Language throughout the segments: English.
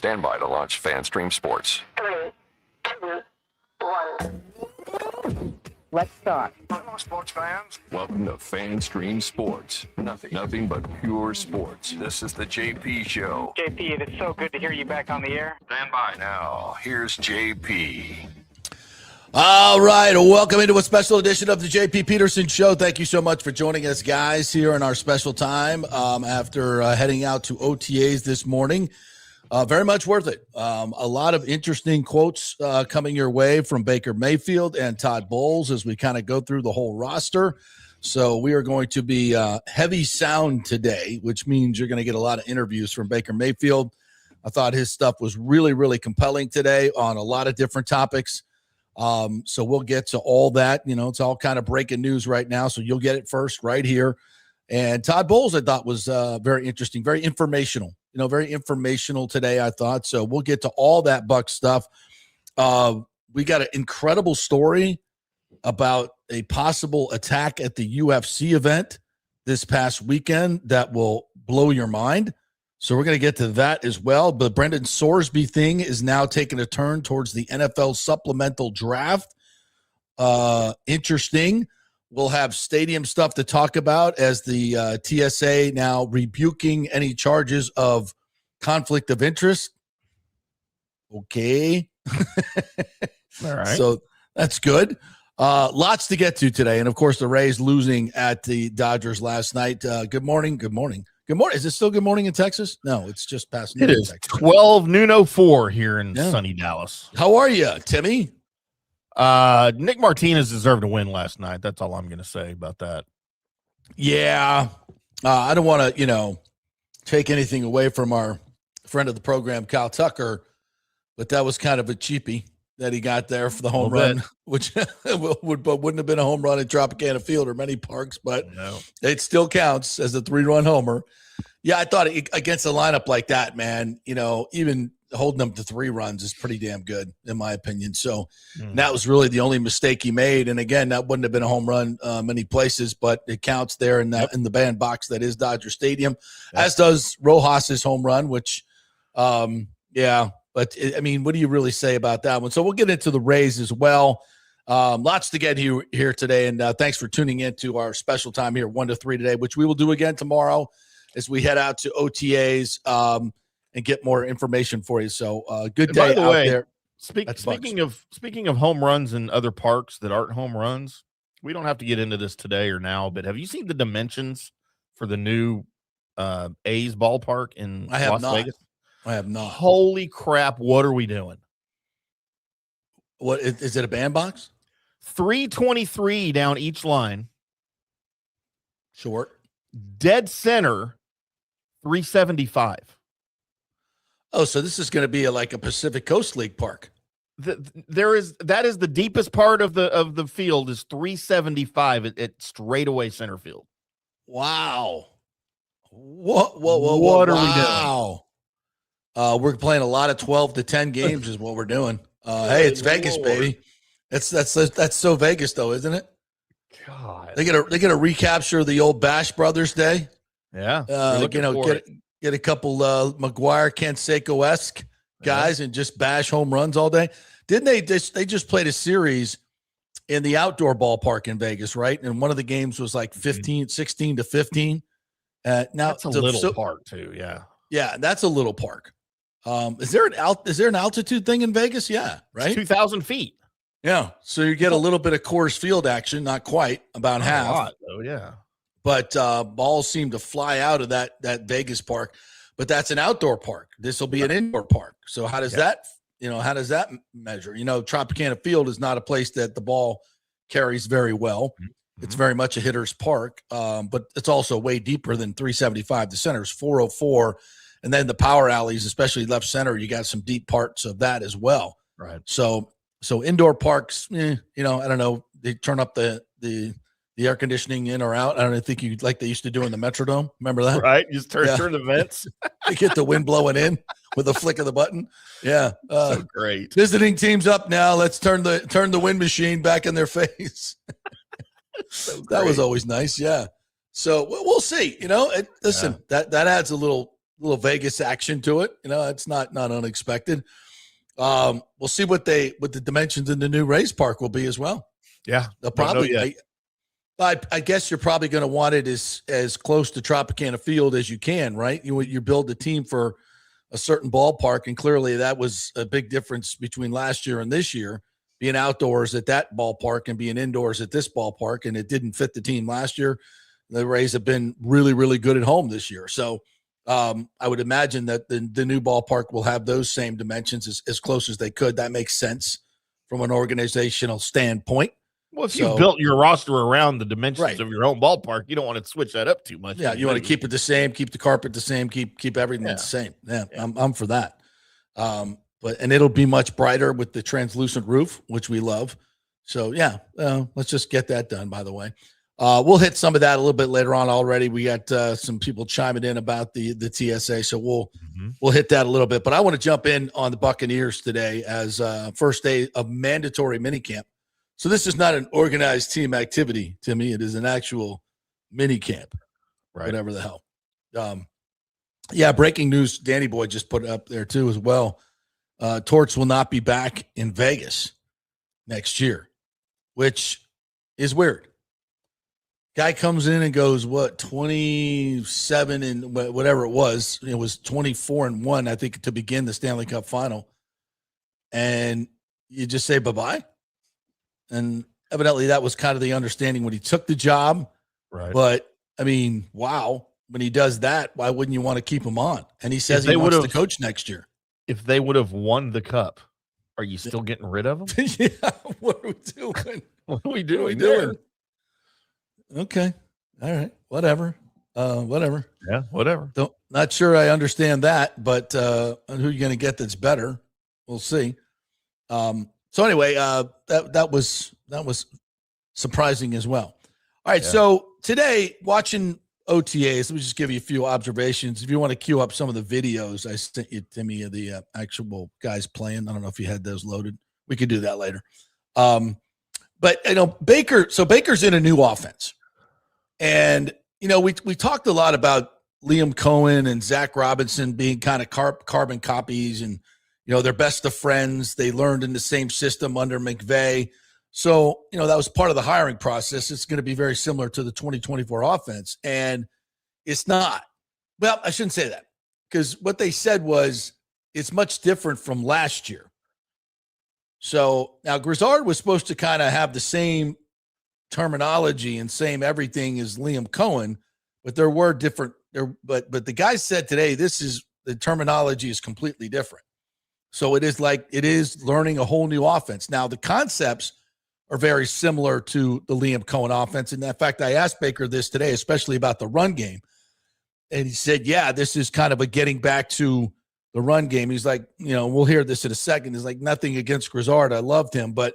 Stand by to launch FanStream Sports. 3, 2, 1. Let's start. Hello, sports fans. Welcome to FanStream Sports. Nothing but pure sports. This is the JP Show. JP, it is so good to hear you back on the air. Stand by. Now, here's JP. All right, welcome into a special edition of the JP Peterson Show. Thank you so much for joining us, guys, here in our special time after heading out to OTAs this morning. Very much worth it. A lot of interesting quotes coming your way from Baker Mayfield and Todd Bowles as we kind of go through the whole roster. So we are going to be heavy sound today, which means you're going to get a lot of interviews from Baker Mayfield. I thought his stuff was really, really compelling today on a lot of different topics. So we'll get to all that. You know, it's all kind of breaking news right now, so you'll get it first right here. And Todd Bowles, I thought, was very interesting, very informational. You know, very informational today, I thought. So we'll get to all that Bucs stuff. We got an incredible story about a possible attack at the UFC event this past weekend that will blow your mind. So we're going to get to that as well. But Brendan Sorsby thing is now taking a turn towards the NFL supplemental draft. Interesting. We'll have stadium stuff to talk about as the TSA now rebuking any charges of conflict of interest. Okay. All right. So that's good. Lots to get to today. And, of course, the Rays losing at the Dodgers last night. Good morning. Good morning. Good morning. Is it still good morning in Texas? No, it's just past noon. It is Texas. 12:04 here in sunny Dallas. How are you, Timmy? Nick Martinez deserved a win last night. That's all I'm going to say about that. Yeah. I don't want to, take anything away from our friend of the program, Kyle Tucker, but that was kind of a cheapie that he got there for the home run, which wouldn't have been a home run at Tropicana Field or many parks, but it still counts as a 3-run homer. Yeah, I thought against a lineup like that, man, even holding them to 3 runs is pretty damn good, in my opinion. So that was really the only mistake he made. And again, that wouldn't have been a home run many places, but it counts there in the bandbox that is Dodger Stadium, as does Rojas's home run, which, But, I mean, what do you really say about that one? So we'll get into the Rays as well. Lots to get here today, and thanks for tuning in to our special time here, 1 to 3 today, which we will do again tomorrow as we head out to OTAs and get more information for you. So good day out there. Speaking of home runs in other parks that aren't home runs, we don't have to get into this today or now, but have you seen the dimensions for the new A's ballpark in Las Vegas? I have not. Holy crap, what are we doing? What is it, a bandbox? 323 down each line. Short. Dead center, 375. Oh, so this is going to be like a Pacific Coast League park. That is the deepest part of the field is 375 at straightaway center field. Wow. What are we doing? We're playing a lot of 12 to 10 games is what we're doing. Hey, it's Vegas, baby. That's so Vegas though, isn't it? God. They gotta recapture the old Bash Brothers day. Yeah. Get a couple McGuire Canseco-esque guys and just bash home runs all day. Didn't they just played a series in the outdoor ballpark in Vegas, right? And one of the games was like 16 to 15. Now that's a little park too, yeah. Yeah, that's a little park. Is there an altitude thing in Vegas? Yeah, right. It's 2,000 feet. Yeah, so you get a little bit of Coors Field action, not quite, about half. A lot, though, yeah. But balls seem to fly out of that Vegas park. But that's an outdoor park. This will be an indoor park. So how does that measure? Tropicana Field is not a place that the ball carries very well. Mm-hmm. It's very much a hitter's park, but it's also way deeper than 375. The center is 404. And then the power alleys, especially left center, you got some deep parts of that as well. Right. So indoor parks, I don't know. They turn up the air conditioning in or out. I don't think you like they used to do in the Metrodome. Remember that? Right. Just turn the vents. You get the wind blowing in with a flick of the button. Yeah. So great. Visiting teams up now. Let's turn the wind machine back in their face. That was always nice. Yeah. So we'll see. That adds a little little Vegas action to it. It's not unexpected. We'll see what the dimensions in the new race park will be as well. Yeah, they'll probably. I guess you're probably going to want it as close to Tropicana Field as you can, right? You build a team for a certain ballpark, and clearly that was a big difference between last year and this year, being outdoors at that ballpark and being indoors at this ballpark, and it didn't fit the team last year. The Rays have been really, really good at home this year. So I would imagine that the new ballpark will have those same dimensions as close as they could. That makes sense from an organizational standpoint. Well, if you've built your roster around the dimensions of your home ballpark, you don't want to switch that up too much. Yeah, you want to keep it the same, keep the carpet the same, keep everything the same. Yeah, I'm for that. And it'll be much brighter with the translucent roof, which we love. So let's just get that done. By the way, we'll hit some of that a little bit later on. Already, we got some people chiming in about the TSA, so we'll hit that a little bit. But I want to jump in on the Buccaneers today as first day of mandatory minicamp. So this is not an organized team activity, Timmy. It is an actual mini camp, whatever the hell. Breaking news. Danny Boy just put it up there too as well. Torts will not be back in Vegas next year, which is weird. Guy comes in and goes, 27 and whatever it was. It was 24-1, I think, to begin the Stanley Cup final. And you just say bye-bye. And evidently that was kind of the understanding when he took the job. Right. But, I mean, wow. When he does that, why wouldn't you want to keep him on? And he says he wants to coach next year. If they would have won the cup, are you still getting rid of him? What are we doing? What are we doing? Okay. All right. Whatever. Yeah, whatever. Not sure I understand that, but who are you going to get that's better? We'll see. So anyway, that was surprising as well. All right, so today watching OTAs, let me just give you a few observations. If you want to queue up some of the videos I sent you, Timmy, of the actual guys playing. I don't know if you had those loaded. We could do that later. But Baker's in a new offense, and we talked a lot about Liam Cohen and Zach Robinson being kind of carbon copies, and they're best of friends. They learned in the same system under McVay. So, that was part of the hiring process. It's going to be very similar to the 2024 offense. And it's not. Well, I shouldn't say that, because what they said was it's much different from last year. So now Grizzard was supposed to kind of have the same terminology and same everything as Liam Cohen, but there were different. But the guy said today, the terminology is completely different. So it is learning a whole new offense. Now, the concepts are very similar to the Liam Cohen offense. And in fact, I asked Baker this today, especially about the run game. And he said, this is kind of a getting back to the run game. He's like, we'll hear this in a second. He's like, nothing against Grizzard. I loved him. But,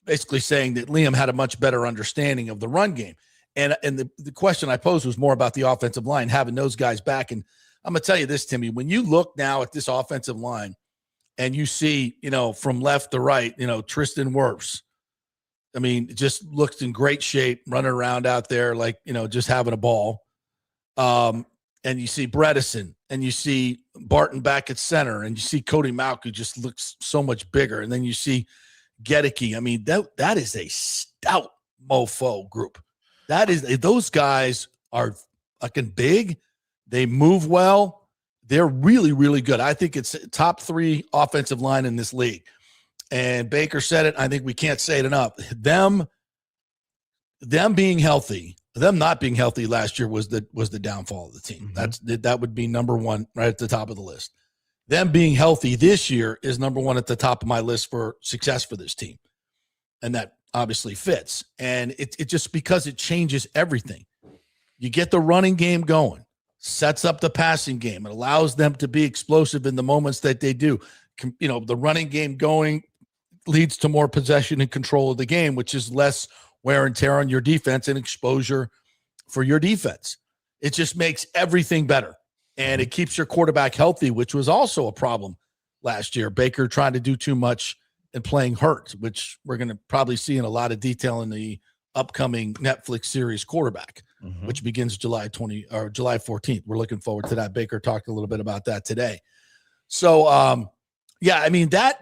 basically saying that Liam had a much better understanding of the run game. And the question I posed was more about the offensive line, having those guys back. And I'm going to tell you this, Timmy, when you look now at this offensive line and you see, from left to right, Tristan Wirfs, I mean, it just looks in great shape, running around out there like, just having a ball. And you see Bredesen, and you see Barton back at center, and you see Cody Mauch, who just looks so much bigger. And then you see Gedeke. I mean, that is a stout mofo group. Those guys are fucking big. They move well. They're really, really good. I think it's top 3 offensive line in this league. And Baker said it. I think we can't say it enough. Them being healthy, them not being healthy last year was the downfall of the team. Mm-hmm. That would be number 1 right at the top of the list. Them being healthy this year is number 1 at the top of my list for success for this team. And that obviously fits. And it just because it changes everything. You get the running game going. Sets up the passing game. It allows them to be explosive in the moments that they do. The running game going leads to more possession and control of the game, which is less wear and tear on your defense and exposure for your defense. It just makes everything better. And it keeps your quarterback healthy, which was also a problem last year. Baker trying to do too much and playing hurt, which we're going to probably see in a lot of detail in the upcoming Netflix series Quarterback. which begins July 14th. We're looking forward to that. Baker talked a little bit about that today. So, yeah, I mean, that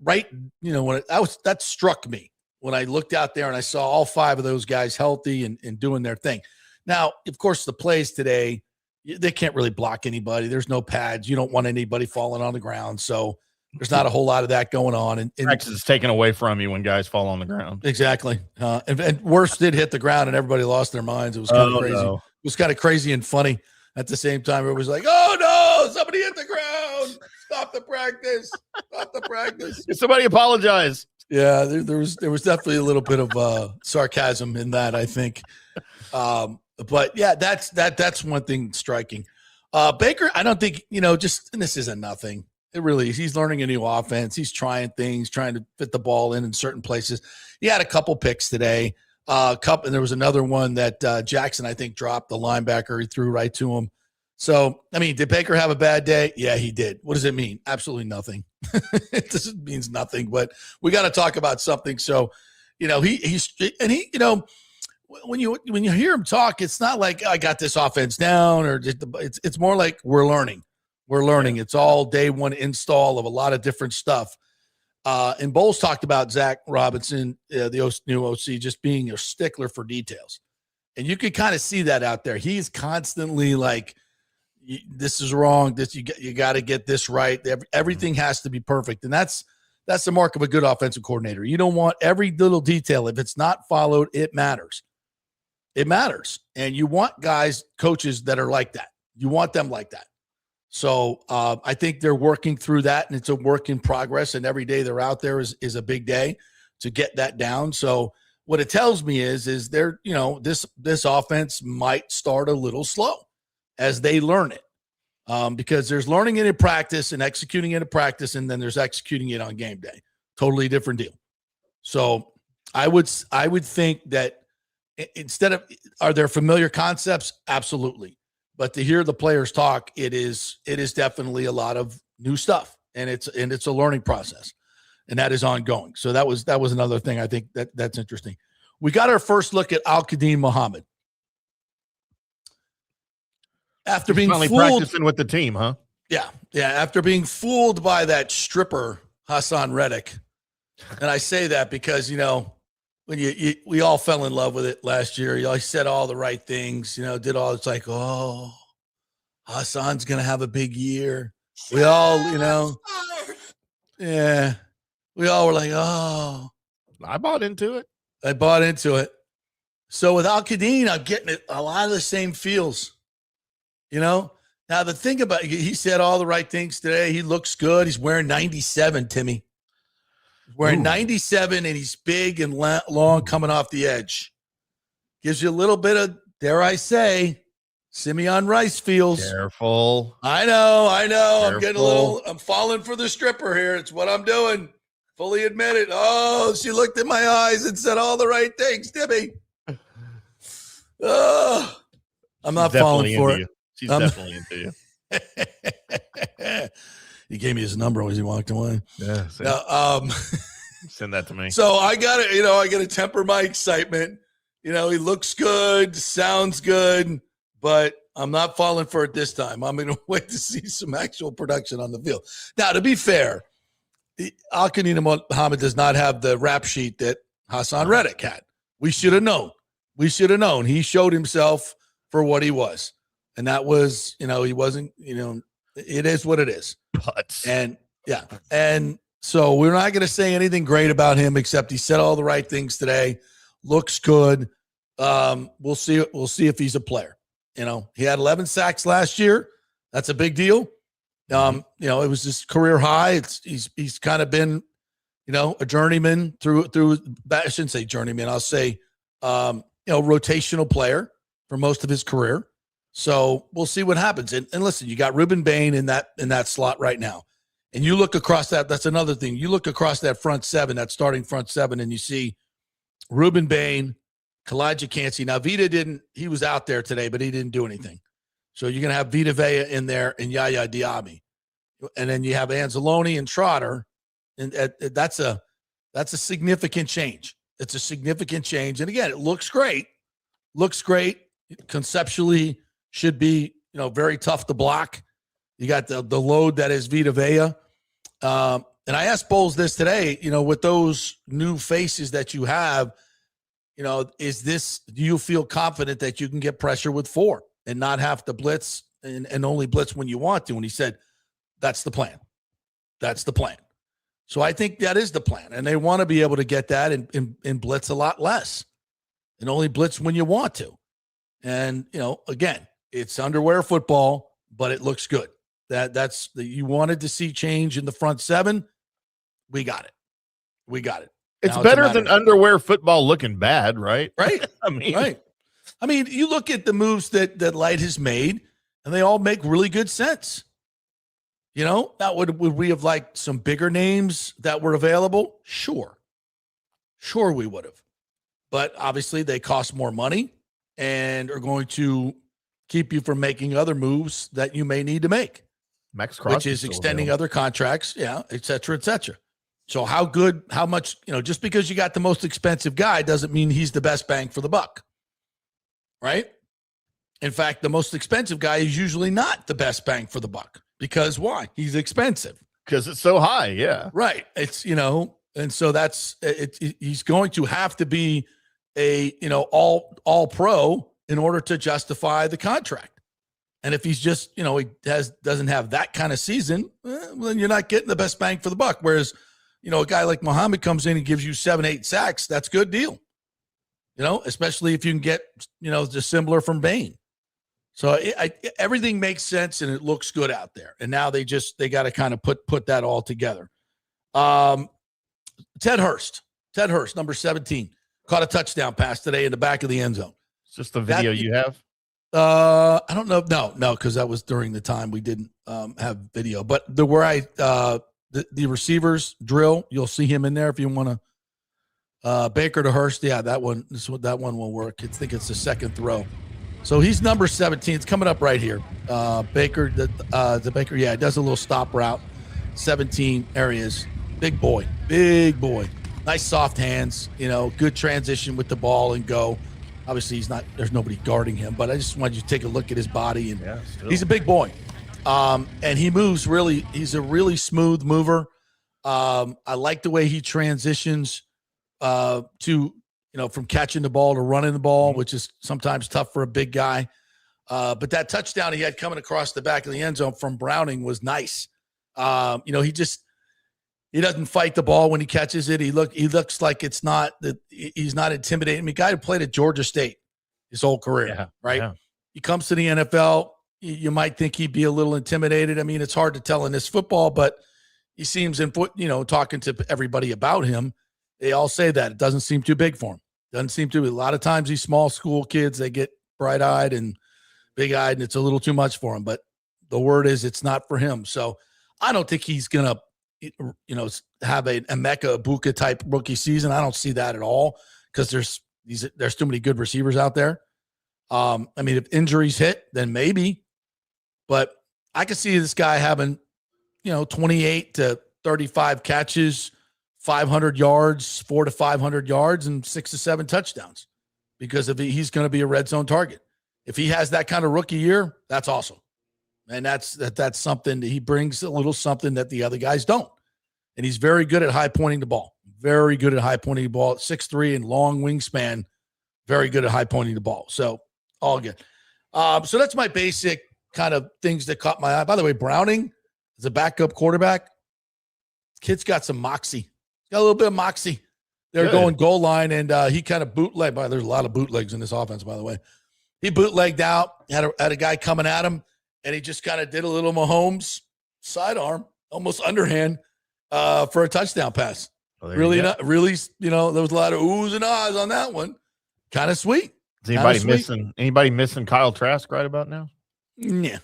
right, when that struck me when I looked out there and I saw all 5 of those guys healthy and doing their thing. Now, of course, the plays today, they can't really block anybody. There's no pads. You don't want anybody falling on the ground. So there's not a whole lot of that going on. And practice is taken away from you when guys fall on the ground. Exactly. And worse did hit the ground and everybody lost their minds. It was kind of crazy. No. It was kind of crazy and funny at the same time. It was like, oh no, somebody hit the ground. Stop the practice. Stop the practice. Somebody apologize. Yeah, there was definitely a little bit of sarcasm in that, I think. But yeah, that's one thing striking. Baker, I don't think, and this isn't nothing. It really is. He's learning a new offense. He's trying things, trying to fit the ball in certain places. He had a couple picks today. And there was another one that Jackson, I think, dropped, the linebacker. He threw right to him. So, I mean, did Baker have a bad day? Yeah, he did. What does it mean? Absolutely nothing. It just means nothing, but we got to talk about something. So, he's when you hear him talk, it's not like I got this offense down or it's more like we're learning. We're learning. It's all day one install of a lot of different stuff. And Bowles talked about Zach Robinson, the new OC, just being a stickler for details. And you can kind of see that out there. He's constantly like, this is wrong. This you got to get this right. Everything has to be perfect. And that's the mark of a good offensive coordinator. You don't want every little detail. If it's not followed, it matters. It matters. And you want coaches that are like that. You want them like that. So I think they're working through that, and it's a work in progress. And every day they're out there is a big day to get that down. So what it tells me is they're, this offense might start a little slow as they learn it, because there's learning it in practice and executing it in practice, and then there's executing it on game day. Totally different deal. So I would think that instead of, are there familiar concepts? Absolutely. But to hear the players talk, it is definitely a lot of new stuff, and it's a learning process, and that is ongoing. So that was another thing I think that's interesting. We got our first look at Al-Qadim Muhammad after being fooled, practicing with the team, huh? Yeah. After being fooled by that stripper Hassan Reddick, and I say that because when we all fell in love with it last year. You said all the right things, did all, it's like, oh, Hassan's going to have a big year. We all, yeah, we all were like, oh. I bought into it. So with Al-Qadim, I'm getting a lot of the same feels, Now, the thing about he said all the right things today. He looks good. He's wearing 97, Timmy. Wearing 97, and he's big and long coming off the edge. Gives you a little bit of, dare I say, Simeon Rice feels. Careful. I know. Careful. I'm falling for the stripper here. It's what I'm doing. Fully admit it. Oh, she looked in my eyes and said all the right things, Timmy. Oh, I'm not falling for it. She's definitely into you. He gave me his number as he walked away. Yeah. Send that to me. So I got to, I got to temper my excitement. He looks good, sounds good, but I'm not falling for it this time. I'm going to wait to see some actual production on the field. Now, to be fair, Al-Qadim Muhammad does not have the rap sheet that Hassan Reddick had. We should have known. He showed himself for what he was. And that was, he wasn't, it is what it is. And so we're not going to say anything great about him, except he said all the right things today. Looks good. We'll see if he's a player. He had 11 sacks last year. That's a big deal. It was his career high. He's kind of been, a journeyman through. I shouldn't say journeyman. I'll say, rotational player for most of his career. So we'll see what happens. And listen, you got Ruben Bain in that slot right now. And you look across that's another thing. You look across that front seven, that starting front seven, and you see Ruben Bain, Kalijah Cansey. Now, he was out there today, but he didn't do anything. So you're going to have Vita Vea in there and Yaya Diaby. And then you have Anzalone and Trotter. And that's a significant change. It's a significant change. And again, it looks great. conceptually should be, very tough to block. You got the load that is Vita Vea. And I asked Bowles this today, with those new faces that you have, do you feel confident that you can get pressure with 4 and not have to blitz and only blitz when you want to? And he said, that's the plan. That's the plan. So I think that is the plan. And they want to be able to get that and blitz a lot less and only blitz when you want to. And, again, it's underwear football, but it looks good. You wanted to see change in the front 7. We got it. It's better than underwear football looking bad, right? Right. Right. I mean, you look at the moves that Light has made, and they all make really good sense. Now, would we have liked some bigger names that were available? Sure, we would have. But obviously, they cost more money and are going to keep you from making other moves that you may need to make. Max Crosby, which is extending other contracts, et cetera, et cetera. So how much, just because you got the most expensive guy doesn't mean he's the best bang for the buck, right? In fact, the most expensive guy is usually not the best bang for the buck. Because why? He's expensive. Because it's so high, yeah. Right. It's, and so that's, he's going to have to be a, all pro in order to justify the contract. And if he's just, he doesn't have that kind of season, then you're not getting the best bang for the buck. Whereas, a guy like Muhammad comes in and gives you 7-8 sacks, that's a good deal. Especially if you can get, the similar from Bain. So everything makes sense and it looks good out there. And now they got to kind of put that all together. Ted Hurst, number 17, caught a touchdown pass today in the back of the end zone. It's just the video you have? I don't know. No, because that was during the time we didn't have video. But the receivers drill, you'll see him in there if you want to. Baker to Hurst, yeah, that one will work. I think it's the second throw. So he's number 17. It's coming up right here. Baker, the Baker, yeah, does a little stop route. 17 areas. Big boy. Nice soft hands. Good transition with the ball and go. Obviously, there's nobody guarding him, but I just wanted you to take a look at his body. And he's a big boy. And he moves he's a really smooth mover. I like the way he transitions to, from catching the ball to running the ball, which is sometimes tough for a big guy. But that touchdown he had coming across the back of the end zone from Browning was nice. He doesn't fight the ball when he catches it. He looks like he's not intimidating. I mean, guy who played at Georgia State his whole career, right? Yeah. He comes to the NFL. You might think he'd be a little intimidated. I mean, it's hard to tell in this football, but he seems talking to everybody about him. They all say that it doesn't seem too big for him. Doesn't seem to. A lot of times these small school kids, they get bright-eyed and big-eyed, and it's a little too much for him. But the word is it's not for him. So I don't think he's going to, have a Emeka Ibuka type rookie season. I don't see that at all because there's too many good receivers out there. I mean, if injuries hit, then maybe. But I could see this guy having, 28 to 35 catches, 500 yards, 400 to 500 yards, and 6 to 7 touchdowns because he's going to be a red zone target. If he has that kind of rookie year, that's awesome. And that's something that he brings a little something that the other guys don't. And he's very good at high pointing the ball. Very good at high pointing the ball. 6'3" and long wingspan. Very good at high pointing the ball. So all good. So that's my basic kind of things that caught my eye. By the way, Browning is a backup quarterback. Kid's got some moxie. Got a little bit of moxie. They're going goal line, and he kind of bootleg. There's a lot of bootlegs in this offense, by the way. He bootlegged out, had a guy coming at him, and he just kind of did a little Mahomes sidearm, almost underhand, for a touchdown pass. Well, really, there was a lot of oohs and ahs on that one. Kind of sweet. Is anybody missing Kyle Trask right about now? Yeah.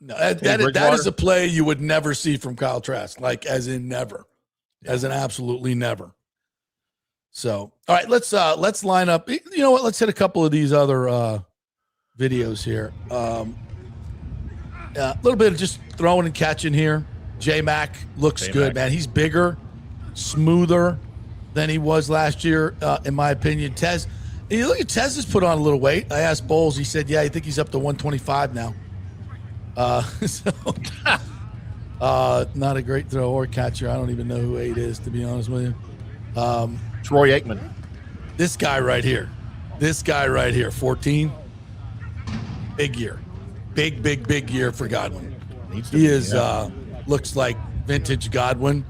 No, that is a play you would never see from Kyle Trask, like as in never. Yeah. As in absolutely never. So, all right, let's line up. You know what? Let's hit a couple of these other videos here. A little bit of just throwing and catching here. J-Mac looks good, man. He's bigger, smoother than he was last year, in my opinion. Tez Hey, look at Tez has put on a little weight. I asked Bowles. He said, "Yeah, I think he's up to 125 now." Not a great throw or catcher. I don't even know who 8 is, to be honest with you. Troy Aikman. This guy right here, 14. Big year, big year for Godwin. He is looks like vintage Godwin.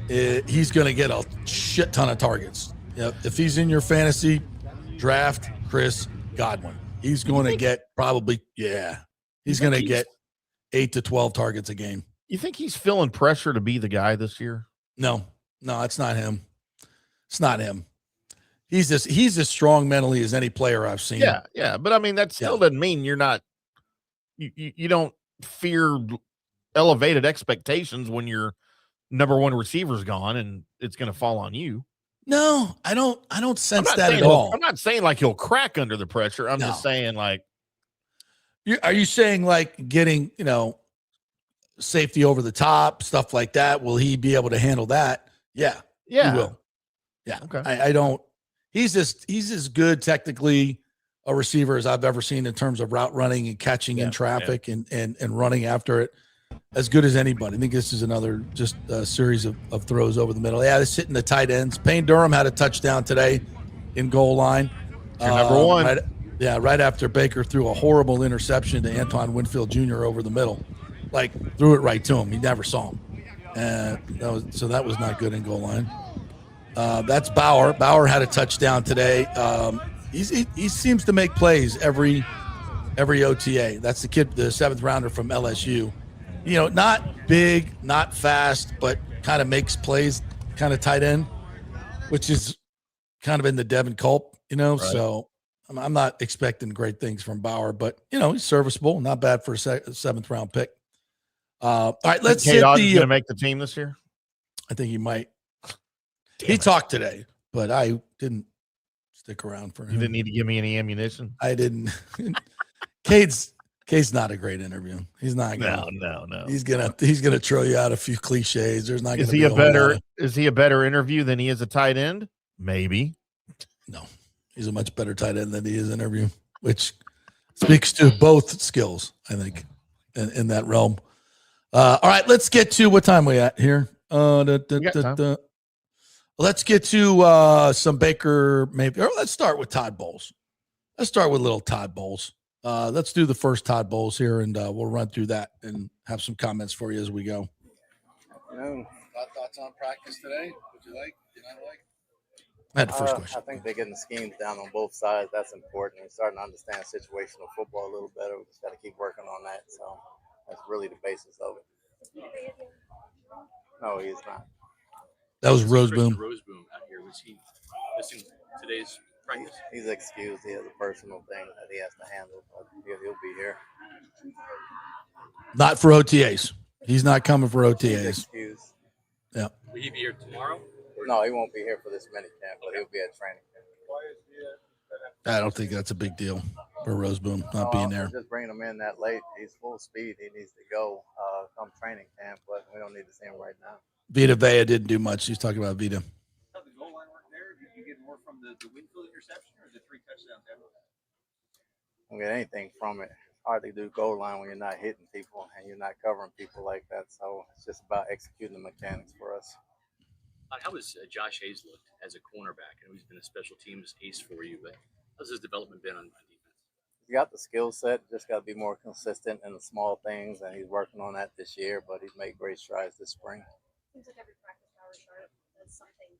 He's going to get a shit ton of targets. If he's in your fantasy draft, Chris Godwin, he's going to get probably he's going to get 8 to 12 targets a game. You think he's feeling pressure to be the guy this year? No, it's not him. It's not him. He's as strong mentally as any player I've seen. Yeah. But I mean, that still doesn't mean you're not. You don't fear elevated expectations when your number one receiver's gone and it's going to fall on you. No, I don't sense that at all. I'm not saying like he'll crack under the pressure. I'm just saying like. Are you saying like getting safety over the top, stuff like that? Will he be able to handle that? Yeah, he will. Yeah, okay. I don't. He's as good technically a receiver as I've ever seen in terms of route running and catching in traffic and running after it. As good as anybody. I think this is another just a series of throws over the middle. Yeah, they're sitting the tight ends. Payne Durham had a touchdown today in goal line. Number one. Right after Baker threw a horrible interception to Antoine Winfield Jr. over the middle. Like, threw it right to him. He never saw him. That was not good in goal line. That's Bauer. Bauer had a touchdown today. He seems to make plays every OTA. That's the kid, the 7th rounder from LSU. Not big, not fast, but kind of makes plays, kind of tight end, which is kind of in the Devin Culp, Right. So I'm not expecting great things from Bauer, but, he's serviceable, not bad for a 7th round pick. All right, let's see. K-Dog's going to make the team this year? I think he might. He talked today, but I didn't stick around for him. You didn't need to give me any ammunition? I didn't. Cade's not a great interview. He's not gonna, no. He's gonna throw you out a few cliches. There's not. Is he a better interview than he is a tight end? Maybe. No, he's a much better tight end than he is interview, which speaks to both skills, I think, in that realm. All right, let's get to what time we at here. Let's get to some Baker maybe. Or let's start with Todd Bowles. Let's start with little Todd Bowles. Let's do the first Todd Bowles here, and we'll run through that and have some comments for you as we go. Thoughts on practice today? Would you like? Did I like? I had the first question. I think they're getting the schemes down on both sides. That's important. We're starting to understand situational football a little better. We just got to keep working on that. So that's really the basis of it. No, he's not. That was Roseboom. Roseboom out here. Was he missing today's practice? He's excused. He has a personal thing that he has to handle. But he'll be here. Not for OTAs. He's not coming for OTAs. He's excused. Yeah. Will he be here tomorrow? No, he won't be here for this mini camp, but he'll be at training camp. I don't think that's a big deal for Roseboom not being there. Just bringing him in that late. He's full speed. He needs to go come training camp, but we don't need to see him right now. Vita Vea didn't do much. He's talking about Vita. The goal line work there. Did you get more from the Winfield interception or the 3 touchdowns? I don't get anything from it. It's hard to do goal line when you're not hitting people and you're not covering people like that. So it's just about executing the mechanics for us. How has Josh Hayes looked as a cornerback? I know he's been a special teams ace for you, but how's his development been on defense? He's got the skill set, just got to be more consistent in the small things, and he's working on that this year, but he's made great strides this spring. Seems like every practice hour start does something,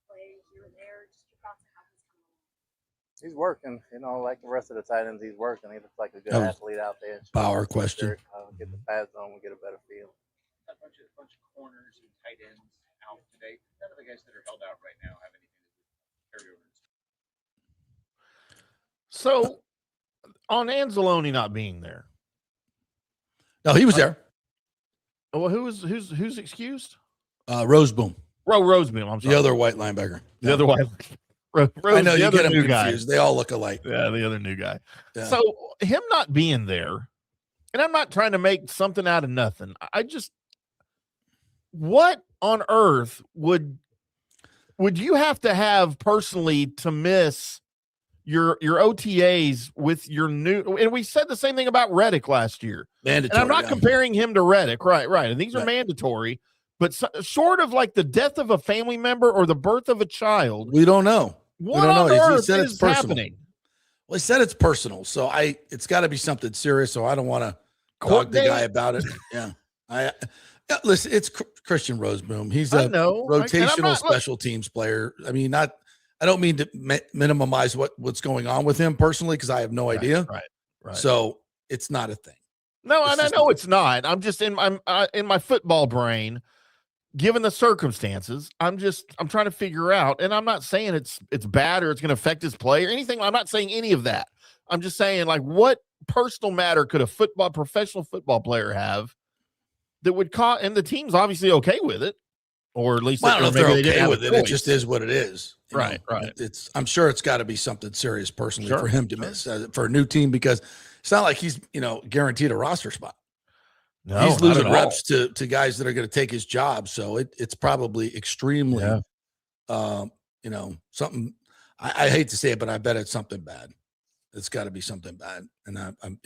play here and there. Just your thoughts on how he's coming along. He's working, like the rest of the tight ends, he's working. He looks like a good athlete out there. Power question. Get the pads on, we get a better feel. A bunch of corners and tight ends out today. None of the guys that are held out right now have anything to carry over. So, on Anzalone not being there. No, he was there. Well, who's excused? Roseboom. Roseboom. I'm sorry. The other white linebacker. The other white. I know you get them confused. Guy. They all look alike. Yeah, the other new guy. Yeah. So him not being there, and I'm not trying to make something out of nothing. What on earth would would you have to have personally to miss your OTAs with your new? And we said the same thing about Reddick last year. Mandatory. And I'm not comparing him to Reddick, right? And these are Right. mandatory, but short of like the death of a family member or the birth of a child, We don't know. what we don't on know. He earth said it's is personal. happening? Well, he said it's personal, so it's got to be something serious. So I don't want to Court talk the date? guy about it. Yeah, listen. It's Christian Roseboom. He's I a know. rotational special teams player. I mean, I don't mean to minimize what's going on with him personally because I have no idea. Right. So it's not a thing. No, and I know it's not. I'm just in my football brain. Given the circumstances, I'm trying to figure out, and I'm not saying it's bad or it's going to affect his play or anything. I'm not saying any of that. I'm just saying, like, what personal matter could a professional football player have that would cause, and the team's obviously okay with it, or at least Well, I don't know if maybe they're they didn't okay have a with it. It choice. just is what it is. You Right. I'm sure it's got to be something serious personally Sure, for him to miss for a new team because it's not like he's guaranteed a roster spot. No, he's not losing at reps to guys that are going to take his job. So it's probably extremely, something. I hate to say it, but I bet it's something bad. It's got to be something bad, and I'm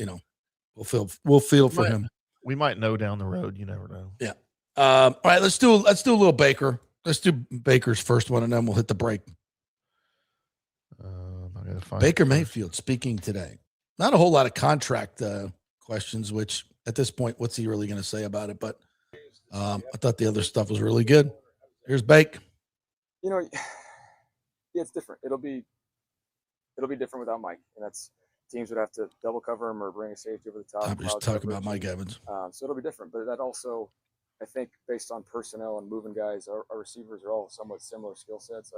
we'll feel for him. We might know down the road. You never know. Yeah. All right, let's do a little Baker. Let's do Baker's first one, and then we'll hit the break. I gotta find Baker Mayfield speaking today. Not a whole lot of contract questions, which at this point, what's he really going to say about it? But I thought the other stuff was really good. Here's Bake. Yeah, it's different. It'll be different without Mike, and that's teams would have to double cover him or bring a safety over the top. I'm just talking about Mike Evans. So it'll be different, but that also, I think, based on personnel and moving guys, our receivers are all somewhat similar skill sets.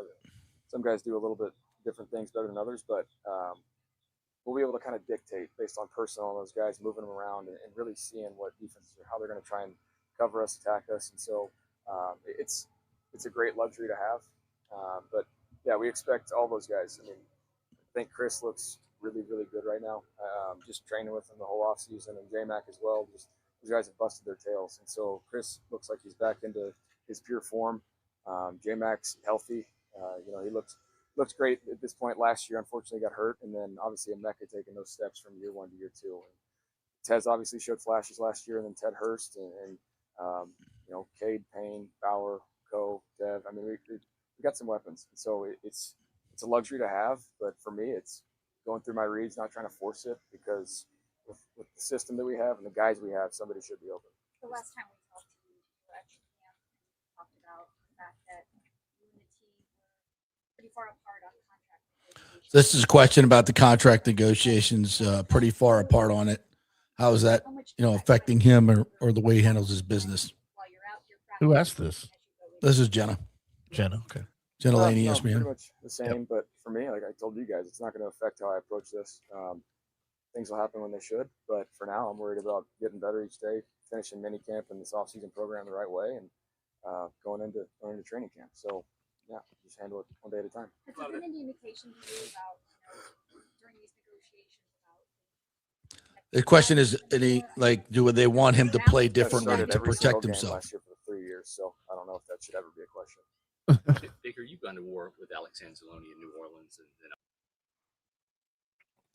Some guys do a little bit different things better than others, but we'll be able to kind of dictate based on personnel and those guys, moving them around and really seeing what defenses are, how they're going to try and cover us, attack us. And so it's a great luxury to have. But yeah, we expect all those guys. I mean, I think Chris looks really, really good right now. Just training with him the whole offseason, and J-Mac as well. Just these guys have busted their tails. And so Chris looks like he's back into his pure form. J-Mac's healthy. He looks great at this point. Last year, unfortunately, got hurt, and then obviously Emeka taking those steps from year one to year two. And Tez obviously showed flashes last year, and then Ted Hurst and Cade, Payne, Bauer, Coe, Dev. I mean, we got some weapons, and so it's a luxury to have. But for me, it's going through my reads, not trying to force it, because with the system that we have and the guys we have, somebody should be open. The last time we talked to you actually talked about the fact that you and the team were pretty far apart on contract negotiations. This is a question about the contract negotiations, pretty far apart on it. How is that, affecting him or the way he handles his business? Who asked this? This is Jenna. Okay. Jenna Laney, No, ESPN. pretty much the same, but for me, like I told you guys, it's not going to affect how I approach this. Things will happen when they should, but for now, I'm worried about getting better each day, finishing mini camp and this off-season program the right way, and going into training camp. So, yeah, just handle it one day at a time. Has there been any indication to you about during these negotiations about? The question is, do they want him to play differently Started to every protect single game himself? last year for 3 years, so I don't know if that should ever be a question. Baker, you've gone to war with Alex Anzalone in New Orleans, and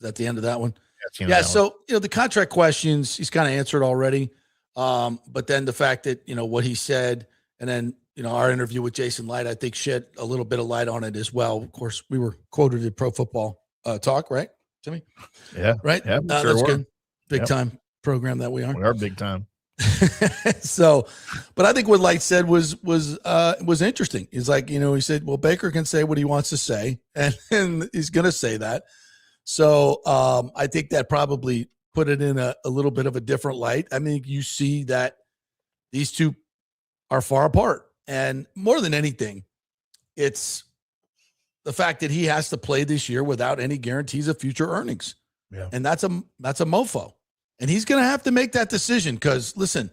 Is that the end of that one? Yeah. So, the contract questions, he's kind of answered already. But then the fact that, what he said, and then, our interview with Jason Light, I think shed a little bit of light on it as well. Of course, we were quoted at Pro Football Talk, right, Jimmy? Yeah. Right? Yeah, That's good. Big time program that we are. We are big time. So, but I think what Light said was interesting. He's like, he said, well, Baker can say what he wants to say, and he's going to say that. So I think that probably put it in a little bit of a different light. I mean, you see that these two are far apart, and more than anything, it's the fact that he has to play this year without any guarantees of future earnings. Yeah. And that's a mofo. And he's going to have to make that decision because, listen,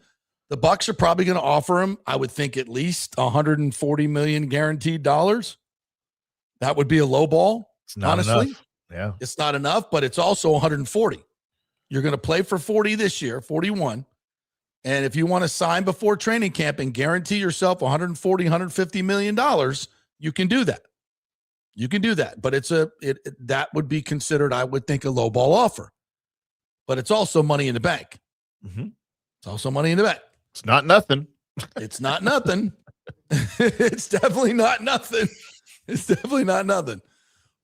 the Bucs are probably going to offer him, I would think, at least $140 million guaranteed dollars. That would be a low ball, It's not honestly. enough. Yeah. It's not enough, but it's also 140. You're going to play for 40 this year, 41. And if you want to sign before training camp and guarantee yourself $140, $150 million, You can do that. You can do that, but that would be considered, I would think, a low ball offer. But it's also money in the bank. Mm-hmm. It's also money in the bank. It's not nothing. It's not nothing. It's definitely not nothing. It's definitely not nothing.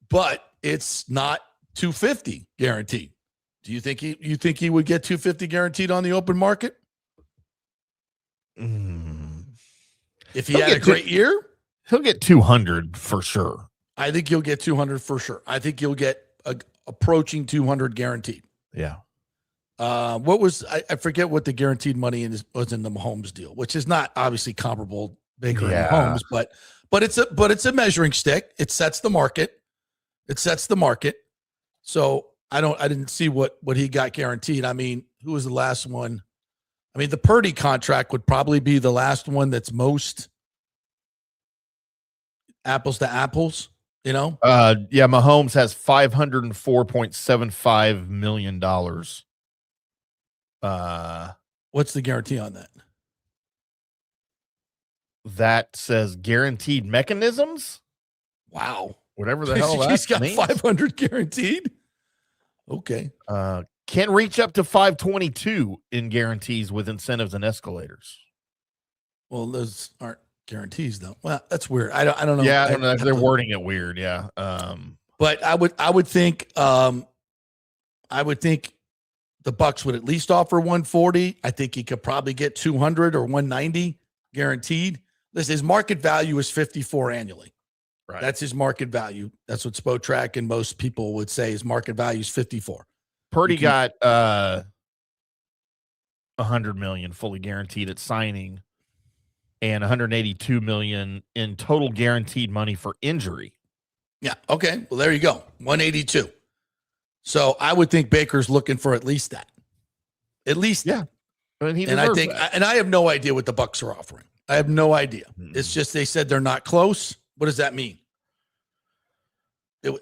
But it's not 250 guaranteed. Do you think he would get 250 guaranteed on the open market? If he had a great year, he'll get 200 for sure. I think he'll get 200 for sure. I think he'll get approaching 200 guaranteed. Yeah. What was I forget what the guaranteed money was in the Mahomes deal, which is not obviously comparable Baker and Mahomes, but it's a measuring stick. It sets the market. So I didn't see what he got guaranteed. I mean, who was the last one? I mean, the Purdy contract would probably be the last one that's most apples to apples. You know? Yeah, Mahomes has $504.75 million. What's the guarantee on that? That says guaranteed mechanisms. Wow. Whatever the hell that He's got means. 500 guaranteed. Okay. Can reach up to 522 in guarantees with incentives and escalators. Well, those aren't guarantees though. Well, that's weird. I don't know. Yeah, I don't know. They're wording it weird. Yeah. But I would think the Bucs would at least offer 140. I think he could probably get 200 or 190 guaranteed. Listen, his market value is 54 annually. Right. That's his market value. That's what Spotrac and most people would say his market value is 54. Purdy got $100 million fully guaranteed at signing, and $182 million in total guaranteed money for injury. Yeah. Okay. Well, there you go. 182. So I would think Baker's looking for at least that. At least. Yeah. And I think, and I have no idea what the Bucs are offering. I have no idea. It's just they said they're not close. What does that mean?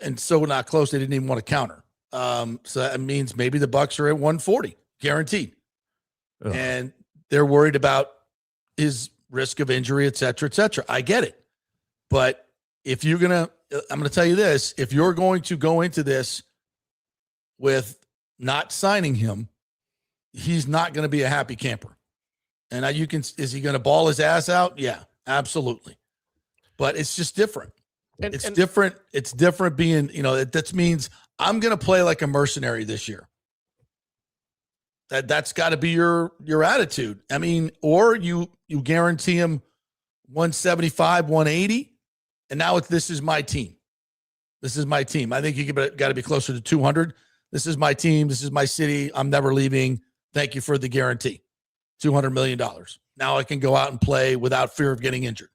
And so not close, they didn't even want to counter. So that means maybe the Bucs are at 140 guaranteed. Ugh. And they're worried about his risk of injury, et cetera, et cetera. I get it. But if you're I'm going to tell you this, if you're going to go into this with not signing him, he's not going to be a happy camper. And is he going to ball his ass out? Yeah, absolutely. But it's just different. It's different. It's different being, that means I'm going to play like a mercenary this year. That's got to be your attitude. I mean, or you guarantee him 175, 180, and now this is my team. This is my team. I think you got to be closer to 200. This is my team. This is my city. I'm never leaving. Thank you for the guarantee. $200 million. Now I can go out and play without fear of getting injured.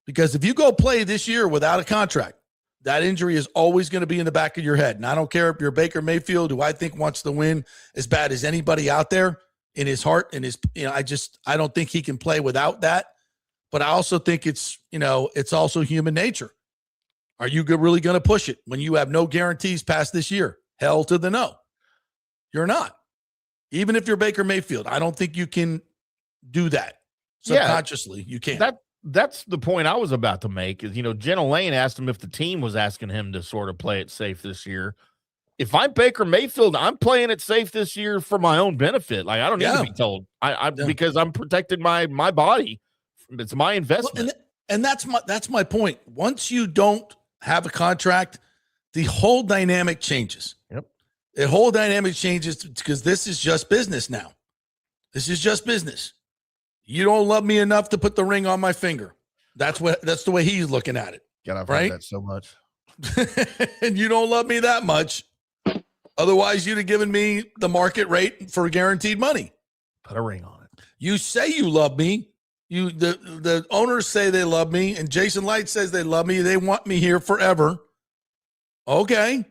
Because if you go play this year without a contract, that injury is always going to be in the back of your head. And I don't care if you're Baker Mayfield, who I think wants to win as bad as anybody out there in his heart and his, I don't think he can play without that. But I also think it's also human nature. Are you really going to push it when you have no guarantees past this year? Hell to the no. You're not. Even if you're Baker Mayfield, I don't think you can do that. Subconsciously, you can't. That's the point I was about to make is, Jenna Lane asked him if the team was asking him to sort of play it safe this year. If I'm Baker Mayfield, I'm playing it safe this year for my own benefit. Like, I don't need to be told because I'm protecting my body. It's my investment. Well, and that's my point. Once you don't have a contract, the whole dynamic changes. Yep. The whole dynamic changes because this is just business now. This is just business. You don't love me enough to put the ring on my finger. That's the way he's looking at it. God, I've right? heard that so much. And you don't love me that much. Otherwise, you'd have given me the market rate for guaranteed money. Put a ring on it. You say you love me. The owners say they love me, and Jason Light says they love me. They want me here forever. Okay.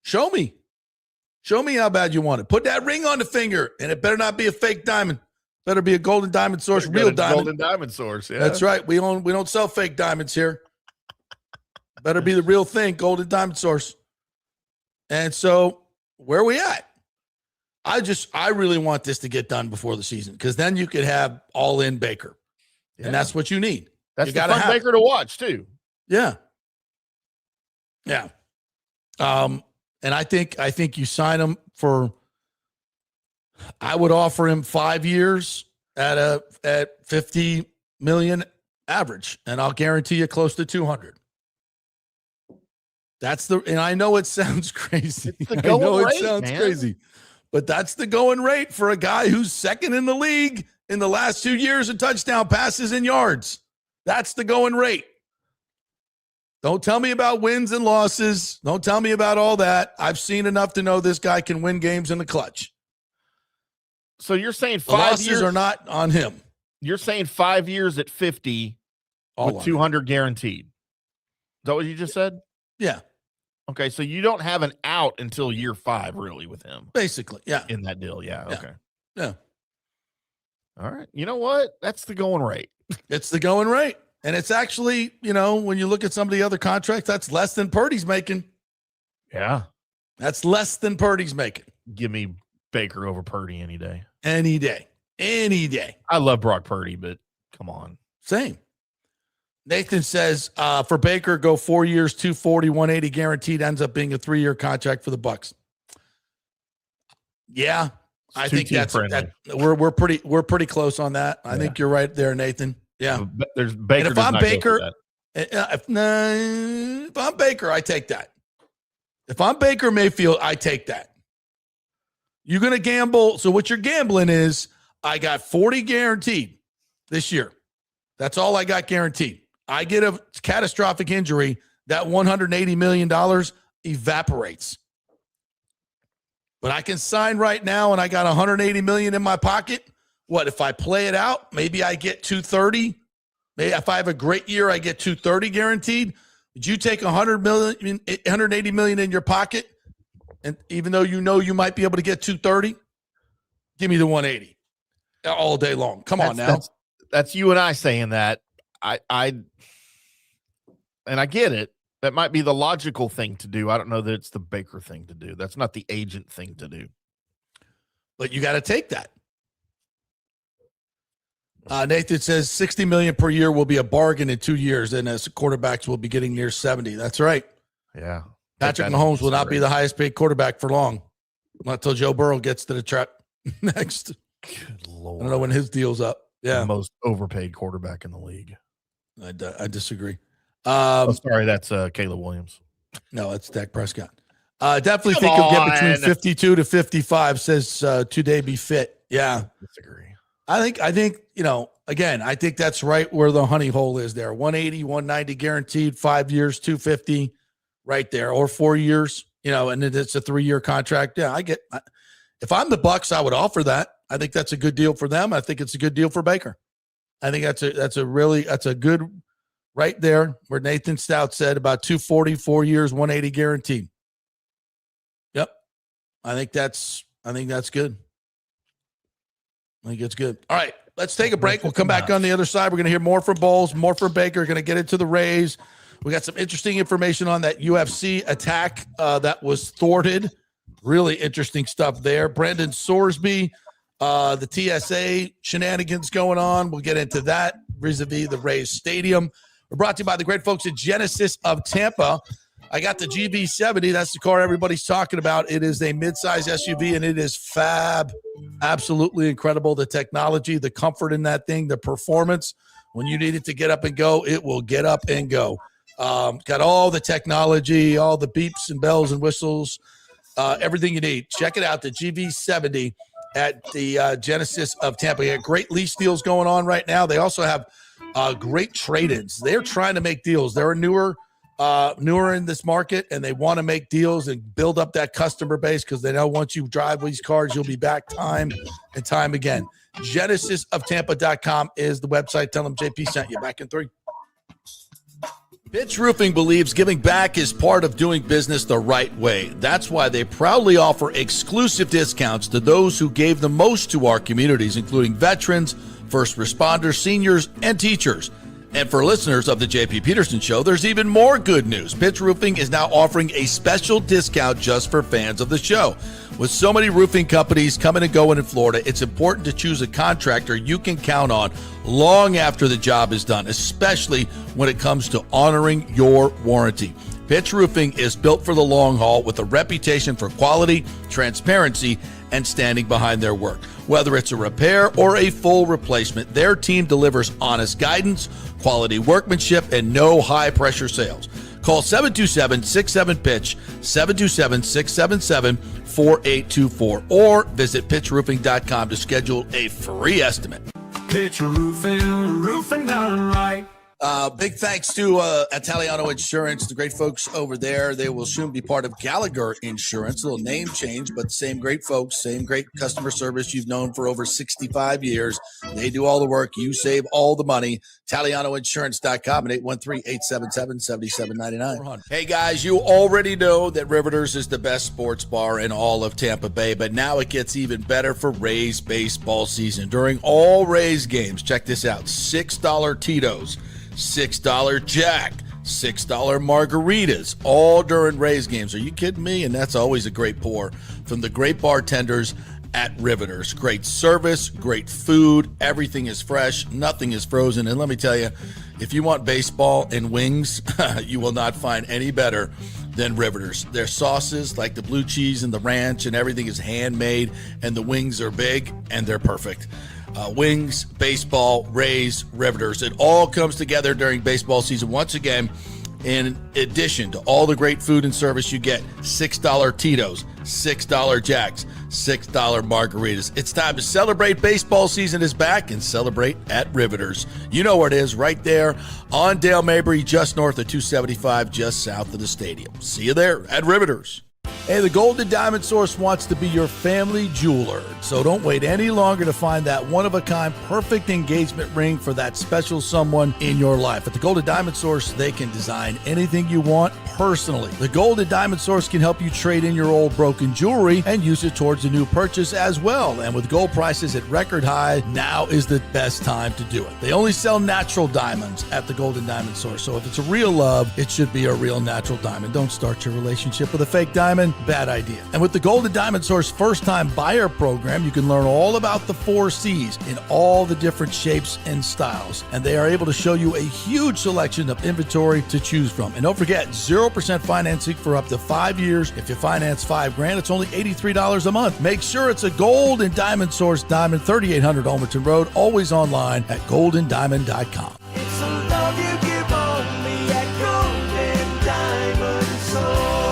Show me. Show me how bad you want it. Put that ring on the finger, and it better not be a fake diamond. Better be a golden diamond source, real diamond. Golden diamond source, yeah. That's right. We don't sell fake diamonds here. Better be the real thing, golden diamond source. And so, where are we at? I really want this to get done before the season because then you could have all in Baker, and that's what you need. That's you the fun Baker to watch too. Yeah. And I think you sign him for. I would offer him 5 years at 50 million average, and I'll guarantee you close to 200. And I know it sounds crazy. I know it sounds crazy, but that's the going rate for a guy who's second in the league in the last 2 years in touchdown passes and yards. That's the going rate. Don't tell me about wins and losses. Don't tell me about all that. I've seen enough to know this guy can win games in the clutch. So you're saying The losses are not on him. You're saying 5 years at 50 with 200 guaranteed. Is that what you just said? Yeah. Okay, so you don't have an out until year 5, really, with him. Basically, yeah. In that deal, yeah. Okay. Yeah. All right. You know what? That's the going rate. It's the going rate. And it's actually, when you look at some of the other contracts, that's less than Purdy's making. Yeah. That's less than Purdy's making. Give me Baker over Purdy any day. Any day. Any day. I love Brock Purdy, but come on. Same. Nathan says, for Baker, go 4 years, 240, 180 guaranteed, ends up being a 3-year contract for the Bucs. Yeah. I think we're pretty close on that. I think you're right there, Nathan. Yeah. There's Baker. And if I'm Baker, if I'm Baker, I take that. If I'm Baker Mayfield, I take that. You're going to gamble. So what you're gambling is I got 40 guaranteed this year. That's all I got guaranteed. I get a catastrophic injury, that $180 million evaporates. But I can sign right now and I got $180 million in my pocket. What, if I play it out, maybe I get 230. Maybe if I have a great year, I get 230 guaranteed. Would you take $180 million in your pocket? And even though you might be able to get 230, give me the 180 all day long. Come on now. That's you and I saying that. And I get it. That might be the logical thing to do. I don't know that it's the Baker thing to do. That's not the agent thing to do. But you got to take that. Nathan says $60 million per year will be a bargain in 2 years, and as quarterbacks will be getting near 70. That's right. Yeah. Patrick Mahomes will not be the highest paid quarterback for long. Not until Joe Burrow gets to the track next. Good Lord. I don't know when his deal's up. Yeah. The most overpaid quarterback in the league. I disagree. Sorry, that's Caleb Williams. No, it's Dak Prescott. Definitely think he'll get between 52 to 55, says today be fit. Yeah. Disagree. I think, again, I think that's right where the honey hole is there. 180, 190 guaranteed, 5 years, 250 right there, or 4 years, and it's a 3-year contract. Yeah, if I'm the Bucs, I would offer that. I think that's a good deal for them. I think it's a good deal for Baker. I think that's a good right there where Nathan Stout said about 240, 4 years, 180 guaranteed. Yep. I think that's good. I think it's good. All right, let's take a break. We'll come back on the other side. We're going to hear more from Bowles, more from Baker. We're going to get into the Rays. We got some interesting information on that UFC attack that was thwarted. Really interesting stuff there. Brandon Sorsby, the TSA shenanigans going on. We'll get into that vis-a-vis the Rays Stadium. We're brought to you by the great folks at Genesis of Tampa. I got the GV70. That's the car everybody's talking about. It is a midsize SUV, and it is fab. Absolutely incredible. The technology, the comfort in that thing, the performance. When you need it to get up and go, it will get up and go. Got all the technology, all the beeps and bells and whistles, everything you need. Check it out, the GV70 at the Genesis of Tampa. You got great lease deals going on right now. They also have great trade-ins. They're trying to make deals. They're newer in this market, and they want to make deals and build up that customer base because they know once you drive these cars, you'll be back time and time again. GenesisofTampa.com is the website. Tell them JP sent you. Back in 3. Pitch Roofing believes giving back is part of doing business the right way. That's why they proudly offer exclusive discounts to those who gave the most to our communities, including veterans, first responders, seniors, and teachers. And for listeners of the JP Peterson Show, there's even more good news. Pitch Roofing is now offering a special discount just for fans of the show. With so many roofing companies coming and going in Florida, it's important to choose a contractor you can count on long after the job is done, especially when it comes to honoring your warranty. Pitch Roofing is built for the long haul with a reputation for quality, transparency, and standing behind their work. Whether it's a repair or a full replacement, their team delivers honest guidance, quality workmanship, and no high-pressure sales. Call 727-67-PITCH, 727-677-4824, or visit pitchroofing.com to schedule a free estimate. Pitch Roofing, roofing done right. Big thanks to Italiano Insurance, the great folks over there. They will soon be part of Gallagher Insurance. A little name change, but same great folks, same great customer service you've known for over 65 years. They do all the work. You save all the money. ItalianoInsurance.com at 813-877-7799. Hey, guys, you already know that Riveters is the best sports bar in all of Tampa Bay, but now it gets even better for Rays baseball season. During all Rays games, check this out, $6 Tito's, $6 Jack, $6 margaritas, all during Rays games. Are you kidding me? And that's always a great pour from the great bartenders at Riveters. Great service, great food, everything is fresh, nothing is frozen. And let me tell you, if you want baseball and wings, you will not find any better than Riveters. Their sauces, like the blue cheese and the ranch and everything, is handmade, and the wings are big and they're perfect. Wings, baseball, Rays, Riveters. It all comes together during baseball season. Once again, in addition to all the great food and service, you get $6 Tito's, $6 Jacks, $6 margaritas. It's time to celebrate. Baseball season is back, and celebrate at Riveters. You know where it is, right there on Dale Mabry, just north of 275, just south of the stadium. See you there at Riveters. Hey, the Golden Diamond Source wants to be your family jeweler, so don't wait any longer to find that one-of-a-kind perfect engagement ring for that special someone in your life. At the Golden Diamond Source, they can design anything you want personally. The Golden Diamond Source can help you trade in your old broken jewelry and use it towards a new purchase as well. And with gold prices at record high, now is the best time to do it. They only sell natural diamonds at the Golden Diamond Source, so if it's a real love, it should be a real natural diamond. Don't start your relationship with a fake diamond. Bad idea. And with the Golden Diamond Source first-time buyer program, you can learn all about the 4 C's in all the different shapes and styles. And they are able to show you a huge selection of inventory to choose from. And don't forget, 0% financing for up to 5 years. If you finance $5,000, it's only $83 a month. Make sure it's a Golden Diamond Source diamond, 3800 Almerton Road, always online at goldendiamond.com. It's a love you give only at Golden Diamond Source.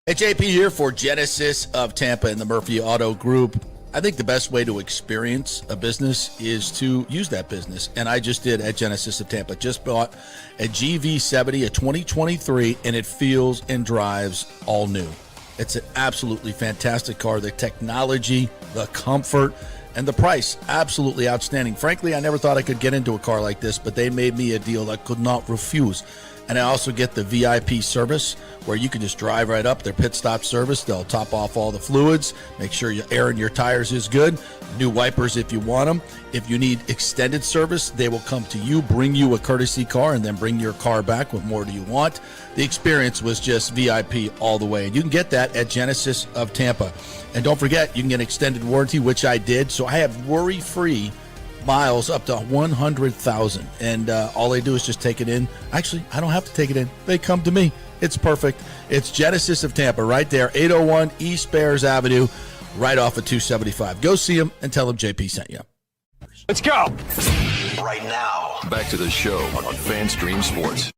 Hey, JP here for Genesis of Tampa and the Murphy Auto Group. I think the best way to experience a business is to use that business. And I just did at Genesis of Tampa. Just bought a GV70, a 2023, and it feels and drives all new. It's an absolutely fantastic car. The technology, the comfort, and the price, absolutely outstanding. Frankly, I never thought I could get into a car like this, but they made me a deal I could not refuse. And I also get the VIP service where you can just drive right up, their pit stop service. They'll top off all the fluids, make sure your air in your tires is good, new wipers if you want them. If you need extended service, they will come to you, bring you a courtesy car, and then bring your car back. What more do you want? The experience was just VIP all the way. And you can get that at Genesis of Tampa. And don't forget, you can get an extended warranty, which I did. So I have worry-free miles up to 100,000, and all they do is just take it in. Actually, I don't have to take it in. They come to me. It's perfect. It's Genesis of Tampa right there, 801 East Bears Avenue, right off of 275. Go see them and tell them JP sent you. Let's go. Right now, back to the show on FanStream Sports.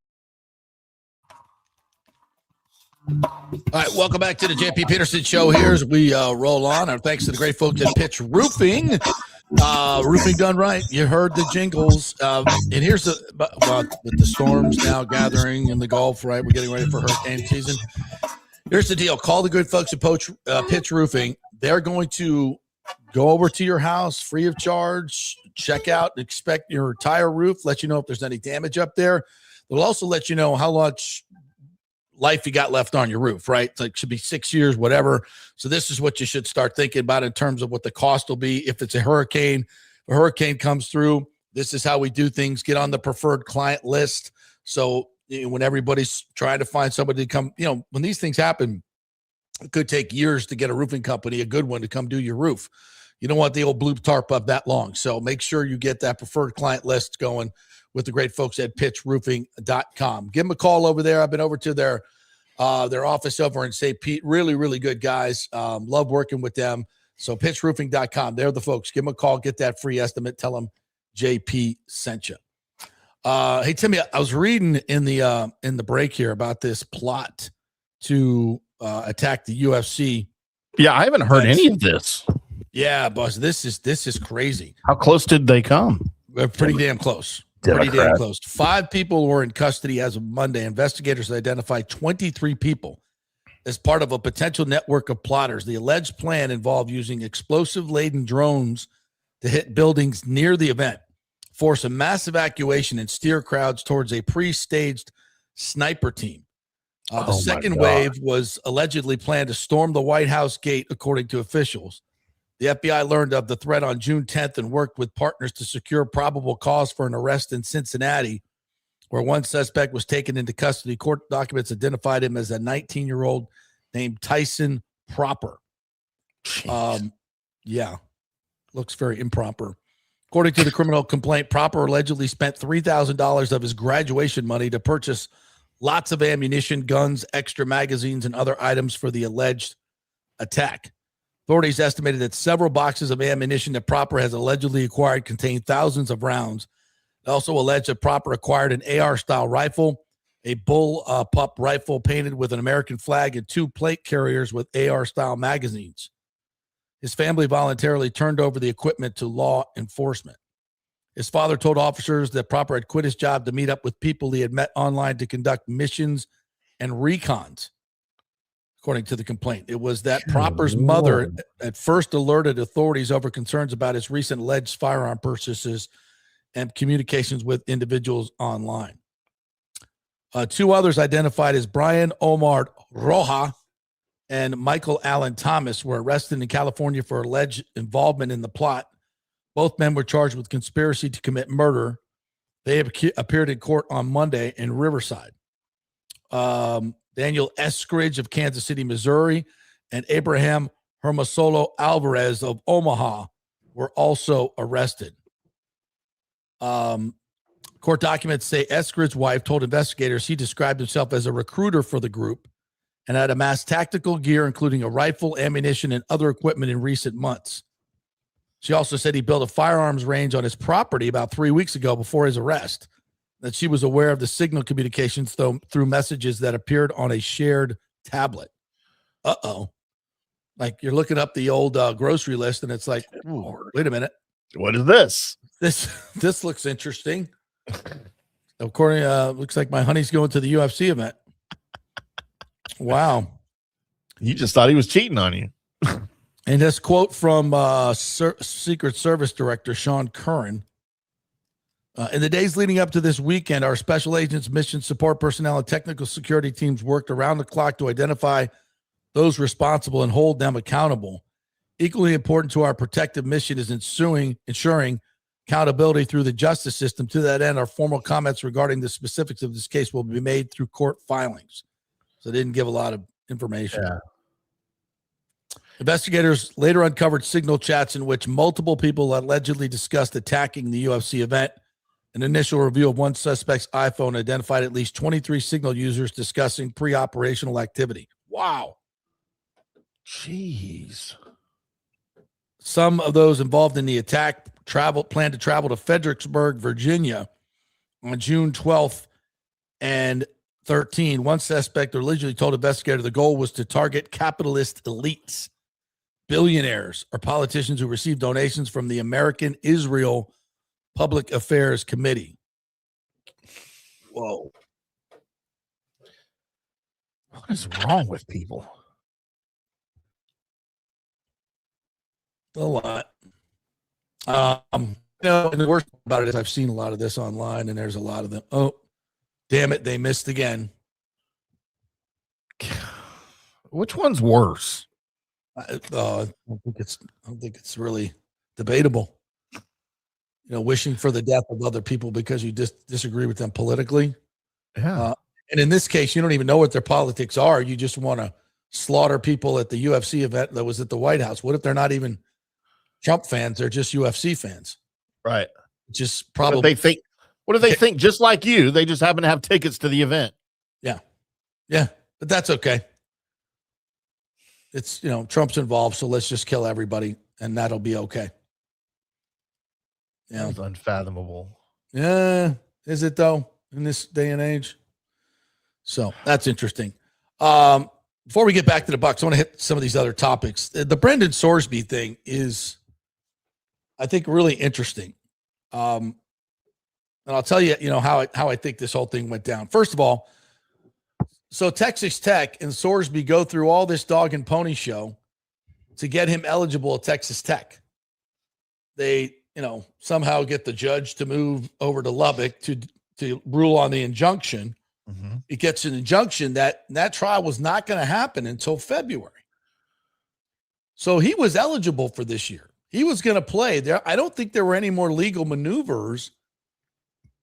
All right, welcome back to the JP Peterson Show here as we roll on. Our thanks to the great folks at Pitch Roofing. Roofing done right. You heard the jingles. And here's with the storms now gathering in the Gulf, right? We're getting ready for hurricane season. Here's the deal. Call the good folks at Pitch Roofing. They're going to go over to your house free of charge, check out, inspect your entire roof, let you know if there's any damage up there. They'll also let you know how much life you got left on your roof, right? It's like, it should be 6 years, whatever. So this is what you should start thinking about in terms of what the cost will be if it's a hurricane. If a hurricane comes through, This is how we do things. Get on the preferred client list. So when everybody's trying to find somebody to come, when these things happen, it could take years to get a roofing company, a good one, to come do your roof. You don't want the old blue tarp up that long. So make sure you get that preferred client list going with the great folks at pitchroofing.com. Give them a call over there. I've been over to their office over in St. Pete. Really, really good guys. Love working with them. So pitchroofing.com. They're the folks. Give them a call. Get that free estimate. Tell them JP sent you. Hey, Timmy, I was reading in the break here about this plot to attack the UFC. Yeah, I haven't heard any of this. Yeah, boss, this is crazy. How close did they come? Pretty damn close. Democrat. Pretty damn close. 5 people were in custody as of Monday. Investigators identified 23 people as part of a potential network of plotters. The alleged plan involved using explosive-laden drones to hit buildings near the event, force a mass evacuation, and steer crowds towards a pre-staged sniper team. The second wave was allegedly planned to storm the White House gate, according to officials. The FBI learned of the threat on June 10th and worked with partners to secure probable cause for an arrest in Cincinnati, where one suspect was taken into custody. Court documents identified him as a 19-year-old named Tyson Proper. Yeah, looks very improper. According to the criminal complaint, Proper allegedly spent $3,000 of his graduation money to purchase lots of ammunition, guns, extra magazines, and other items for the alleged attack. Authorities estimated that several boxes of ammunition that Proper has allegedly acquired contained thousands of rounds. They also alleged that Proper acquired an AR-style rifle, a bull pup rifle painted with an American flag, and 2 plate carriers with AR-style magazines. His family voluntarily turned over the equipment to law enforcement. His father told officers that Proper had quit his job to meet up with people he had met online to conduct missions and recons. According to the complaint, it was that Proper's mother at first alerted authorities over concerns about his recent alleged firearm purchases and communications with individuals online. 2 others identified as Brian Omar Roja and Michael Allen Thomas were arrested in California for alleged involvement in the plot. Both men were charged with conspiracy to commit murder. They have appeared in court on Monday in Riverside. Daniel Eskridge of Kansas City, Missouri, and Abraham Hermosolo Alvarez of Omaha were also arrested. Court documents say Eskridge's wife told investigators he described himself as a recruiter for the group and had amassed tactical gear, including a rifle, ammunition, and other equipment in recent months. She also said he built a firearms range on his property about 3 weeks ago before his arrest, that she was aware of the signal communications through messages that appeared on a shared tablet. Like you're looking up the old grocery list and it's like, wait a minute. What is this? This looks interesting. According, looks like my honey's going to the UFC event. Wow. You just thought he was cheating on you. And this quote from Secret Service Director Sean Curran. In the days leading up to this weekend, our special agents, mission support personnel, and technical security teams worked around the clock to identify those responsible and hold them accountable. Equally important to our protective mission is ensuring accountability through the justice system. To that end, our formal comments regarding the specifics of this case will be made through court filings. So they didn't give a lot of information. Yeah. Investigators later uncovered signal chats in which multiple people allegedly discussed attacking the UFC event. An initial review of one suspect's iPhone identified at least 23 signal users discussing pre-operational activity. Wow. Jeez. Some of those involved in the attack planned to travel to Fredericksburg, Virginia on June 12th and 13th. One suspect allegedly told investigators the goal was to target capitalist elites, billionaires, or politicians who received donations from the American Israel Public Affairs Committee. Whoa. What is wrong with people? A lot. And the worst about it is I've seen a lot of this online, and there's a lot of them. Oh, damn it, they missed again. Which one's worse? I don't think it's really debatable. wishing for the death of other people because you just disagree with them politically. Yeah. And in this case, you don't even know what their politics are. You just want to slaughter people at the UFC event that was at the White House. What if they're not even Trump fans? They're just UFC fans. Right. Just probably. What if they think just like you? They just happen to have tickets to the event. Yeah. Yeah. But that's okay. It's, Trump's involved. So let's just kill everybody and that'll be okay. Yeah. That's unfathomable. Yeah. Is it though in this day and age? So that's interesting. Before we get back to the Bucs, I want to hit some of these other topics. The Brendan Sorsby thing is, I think, really interesting. And I'll tell you, how I think this whole thing went down. First of all, so Texas Tech and Sorsby go through all this dog and pony show to get him eligible at Texas Tech. They, somehow get the judge to move over to Lubbock to rule on the injunction. Mm-hmm. It gets an injunction that trial was not going to happen until February. So he was eligible for this year. He was going to play there. I don't think there were any more legal maneuvers.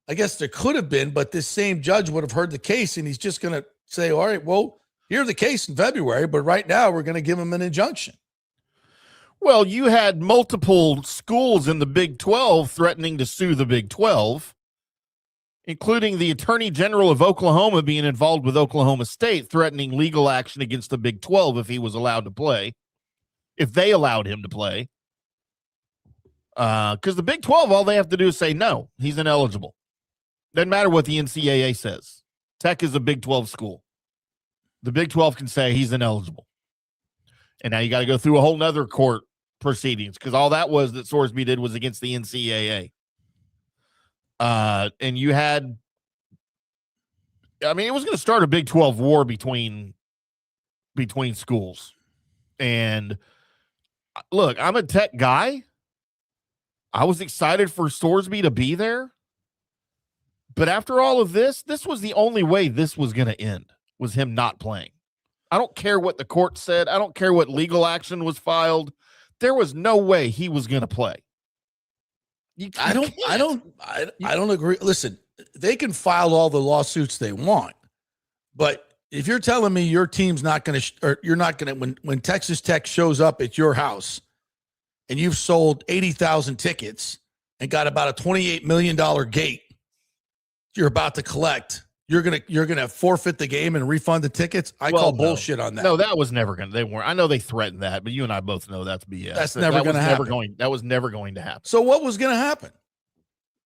I guess there could have been, but this same judge would have heard the case and he's just going to say, all right, well, here's the case in February, but right now we're going to give him an injunction. Well, you had multiple schools in the Big 12 threatening to sue the Big 12, including the Attorney General of Oklahoma being involved with Oklahoma State, threatening legal action against the Big 12 if he was allowed to play, if they allowed him to play. Because the Big 12, all they have to do is say, no, he's ineligible. Doesn't matter what the NCAA says. Tech is a Big 12 school. The Big 12 can say he's ineligible. And now you got to go through a whole nother court proceedings because all that was that Sorsby did was against the NCAA. And you had, it was going to start a Big 12 war between schools. And look, I'm a Tech guy. I was excited for Sorsby to be there. But after all of this was the only way this was going to end, was him not playing. I don't care what the court said. I don't care what legal action was filed. There was no way he was going to play. I don't agree. Listen, they can file all the lawsuits they want, but if you're telling me your team's not going to, or you're not going to, when Texas Tech shows up at your house and you've sold 80,000 tickets and got about a $28 million gate you're about to collect, you're gonna forfeit the game and refund the tickets. I call bullshit on that. No, that was never going to. They weren't. I know they threatened that, but you and I both know that's BS. That's never going to happen. That was never going to happen. So what was going to happen?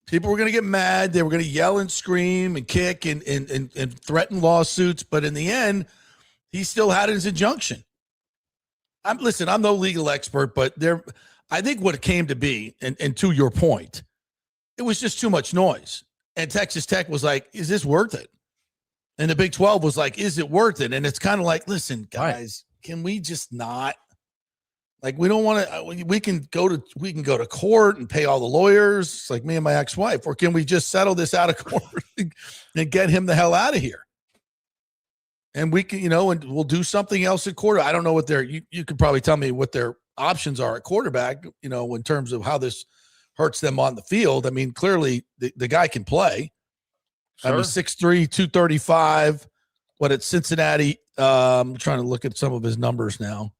People were going to get mad. They were going to yell and scream and kick and threaten lawsuits. But in the end, he still had his injunction. I'm no legal expert, but I think what it came to be, and to your point, it was just too much noise. And Texas Tech was like, is this worth it? And the Big 12 was like, is it worth it? And it's kind of like, listen, guys, Can we just not? Like, we don't want to, we can go to court and pay all the lawyers. It's like me and my ex-wife. Or can we just settle this out of court and get him the hell out of here? And we can, and we'll do something else at quarter. I don't know what you could probably tell me what their options are at quarterback, in terms of how this hurts them on the field. I mean, clearly the guy can play. Sure. 6'3", 235. What at Cincinnati? I'm trying to look at some of his numbers now.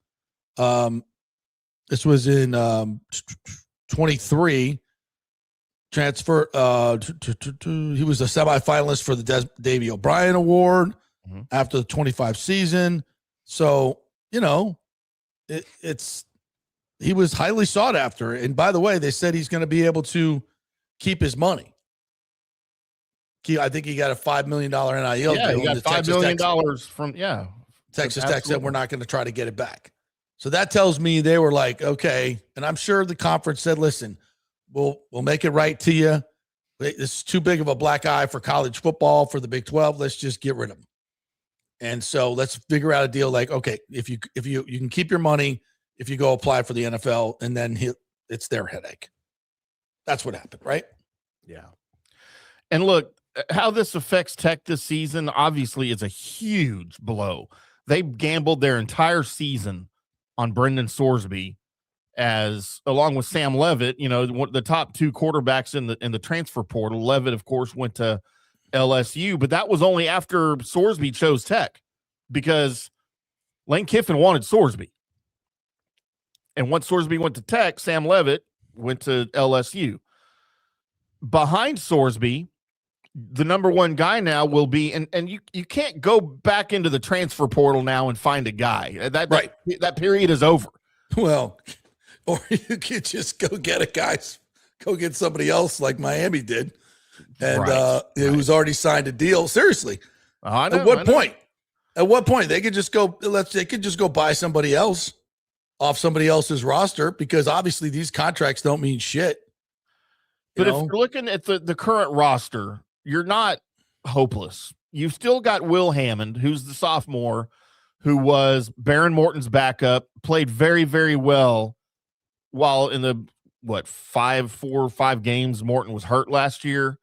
This was in 23. Transfer. He was a semifinalist for the Davey O'Brien Award after the 25 season. So, he was highly sought after. And by the way, they said he's going to be able to keep his money. I think he got a $5 million NIL deal. He got $5 million from Texas Tech said we're not going to try to get it back. So that tells me they were like, okay. And I'm sure the conference said, listen, we'll make it right to you. This is too big of a black eye for college football, for the Big 12. Let's just get rid of them. And so let's figure out a deal like, okay, if you can keep your money if you go apply for the NFL, and then it's their headache. That's what happened, right? Yeah. And look, how this affects Tech this season, obviously, is a huge blow. They gambled their entire season on Brendan Sorsby, as along with Sam Levitt, the top two quarterbacks in the transfer portal. Levitt, of course, went to LSU, but that was only after Sorsby chose Tech because Lane Kiffin wanted Sorsby. And once Sorsby went to Tech, Sam Levitt went to LSU. Behind Sorsby, the number one guy now will be, and you can't go back into the transfer portal now and find a guy. That period is over. Well, or you could just go get a guy, go get somebody else like Miami did, and who's already signed a deal. Seriously, at what point? At what point they could just go? They could just go buy somebody else off somebody else's roster because obviously these contracts don't mean shit. But if you're looking at the current roster, you're not hopeless. You've still got Will Hammond, who's the sophomore, who was Baron Morton's backup, played very, very well while in the 4 or 5 games Morton was hurt last year.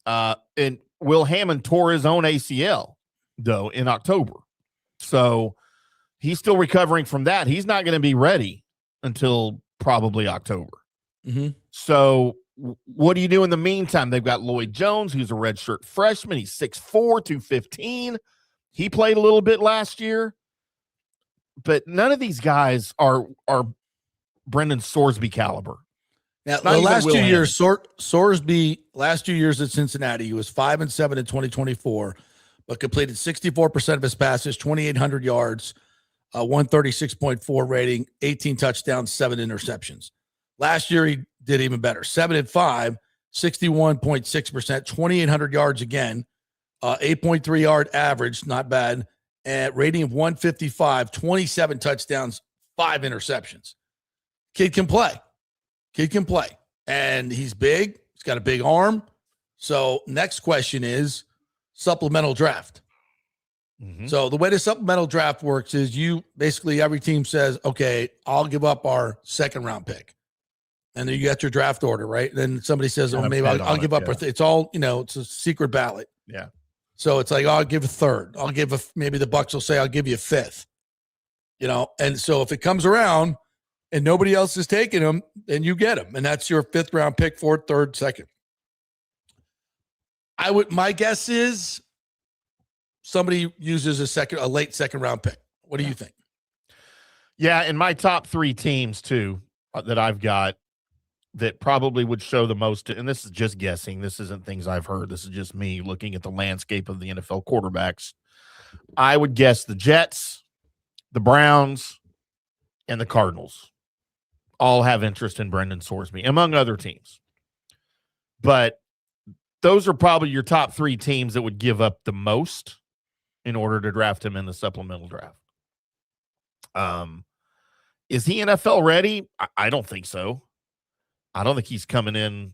And Will Hammond tore his own ACL though in October. So he's still recovering from that. He's not going to be ready until probably October. Mm-hmm. So what do you do in the meantime? They've got Lloyd Jones, who's a redshirt freshman. He's 6'4", 215. He played a little bit last year, but none of these guys are Brendan Sorsby caliber. Now, the last 2 years, Sorsby, last 2 years at Cincinnati, he was 5-7 in 2024, but completed 64% of his passes, 2,800 yards, 136.4 rating, 18 touchdowns, 7 interceptions. Last year, he did even better. 7-5, 61.6%, 2,800 yards again, 8.3 yard average, not bad, and rating of 155, 27 touchdowns, 5 interceptions. Kid can play. And he's big. He's got a big arm. So next question is supplemental draft. Mm-hmm. So the way the supplemental draft works is every team says, okay, I'll give up our second round pick. And then you got your draft order, right? Then somebody says, oh, maybe I'll give up. It's all, it's a secret ballot. Yeah. So it's like, I'll give a third. Maybe the Bucs will say, I'll give you a fifth. And so if it comes around and nobody else is taking him, then you get him. And that's your 5th round pick, 4th, 3rd, 2nd. My guess is somebody uses a late second round pick. What do you think? Yeah. And my top 3 teams too, that I've got, that probably would show the most, and this is just guessing. This isn't things I've heard. This is just me looking at the landscape of the NFL quarterbacks. I would guess the Jets, the Browns, and the Cardinals all have interest in Brendan Sorsby, among other teams. But those are probably your top 3 teams that would give up the most in order to draft him in the supplemental draft. Is he NFL ready? I don't think so. I don't think he's coming in,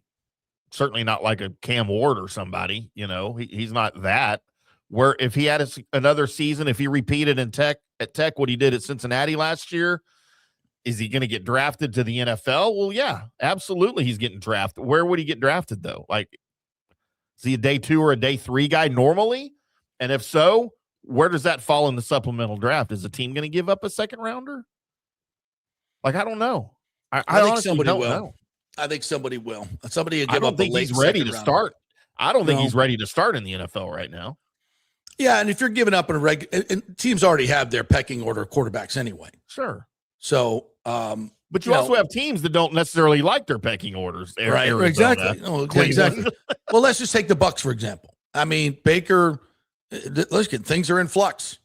certainly not like a Cam Ward or somebody, he's not that. Where if he had another season, if he repeated at Tech what he did at Cincinnati last year, is he going to get drafted to the NFL? Well, yeah, absolutely he's getting drafted. Where would he get drafted though? Like, is he a day 2 or a day 3 guy normally? And if so, where does that fall in the supplemental draft? Is the team going to give up a second rounder? Like, I don't know. I think somebody will. Know. I think somebody will. Somebody will give up I don't think he's ready to start. I don't think he's ready to start in the NFL right now. Yeah, and if you're giving up and teams already have their pecking order of quarterbacks anyway. Sure. So, but you also have teams that don't necessarily like their pecking orders. Right. Arizona, exactly. Oh, exactly. Well, let's just take the Bucs for example. I mean, Baker. Listen, things are in flux.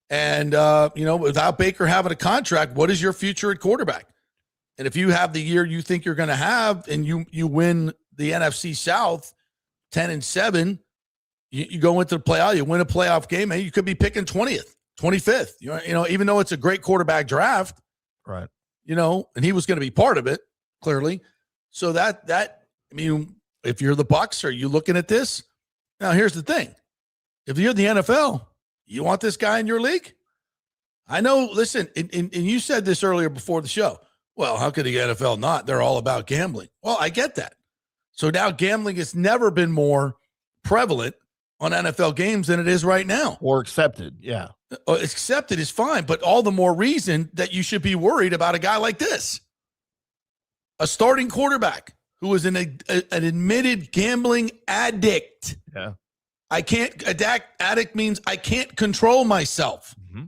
And without Baker having a contract, what is your future at quarterback? And if you have the year you think you're going to have, and you win the NFC South 10-7, you go into the playoff, you win a playoff game, and you could be picking 20th, 25th. Even though it's a great quarterback draft, right? And he was going to be part of it clearly. So if you're the Bucs, are you looking at this? Now, here's the thing: if you're the NFL, you want this guy in your league? I know. Listen, and you said this earlier before the show. Well, how could the NFL not? They're all about gambling. Well, I get that. So now gambling has never been more prevalent on NFL games than it is right now. Or accepted, yeah. Accepted is fine, but all the more reason that you should be worried about a guy like this. A starting quarterback who is an admitted gambling addict. Yeah. Addict means I can't control myself. Mm-hmm.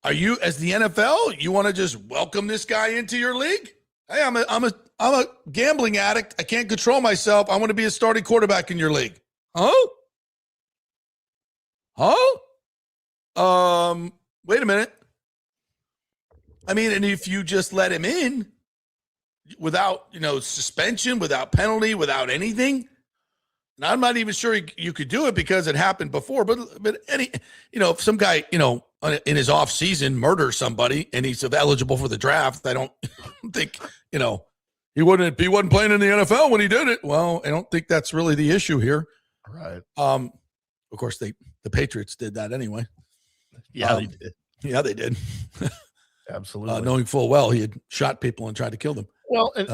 Are you, as the NFL, you want to just welcome this guy into your league? Hey, I'm a gambling addict. I can't control myself. I want to be a starting quarterback in your league. Huh? Wait a minute. I mean, and if you just let him in without, suspension, without penalty, without anything, and I'm not even sure you could do it because it happened before, but if some guy, in his off season murders somebody and he's eligible for the draft, I don't think, he wasn't playing in the NFL when he did it. Well, I don't think that's really the issue here. Right. Of course the Patriots did that anyway. Yeah, they did. Yeah, they did. Absolutely. Knowing full well he had shot people and tried to kill them. Well, and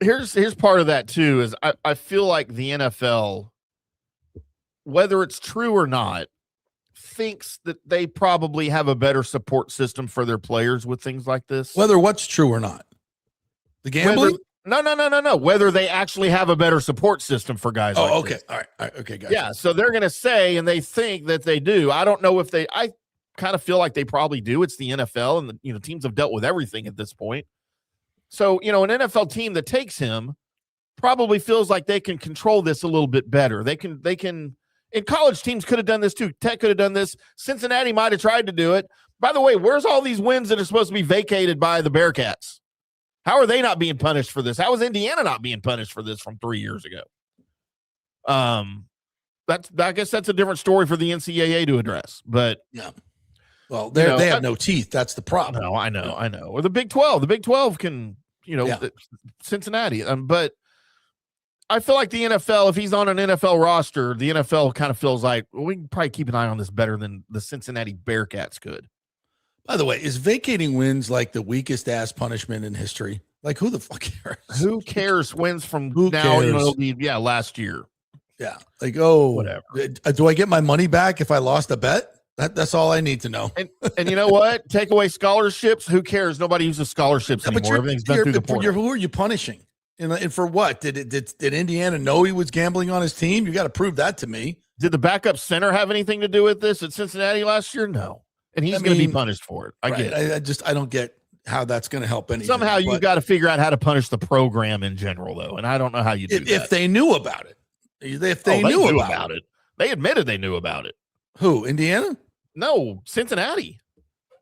here's part of that too, is I feel like the NFL, whether it's true or not, thinks that they probably have a better support system for their players with things like this. Whether what's true or not. The gambling? No. Whether they actually have a better support system for guys like okay. this. All right. Okay, guys. Yeah, so they're going to say, and they think that they do. I don't know if I kind of feel like they probably do. It's the NFL, and teams have dealt with everything at this point. So, an NFL team that takes him probably feels like they can control this a little bit better. They can, and college teams could have done this too. Tech could have done this. Cincinnati might have tried to do it. By the way, where's all these wins that are supposed to be vacated by the Bearcats? How are they not being punished for this? How is Indiana not being punished for this from 3 years ago? I guess that's a different story for the NCAA to address. But yeah, well, they have no teeth. That's the problem. No, I know. Or the Big 12. The Big 12 can, Cincinnati. But I feel like the NFL, if he's on an NFL roster, the NFL kind of feels like, well, we can probably keep an eye on this better than the Cincinnati Bearcats could. By the way, is vacating wins like the weakest ass punishment in history? Like, who the fuck cares? Who cares? Wins from who now, cares? Last year. Yeah. Like, oh, whatever. Do I get my money back if I lost a bet? That's all I need to know. And you know what? Take away scholarships. Who cares? Nobody uses scholarships anymore. Everything's done through the portal. Who are you punishing? And for what? Did Indiana know he was gambling on his team? You got to prove that to me. Did the backup center have anything to do with this at Cincinnati last year? No. And he's going to be punished for it. I get it. I don't get how that's going to help anything. Somehow you got to figure out how to punish the program in general, though. And I don't know how you do that. If they knew about it. If they knew about it. They admitted they knew about it. Who? Indiana? No, Cincinnati.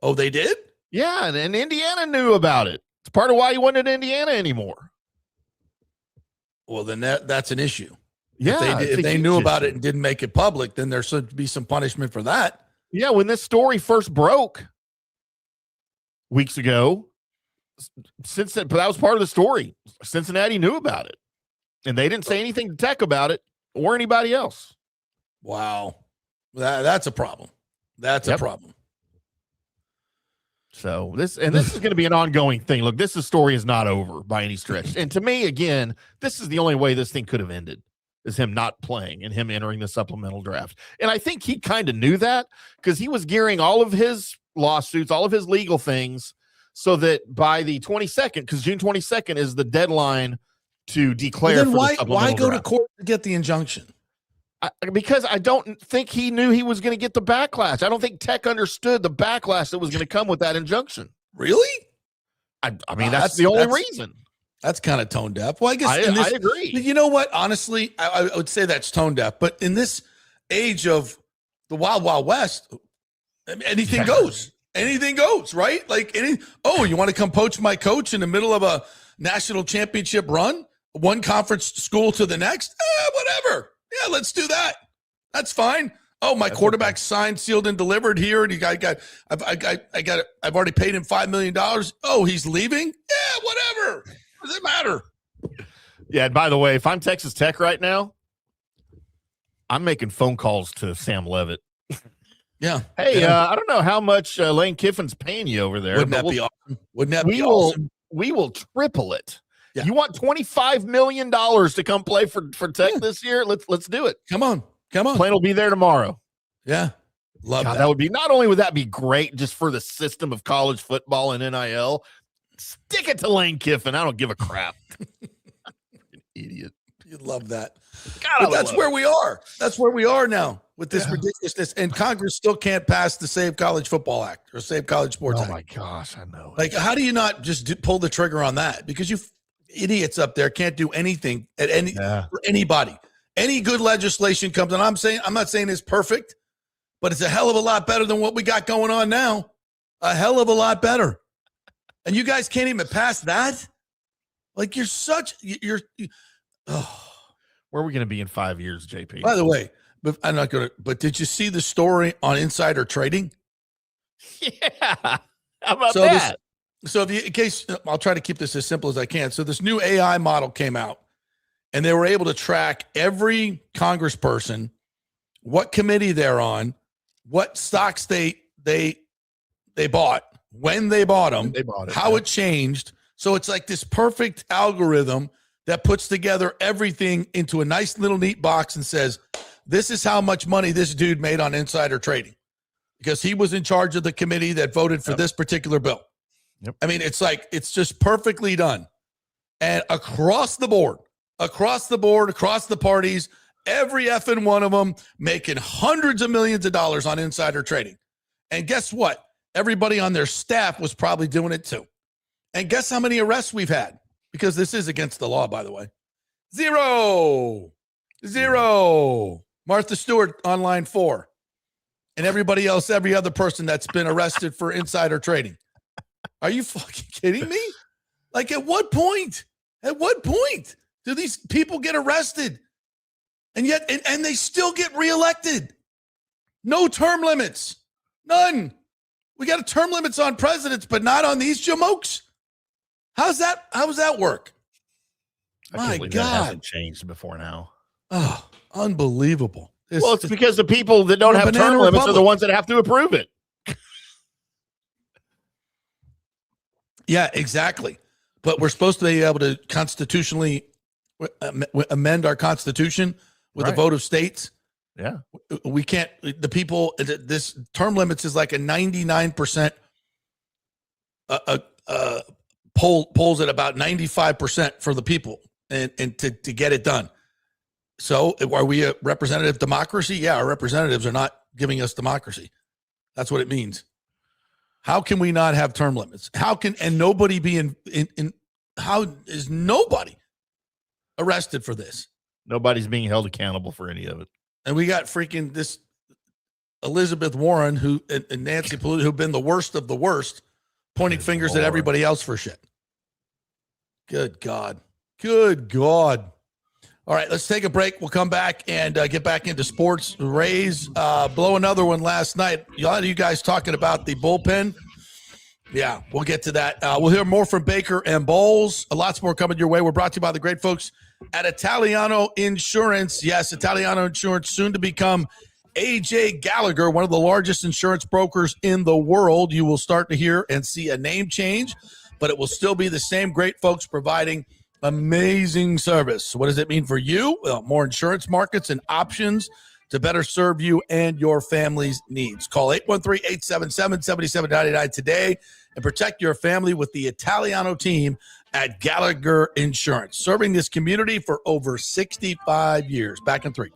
Oh, they did? Yeah, and Indiana knew about it. It's part of why he wasn't in Indiana anymore. Well, then that's an issue. Yeah. If they knew about it and didn't make it public, then there should be some punishment for that. Yeah, when this story first broke weeks ago, but that was part of the story. Cincinnati knew about it, and they didn't say anything to Tech about it or anybody else. Wow, that's a problem. That's a problem. So this is going to be an ongoing thing. Look, this story is not over by any stretch. And to me, again, this is the only way this thing could have ended. Is him not playing and him entering the supplemental draft. And I think he kind of knew that because he was gearing all of his lawsuits, all of his legal things, so that by the 22nd, because June 22nd is the deadline to declare. Then why go to court to get the injunction? Because I don't think he knew he was going to get the backlash. I don't think Tech understood the backlash that was going to come with that injunction. Really? I mean, that's the only reason. That's kind of tone deaf. Well, I guess I agree. You know what? Honestly, I would say that's tone deaf. But in this age of the Wild Wild West, anything goes. Anything goes, right? Like you want to come poach my coach in the middle of a national championship run, one conference school to the next? Whatever. Yeah, let's do that. That's fine. Oh, my quarterback's signed, sealed, and delivered here, and I've already paid him $5 million. Oh, he's leaving? Yeah, whatever. What does it matter? Yeah, and by the way, if I'm Texas Tech right now, I'm making phone calls to Sam Levitt. Yeah. Hey, I don't know how much Lane Kiffin's paying you over there. Wouldn't that be awesome? We will triple it. Yeah. You want $25 million to come play for Tech this year? Let's do it. Come on. Plane will be there tomorrow. Yeah. Love God, that. that would be, not only would that be great just for the system of college football and NIL, stick it to Lane Kiffin. I don't give a crap. Idiot. You'd love that. God, But that's where we are. That's where we are now with this ridiculousness. And Congress still can't pass the Save College Football Act or Save College Sports Act. Oh, my gosh. I know. Like, how do you not just pull the trigger on that? Because you idiots up there can't do anything for anybody. Any good legislation comes, and I'm not saying it's perfect, but it's a hell of a lot better than what we got going on now. A hell of a lot better. And you guys can't even pass that? Like, where are we going to be in 5 years, JP? By the way, but did you see the story on insider trading? Yeah. How about that? In case, I'll try to keep this as simple as I can. So this new AI model came out, and they were able to track every congressperson, what committee they're on, what stocks they bought, when they bought them, how it changed. So it's like this perfect algorithm that puts together everything into a nice little neat box and says, this is how much money this dude made on insider trading because he was in charge of the committee that voted for this particular bill. Yep. I mean, it's just perfectly done. And across the board, across the parties, every effing one of them making hundreds of millions of dollars on insider trading. And guess what? Everybody on their staff was probably doing it too. And guess how many arrests we've had? Because this is against the law, by the way. Zero. Martha Stewart on line 4. And everybody else, every other person that's been arrested for insider trading. Are you fucking kidding me? Like, at what point do these people get arrested? And yet, and they still get reelected. No term limits. None. We got term limits on presidents, but not on these jamokes. How does that work? My God. That hasn't changed before now. Oh, unbelievable. It's because the people that don't have term limits are the ones that have to approve it. Yeah, exactly. But we're supposed to be able to constitutionally amend our Constitution with a vote of states. Yeah. We can't, the people, this term limits is like a 99% polls at about 95% for the people and to get it done. So are we a representative democracy? Yeah, our representatives are not giving us democracy. That's what it means. How can we not have term limits? And nobody be how is nobody arrested for this? Nobody's being held accountable for any of it. And we got freaking this Elizabeth Warren and Nancy Pelosi, who've been the worst of the worst, pointing fingers at everybody else for shit. Good God. All right, let's take a break. We'll come back and get back into sports. Rays blow another one last night. A lot of you guys talking about the bullpen. Yeah, we'll get to that. We'll hear more from Baker and Bowles. Lots more coming your way. We're brought to you by the great folks at Italiano Insurance. Yes, Italiano Insurance, soon to become AJ Gallagher, one of the largest insurance brokers in the world. You will start to hear and see a name change, but it will still be the same great folks providing amazing service. What does it mean for you? Well, more insurance markets and options to better serve you and your family's needs. Call 813-877-7799 today and protect your family with the Italiano team at Gallagher Insurance, serving this community for over 65 years. Back in 3.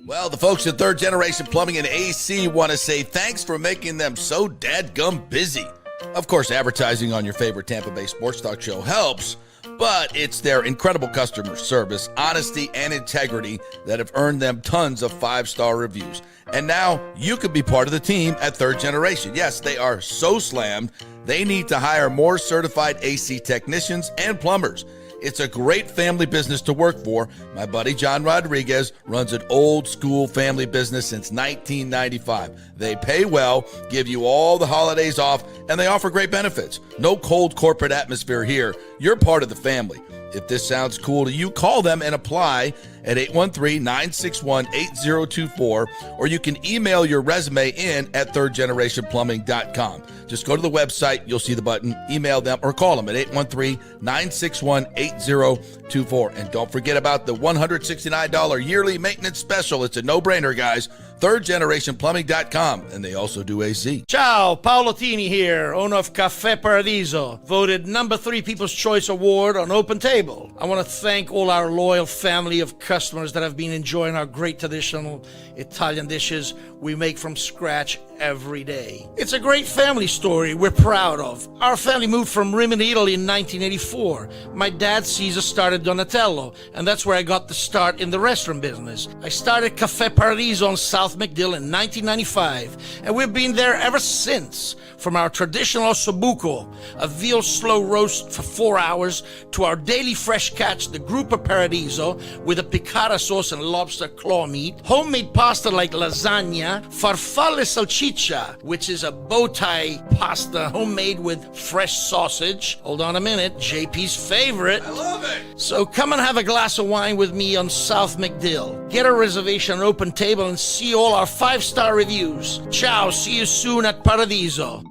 Well, the folks at Third Generation Plumbing and AC want to say thanks for making them so dadgum busy. Of course, advertising on your favorite Tampa Bay sports talk show helps, but it's their incredible customer service, honesty, and integrity that have earned them tons of 5-star reviews. And now you could be part of the team at Third Generation. Yes, they are so slammed, they need to hire more certified AC technicians and plumbers. It's a great family business to work for. My buddy John Rodriguez runs an old school family business since 1995. They pay well, give you all the holidays off, and they offer great benefits. No cold corporate atmosphere here. You're part of the family. If this sounds cool to you, call them and apply at 813-961-8024, or you can email your resume in at thirdgenerationplumbing.com. Just go to the website, you'll see the button, email them, or call them at 813-961-8024. And don't forget about the $169 yearly maintenance special. It's a no-brainer, guys. thirdgenerationplumbing.com, and they also do AC. Ciao, Paolo Tini here, owner of Caffè Paradiso, voted number 3 People's Choice Award on Open Table. I want to thank all our loyal family of customers that have been enjoying our great traditional Italian dishes we make from scratch every day. It's a great family story we're proud of. Our family moved from Rimini, Italy in 1984. My dad, Caesar, started Donatello, and that's where I got the start in the restaurant business. I started Caffè Paradiso on South McDill in 1995, and we've been there ever since. From our traditional ossobuco, a veal slow roast for 4 hours, to our daily fresh catch, the Gruppo Paradiso, with a piccata sauce and lobster claw meat, homemade pasta like lasagna, farfalle salchicha, which is a bow tie pasta homemade with fresh sausage. Hold on a minute, JP's favorite. I love it. So come and have a glass of wine with me on South McDill. Get a reservation on Open Table and see all our 5-star reviews. Ciao, see you soon at Paradiso.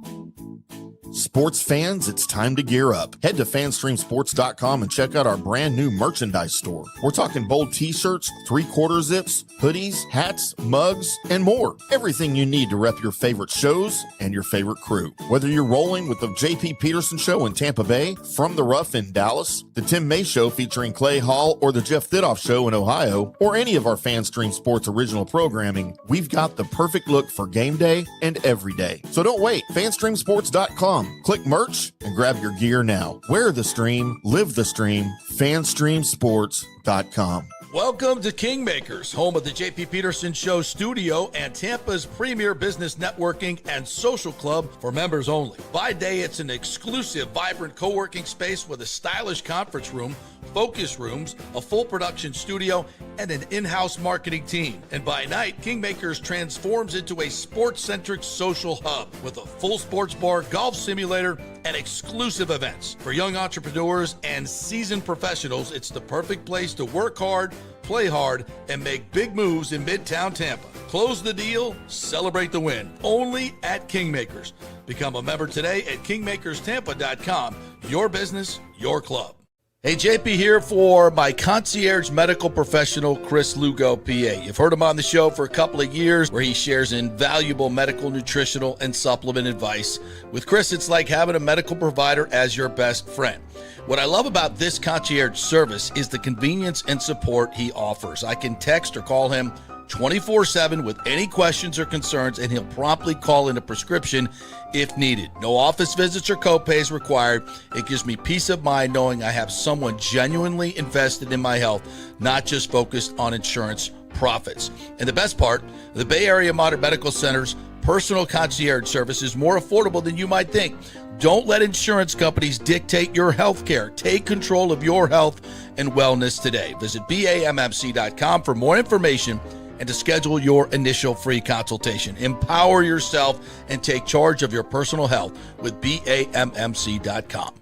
Sports fans, it's time to gear up. Head to fanstreamsports.com and check out our brand new merchandise store. We're talking bold t-shirts, 3/4 zips, hoodies, hats, mugs, and more. Everything you need to rep your favorite shows and your favorite crew. Whether you're rolling with the JP Peterson Show in Tampa Bay, From the Rough in Dallas, the Tim May Show featuring Clay Hall, or the Jeff Thidoff Show in Ohio, or any of our Fanstream Sports original programming, we've got the perfect look for game day and every day. So don't wait. fanstreamsports.com. Click merch and grab your gear now. Wear the stream, live the stream, fanstreamsports.com. Welcome to Kingmakers, home of the JP Peterson Show studio and Tampa's premier business networking and social club for members only. By day, it's an exclusive, vibrant co-working space with a stylish conference room, focus rooms, a full production studio, and an in-house marketing team. And by night, Kingmakers transforms into a sports-centric social hub with a full sports bar, golf simulator, and exclusive events. For young entrepreneurs and seasoned professionals, it's the perfect place to work hard, play hard, and make big moves in Midtown Tampa. Close the deal, celebrate the win. Only at Kingmakers. Become a member today at kingmakerstampa.com. Your business, your club. Hey, JP here for my concierge medical professional, Chris Lugo, PA. You've heard him on the show for a couple of years where he shares invaluable medical, nutritional, and supplement advice. With Chris, it's like having a medical provider as your best friend. What I love about this concierge service is the convenience and support he offers. I can text or call him 24/7 with any questions or concerns, and he'll promptly call in a prescription if needed. No office visits or copays required. It gives me peace of mind knowing I have someone genuinely invested in my health, not just focused on insurance profits. And the best part, the Bay Area Modern Medical Center's personal concierge service is more affordable than you might think. Don't let insurance companies dictate your health care. Take control of your health and wellness today. Visit BAMMC.com for more information and to schedule your initial free consultation. Empower yourself and take charge of your personal health with BAMMC.com.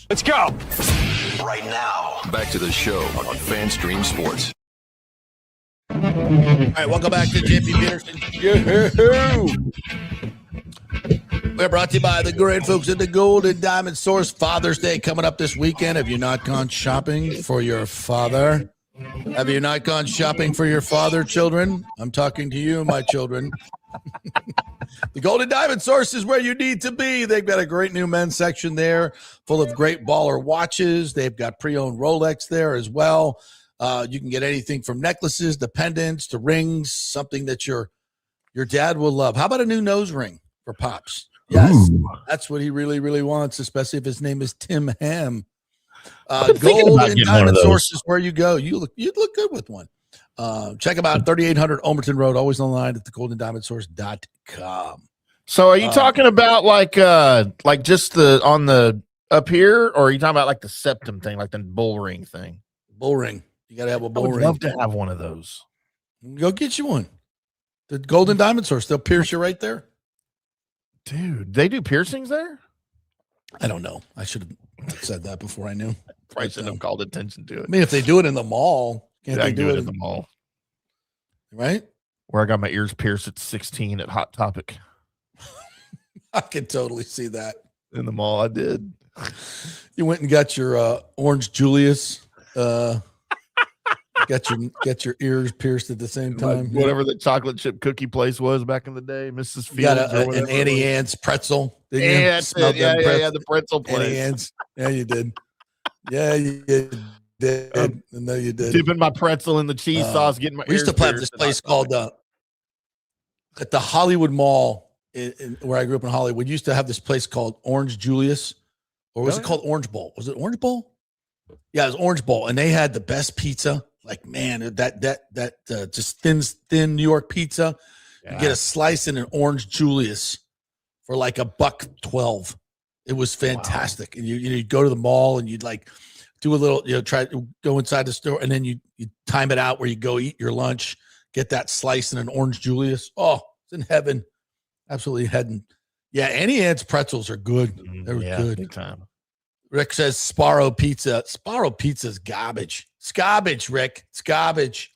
Let's go. Right now. Back to the show on Fanstream Sports. All right, welcome back to JP Peterson. Yoo-hoo. We're brought to you by the great folks at the Golden Diamond Source. Father's Day coming up this weekend. Have you not gone shopping for your father? Have you not gone shopping for your father, children? I'm talking to you, my children. The Golden Diamond Source is where you need to be. They've got a great new men's section there full of great baller watches. They've got pre-owned Rolex there as well. You can get anything from necklaces to pendants to rings, something that your dad will love. How about a new nose ring for Pops? Yes, that's what he really, really wants, especially if his name is Tim Ham. Gold and Diamond Source is where you go. You'd look good with one. Check them out, 3800 Omerton Road, always online at thegoldendiamondsource.com. So are you talking about like just the on the up here, or are you talking about like the septum thing, like the bull ring thing? Bull ring. You got to have a bull I would ring. love to have one of those. Go get you one. The Golden Diamond Source, they'll pierce you right there. Dude, they do piercings there? I don't know. I should have said that before I knew. Probably shouldn't have called attention to it. I mean, if they do it in the mall, Can't I they can do do it it at the mall, right? where I got my ears pierced at 16 at Hot Topic I can totally see that. in the mall. I did. You went and got your Orange Julius. Get your ears pierced at the same time. Whatever the chocolate chip cookie place was back in the day, Mrs. You got Fields. an Annie Ann's pretzel. Didn't you? Yeah, that's Smelled it. Yeah, them yeah, the pretzel Annie place. Ann's. Yeah, you did. Yeah, you did. I know you did. Dipping my pretzel in the cheese sauce, getting my. We used to have this place called at the Hollywood Mall where I grew up in Hollywood. Used to have this place called Orange Julius, or was it called Orange Bowl? Was it Orange Bowl? Yeah, it was Orange Bowl, and they had the best pizza. Like, man, that just thin New York pizza. You get a slice in an Orange Julius for like $1.12. It was fantastic. Wow. And you'd go to the mall and you'd like do a little, try to go inside the store, and then you time it out where you go eat your lunch, get that slice in an Orange Julius. Oh, it's in heaven. Absolutely heaven. Yeah, Annie Ann's pretzels are good. They're good. Big time. Rick says Sparrow Pizza. Sparrow Pizza is garbage. It's garbage, Rick. It's garbage.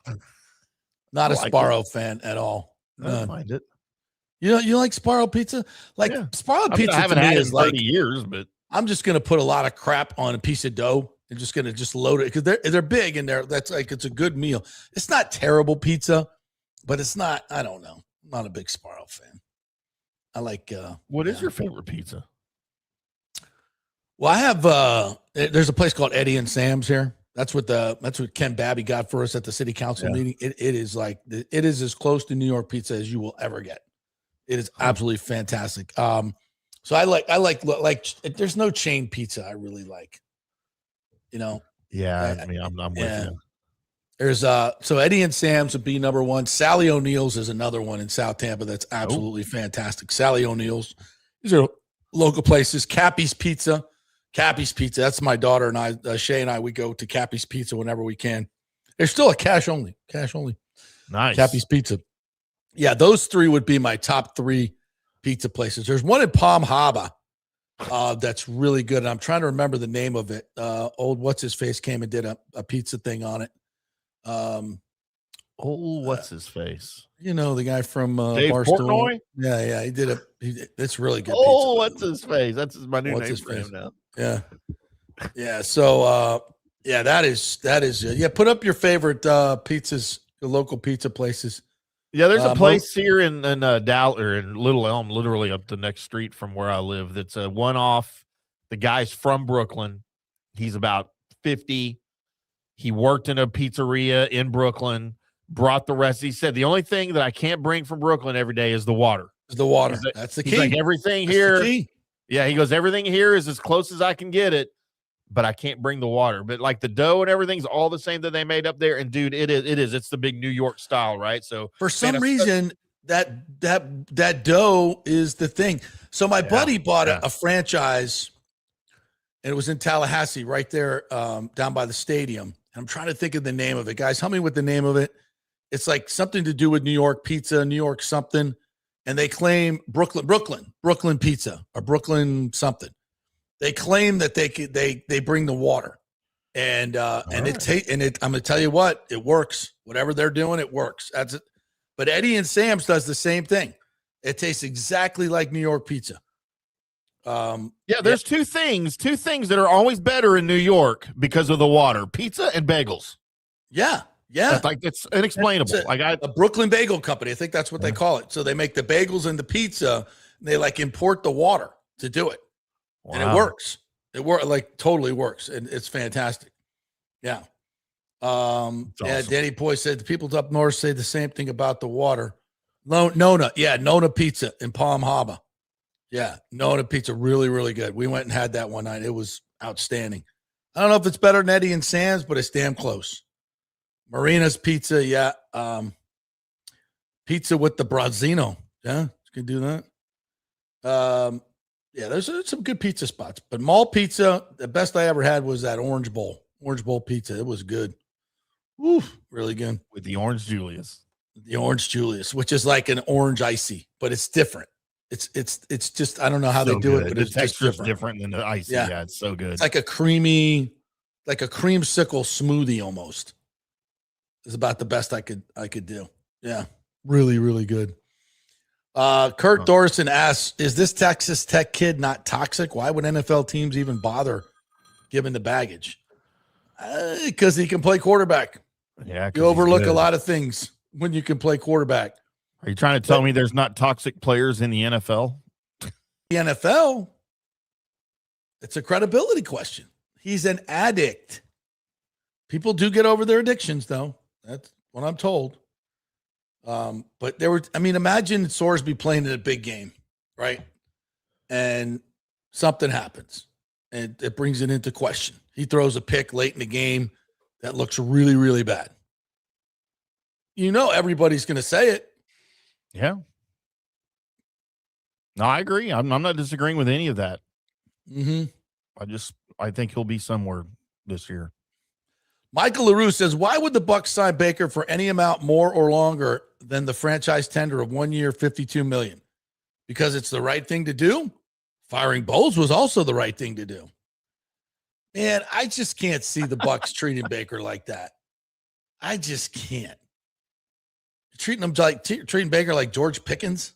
Not a Sparrow fan at all. I don't mind it. You like Sparrow Pizza? Like Sparrow Pizza I haven't to me had it is in like 30 years, but I'm just gonna put a lot of crap on a piece of dough and just gonna load it because they're big and it's a good meal. It's not terrible pizza, but it's not. I don't know. I'm not a big Sparrow fan. I like. What is your favorite pizza? Well, I have. There's a place called Eddie and Sam's here. That's what Ken Babby got for us at the city council meeting. It is as close to New York pizza as you will ever get. It is absolutely fantastic. So I like. There's no chain pizza I really like. Yeah, I'm with you. There's so Eddie and Sam's would be number one. Sally O'Neill's is another one in South Tampa that's absolutely fantastic. Sally O'Neill's. These are local places. Cappy's Pizza. That's my daughter and I, Shay and I, we go to Cappy's Pizza whenever we can. There's still a cash only. Nice. Cappy's Pizza. Yeah, those three would be my top three pizza places. There's one in Palm Harbor that's really good. And I'm trying to remember the name of it. Old what's his face came and did a pizza thing on it. What's his face? The guy from Dave Barstool. Portnoy? Yeah, he did it's really good. Oh, pizza. what's his face? That's my new name for him now. Yeah. So that is put up your favorite pizzas, the local pizza places. Yeah, there's a place here in Little Elm, literally up the next street from where I live. That's a one-off. The guy's from Brooklyn. He's about 50. He worked in a pizzeria in Brooklyn. Brought the rest. He said the only thing that I can't bring from Brooklyn every day is the water. That's the key. He's like, everything here. Yeah, he goes, everything here is as close as I can get it, but I can't bring the water. But like the dough and everything's all the same that they made up there. And dude, it is. It's the big New York style, right? So for some reason, that dough is the thing. So my buddy bought a franchise, and it was in Tallahassee, right there, down by the stadium. I'm trying to think of the name of it. Guys, help me with the name of it. It's like something to do with New York pizza, New York something. And they claim Brooklyn pizza or Brooklyn something. They claim that they bring the water, and I'm going to tell you what, it works. Whatever they're doing, it works. That's it. But Eddie and Sam's does the same thing. It tastes exactly like New York pizza. There's two things that are always better in New York because of the water: pizza and bagels. Yeah. It's inexplainable. A Brooklyn Bagel Company. I think that's what they call it. So they make the bagels and the pizza, and they import the water to do it. Wow. And it works. Totally works. And it's fantastic. Yeah. Awesome. Danny Boy said the people up north say the same thing about the water. Nona Pizza in Palm Harbor. Yeah, Nona Pizza, really, really good. We went and had that one night. It was outstanding. I don't know if it's better than Eddie and Sam's, but it's damn close. Marina's Pizza, pizza with the Brazzino. Yeah, you can do that. There's some good pizza spots. But mall pizza, the best I ever had was that Orange Bowl pizza. It was good. Woo, really good. With the Orange Julius. The Orange Julius, which is like an orange icy, but it's different. It's just, I don't know how they do it, but it's texture's different than the icy. Yeah, it's so good. It's like a creamsicle smoothie almost. is about the best I could do. Yeah, really, really good. Kurt Thorson asks, is this Texas Tech kid not toxic? Why would NFL teams even bother giving the baggage? Because he can play quarterback. Yeah, you overlook a lot of things when you can play quarterback. Are you trying to tell me there's not toxic players in the NFL? The NFL, it's a credibility question. He's an addict. People do get over their addictions, though. That's what I'm told. But imagine Sorsby playing in a big game, right? And something happens, and it brings it into question. He throws a pick late in the game that looks really, really bad. Everybody's going to say it. Yeah. No, I agree. I'm not disagreeing with any of that. Mm-hmm. I think he'll be somewhere this year. Michael LaRue says, why would the Bucs sign Baker for any amount more or longer than the franchise tender of 1 year, $52 million? Because it's the right thing to do. Firing Bowles was also the right thing to do. Man, I just can't see the Bucs treating Baker like that. I just can't. Treating Baker like George Pickens.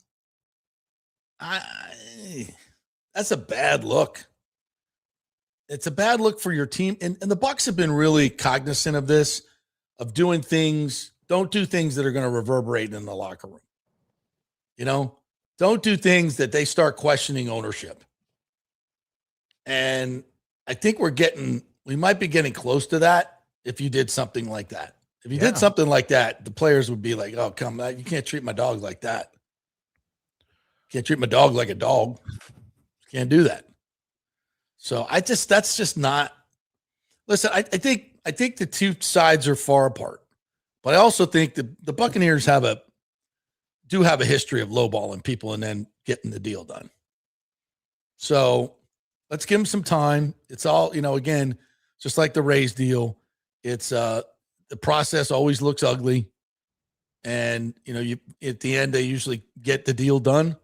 That's a bad look. It's a bad look for your team. And the Bucs have been really cognizant of this, of doing things. Don't do things that are going to reverberate in the locker room. Don't do things that they start questioning ownership. And I think we might be getting close to that if you did something like that. If you did something like that, the players would be like, oh, come on, you can't treat my dog like that. Can't treat my dog like a dog. Can't do that. So that's just not. Listen, I think the two sides are far apart, but I also think the Buccaneers do have a history of lowballing people and then getting the deal done. So let's give them some time. It's all, again, just like the Rays deal. It's the process always looks ugly, and you at the end they usually get the deal done.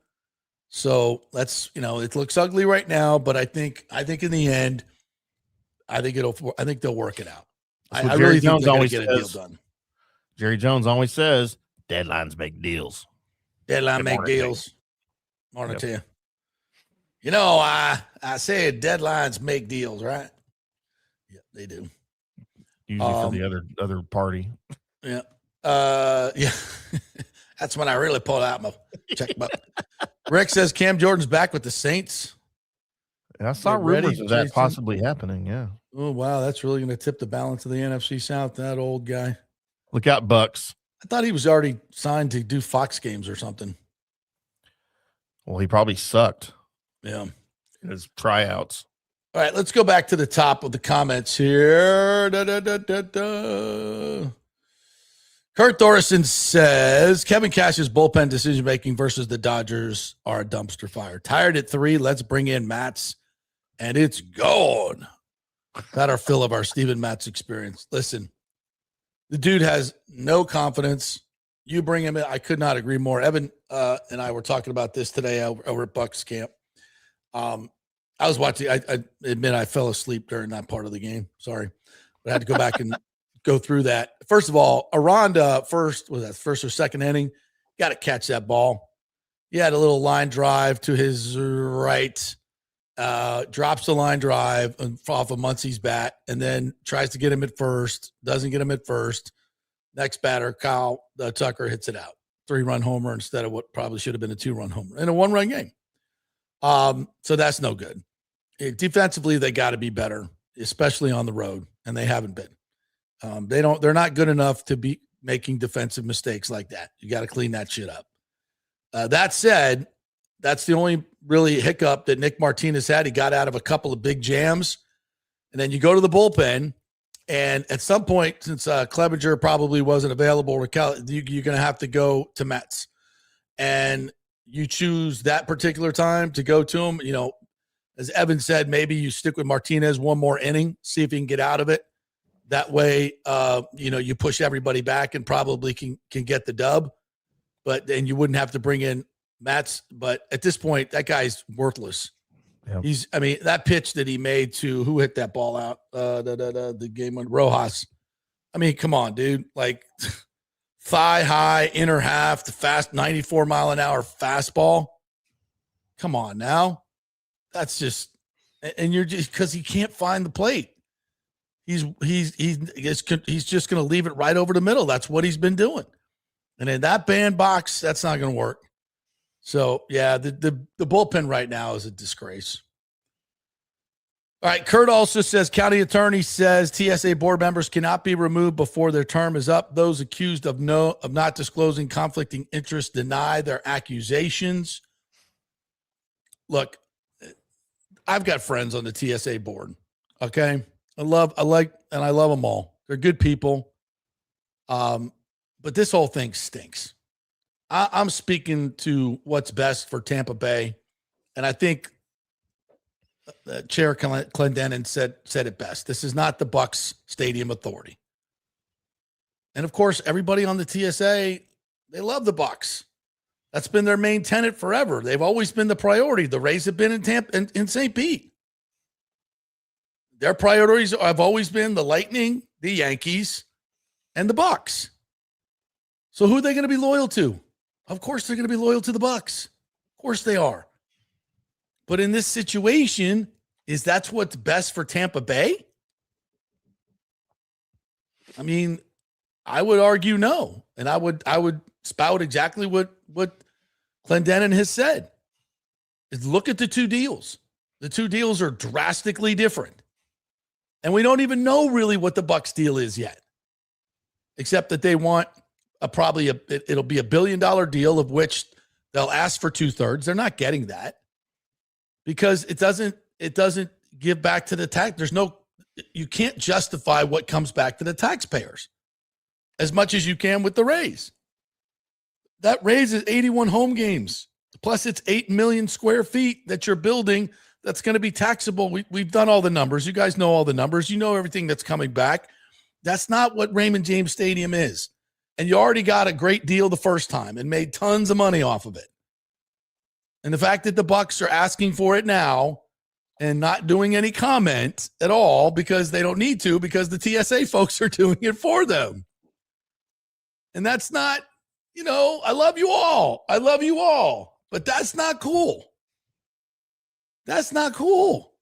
So it looks ugly right now, but I think in the end, I think they'll work it out. I really think they're going to get a deal done. Jerry Jones always says, deadlines make deals. Deadline make deals. Morning to you. I said deadlines make deals, right? Yeah, they do. Usually for the other party. Yeah. Yeah. That's when I really pull out my checkbook. Rick says Cam Jordan's back with the Saints. I saw rumors of that possibly happening. Yeah. Oh, wow. That's really going to tip the balance of the NFC South. That old guy. Look out, Bucs. I thought he was already signed to do Fox games or something. Well, he probably sucked. Yeah. In his tryouts. All right, let's go back to the top of the comments here. Kurt Thorson says, Kevin Cash's bullpen decision-making versus the Dodgers are a dumpster fire. Tired at 3, let's bring in Matz, and it's gone. Got our fill of our Steven Matz experience. Listen, the dude has no confidence. You bring him in. I could not agree more. Evan and I were talking about this today over at Bucs camp. I was watching. I admit I fell asleep during that part of the game. Sorry. But I had to go back and go through that. First of all, Aranda, first or second inning, got to catch that ball. He had a little line drive to his right, drops the line drive off of Muncie's bat, and then tries to get him at first, doesn't get him at first. Next batter, Kyle Tucker hits it out. 3-run homer instead of what probably should have been a 2-run homer in a 1-run game. So that's no good. Defensively, they got to be better, especially on the road, and they haven't been. They're not good enough to be making defensive mistakes like that. You got to clean that shit up. That said, that's the only really hiccup that Nick Martinez had. He got out of a couple of big jams, and then you go to the bullpen, and at some point, since Clevenger probably wasn't available, you're going to have to go to Mets, and you choose that particular time to go to him. As Evan said, maybe you stick with Martinez one more inning, see if he can get out of it. That way, you push everybody back and probably can get the dub. But then you wouldn't have to bring in Matz. But at this point, that guy's worthless. Yep. That pitch that he made to who hit that ball out? The game when Rojas. I mean, come on, dude. Like thigh high, inner half, the fast 94 mile an hour fastball. Come on now. That's just, and you're just, because he can't find the plate. He's just going to leave it right over the middle. That's what he's been doing. And in that bandbox, that's not going to work. So, yeah, the bullpen right now is a disgrace. All right, Kurt also says, county attorney says TSA board members cannot be removed before their term is up. Those accused of not disclosing conflicting interests deny their accusations. Look, I've got friends on the TSA board, okay? I love them all. They're good people. But this whole thing stinks. I'm speaking to what's best for Tampa Bay, and I think Chair Clendenin said it best. This is not the Bucs Stadium Authority. And of course, everybody on the TSA, they love the Bucs. That's been their main tenet forever. They've always been the priority. The Rays have been in Tampa, in St. Pete. Their priorities have always been the Lightning, the Yankees, and the Bucs. So who are they going to be loyal to? Of course, they're going to be loyal to the Bucs. Of course they are. But in this situation, is that's what's best for Tampa Bay? I mean, I would argue no. And I would spout exactly what Clendenin has said. Is look at the two deals. The two deals are drastically different. And we don't even know really what the Bucs deal is yet. Except that they want it'll be $1 billion deal of which they'll ask for 2/3. They're not getting that. Because it doesn't give back to the tax. You can't justify what comes back to the taxpayers as much as you can with the Rays. That Rays is 81 home games, plus it's 8 million square feet that you're building that's going to be taxable. We've done all the numbers. You guys know all the numbers. You know everything that's coming back. That's not what Raymond James Stadium is. And you already got a great deal the first time and made tons of money off of it. And the fact that the Bucs are asking for it now and not doing any comment at all because they don't need to, because the TSA folks are doing it for them. And that's not, I love you all. I love you all. But that's not cool. That's not cool.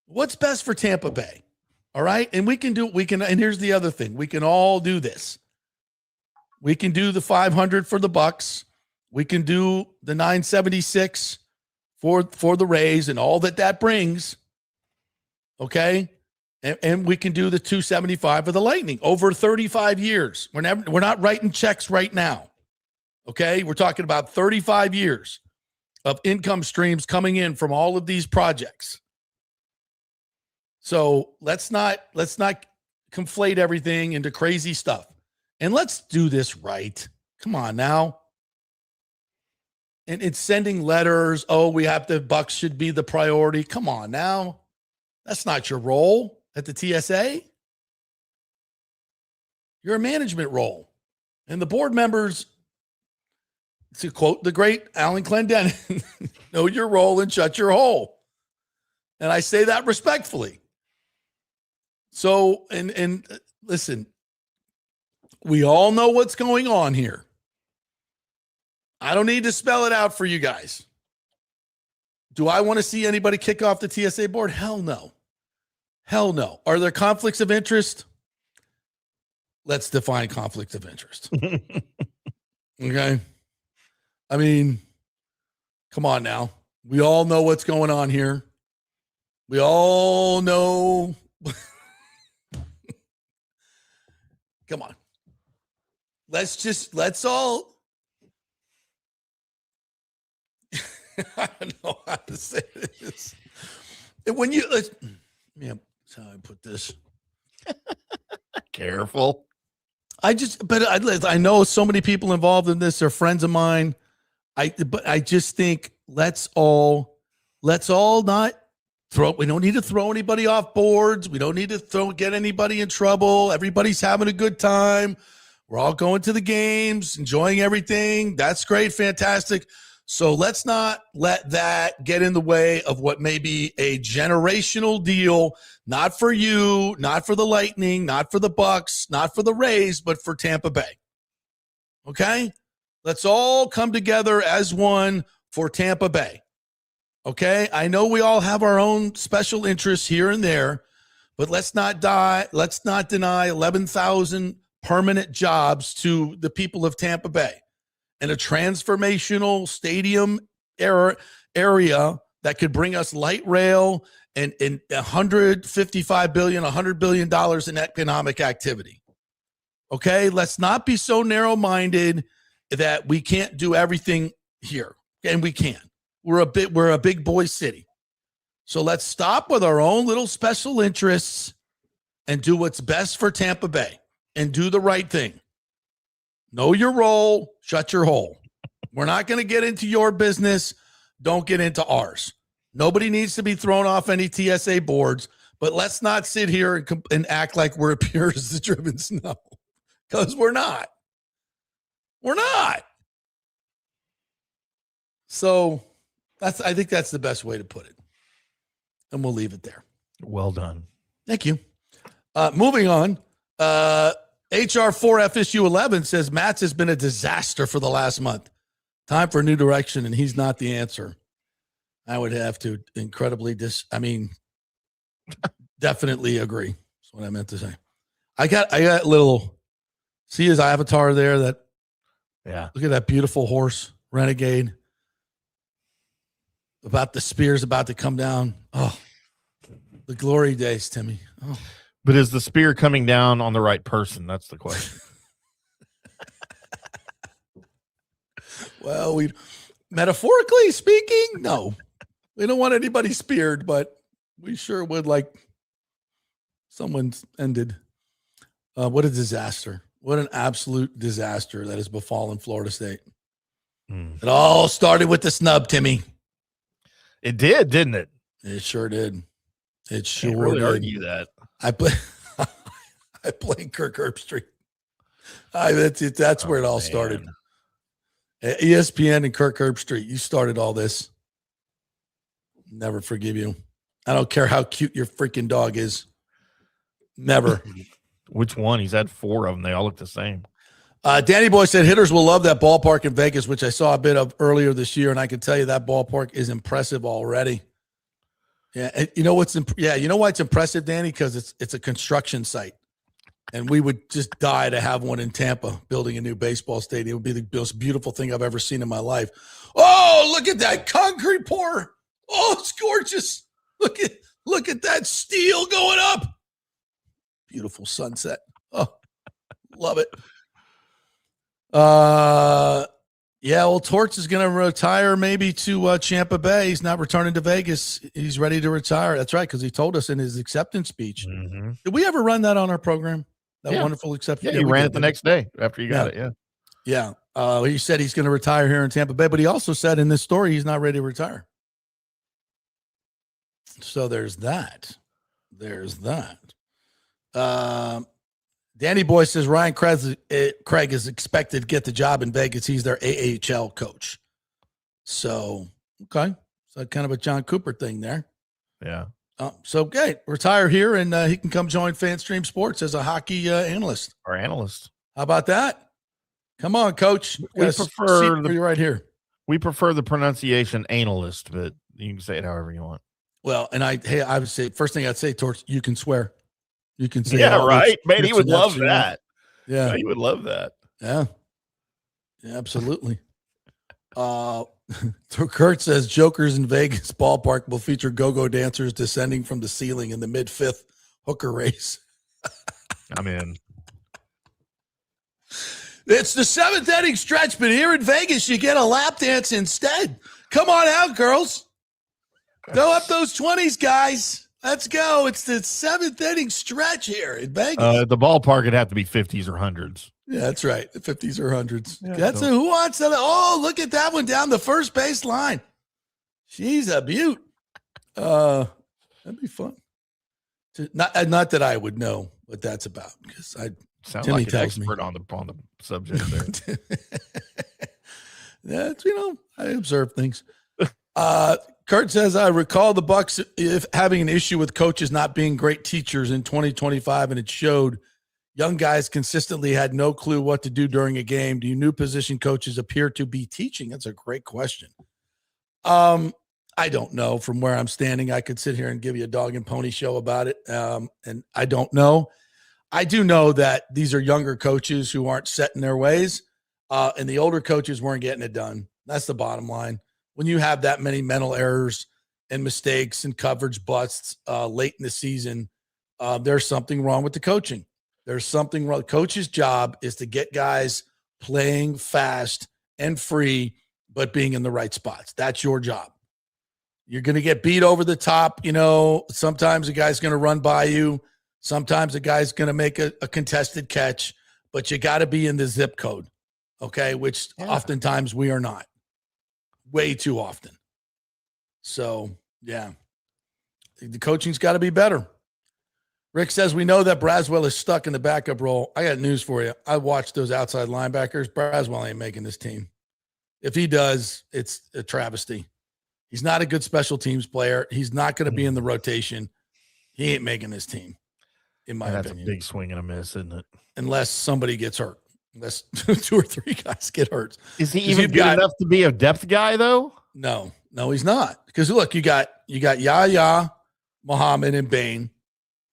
What's best for Tampa Bay? All right. And and here's the other thing. We can all do this. We can do the 500 for the Bucs. We can do the 976 for the Rays and all that brings. Okay. And we can do the 275 for the Lightning over 35 years. We're not writing checks right now. Okay. We're talking about 35 years of income streams coming in from all of these projects. So let's not conflate everything into crazy stuff. And let's do this right. Come on now. And it's sending letters. Oh, the Bucs should be the priority. Come on now. That's not your role at the TSA. You're a management role. And the board members, to quote the great Alan Clendenin, know your role and shut your hole. And I say that respectfully. So, and listen, we all know what's going on here. I don't need to spell it out for you guys. Do I want to see anybody kick off the TSA board? Hell no. Hell no. Are there conflicts of interest? Let's define conflicts of interest. Okay. I mean, come on now. We all know what's going on here. We all know. Come on. Let's all. I don't know how to say this. When you, that's how I put this. Careful. I know so many people involved in this are friends of mine. But I just think let's all not throw. We don't need to throw anybody off boards. We don't need to get anybody in trouble. Everybody's having a good time. We're all going to the games, enjoying everything. That's great, fantastic. So let's not let that get in the way of what may be a generational deal, not for you, not for the Lightning, not for the Bucs, not for the Rays, but for Tampa Bay. Okay? Let's all come together as one for Tampa Bay. Okay? I know we all have our own special interests here and there, but let's not deny 11,000 permanent jobs to the people of Tampa Bay and a transformational stadium area that could bring us light rail and $155 billion, $100 billion in economic activity. Okay? Let's not be so narrow-minded that we can't do everything here. And we can. We're a big boy city. So let's stop with our own little special interests and do what's best for Tampa Bay and do the right thing. Know your role, shut your hole. We're not going to get into your business. Don't get into ours. Nobody needs to be thrown off any TSA boards, but let's not sit here and act like we're pure as the driven snow, because we're not. We're not. So I think that's the best way to put it. And we'll leave it there. Well done. Thank you. Moving on. HR4FSU11 says Matt's has been a disaster for the last month. Time for a new direction, and he's not the answer. I would have to incredibly definitely agree. That's what I meant to say. I got little, see his avatar there, look at that beautiful horse, Renegade. About the spears about to come down. Oh, the glory days, Timmy. Oh. But is the spear coming down on the right person? That's the question. Well, we metaphorically speaking, no. We don't want anybody speared, but we sure would like someone's ended. What a disaster. What an absolute disaster that has befallen Florida State. It all started with the snub, Timmy. It did, didn't it? It sure did. It sure Can't really did. argue that. I play Kirk Herbstreit. That's where it all started. ESPN and Kirk Herbstreit. You started all this. Never forgive you. I don't care how cute your freaking dog is. Never. Which one? He's had 4 of them. They all look the same. Danny Boy said hitters will love that ballpark in Vegas, which I saw a bit of earlier this year, and I can tell you that ballpark is impressive already. Yeah, you know what's you know why it's impressive, Danny? Because it's a construction site, and we would just die to have one in Tampa, building a new baseball stadium. It would be the most beautiful thing I've ever seen in my life. Oh, look at that concrete pour! Oh, it's gorgeous. Look at that steel going up. Beautiful sunset. Oh, love it. Yeah, well, Torts is going to retire maybe to Tampa Bay. He's not returning to Vegas. He's ready to retire. That's right, because he told us in his acceptance speech. Mm-hmm. Did we ever run that on our program? That wonderful acceptance? Yeah, he ran it the next day after you got it, yeah. Yeah. He said he's going to retire here in Tampa Bay, but he also said in this story he's not ready to retire. So there's that. Danny Boy says Ryan Craig is expected to get the job in Vegas. He's their AHL coach. So, okay. So kind of a John Cooper thing there. Yeah. So, okay. Retire here, and he can come join FanStream Sports as a hockey analyst. Or analyst. How about that? Come on, Coach. We prefer you right here. We prefer the pronunciation analyst, but you can say it however you want. Well, and I would say, first thing I'd say, Torch, you can swear. You can say, yeah, right. Man, he would love that. Yeah. He would love that. Yeah. Yeah, absolutely. Kurt says Jokers in Vegas ballpark will feature go-go dancers descending from the ceiling in the mid-fifth hooker race. I'm in. It's the 7th inning stretch, but here in Vegas, you get a lap dance instead. Come on out, girls. Go up those 20s, guys. Let's go. It's the 7th inning stretch here in Vegas. The ballpark would have to be 50s or 100s. Yeah, that's right. The 50s or 100s. Yeah, Who wants that? Oh, look at that one down the first base line. She's a beaut. That'd be fun. Not that I would know what that's about, because Sound Timmy like an tells expert me on the subject there. That's, I observe things. Kurt says, I recall the Bucs having an issue with coaches not being great teachers in 2025, and it showed. Young guys consistently had no clue what to do during a game. Do you new position coaches appear to be teaching? That's a great question. I don't know. From where I'm standing, I could sit here and give you a dog and pony show about it, and I don't know. I do know that these are younger coaches who aren't set in their ways, and the older coaches weren't getting it done. That's the bottom line. When you have that many mental errors and mistakes and coverage busts late in the season, there's something wrong with the coaching. There's something wrong. Coach's job is to get guys playing fast and free, but being in the right spots. That's your job. You're going to get beat over the top. Sometimes a guy's going to run by you. Sometimes a guy's going to make a contested catch, but you got to be in the zip code, okay, which oftentimes we are not. Way too often. So, yeah. The coaching's got to be better. Rick says, we know that Braswell is stuck in the backup role. I got news for you. I watched those outside linebackers. Braswell ain't making this team. If he does, it's a travesty. He's not a good special teams player. He's not going to be in the rotation. He ain't making this team, in my opinion. That's a big swing and a miss, isn't it? Unless somebody gets hurt. Unless 2 or 3 guys get hurt. Is he even good enough to be a depth guy, though? No, he's not. Because, look, you got Yahya, Muhammad, and Bain,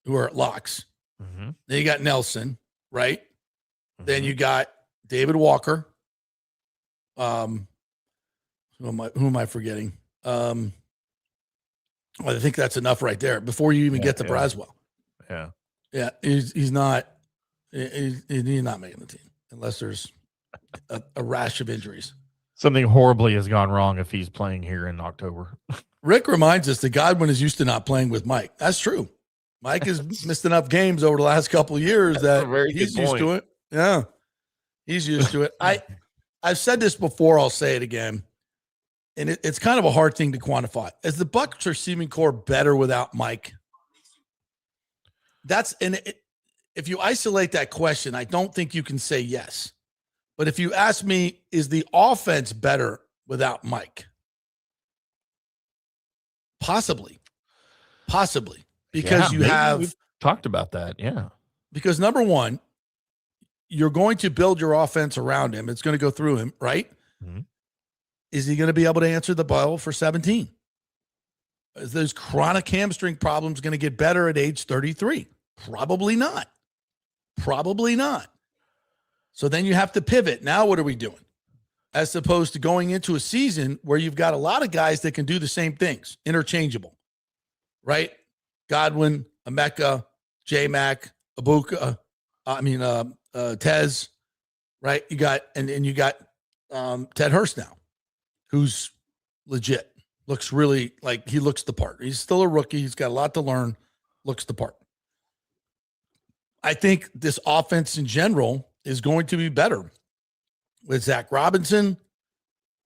who are locks. Mm-hmm. Then you got Nelson, right? Mm-hmm. Then you got David Walker. Who am I forgetting? I think that's enough right there before you even get to Braswell. Yeah. He's not making the team unless there's a rash of injuries. Something horribly has gone wrong if he's playing here in October. Rick reminds us that Godwin is used to not playing with Mike. That's true. Mike has missed enough games over the last couple of years that he's used to it. Yeah, he's used to it. I've said this before. I'll say it again. And it's kind of a hard thing to quantify. Is the Bucs receiving core better without Mike? If you isolate that question, I don't think you can say yes. But if you ask me, is the offense better without Mike? Possibly. Because we've talked about that. Yeah. Because number one, you're going to build your offense around him. It's going to go through him, right? Mm-hmm. Is he going to be able to answer the bell for 17? Is those chronic hamstring problems going to get better at age 33? Probably not. So then you have to pivot. Now what are we doing? As opposed to going into a season where you've got a lot of guys that can do the same things, interchangeable, right? Godwin, Emeka, J-Mac, Ibuka, Tez, right? You got Ted Hurst now, who's legit. Looks really like he looks the part. He's still a rookie. He's got a lot to learn. Looks the part. I think this offense in general is going to be better with Zach Robinson.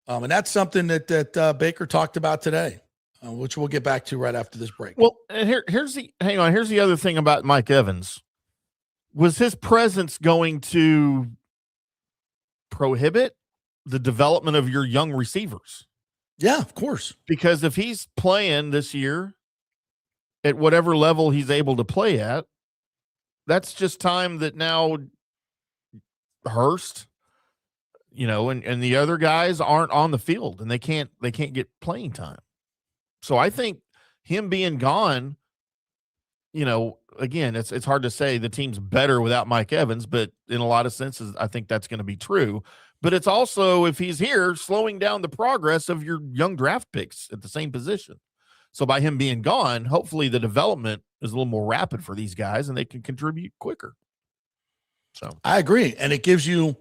And that's something that Baker talked about today, which we'll get back to right after this break. Well, and here's the other thing about Mike Evans. Was his presence going to prohibit the development of your young receivers? Yeah, of course. Because if he's playing this year at whatever level he's able to play at, that's just time that now Hurst, and the other guys aren't on the field and they can't get playing time. So I think him being gone, again, it's hard to say the team's better without Mike Evans, but in a lot of senses, I think that's going to be true. But it's also, if he's here, slowing down the progress of your young draft picks at the same position. So by him being gone, hopefully the development is a little more rapid for these guys and they can contribute quicker. So I agree. And it gives you,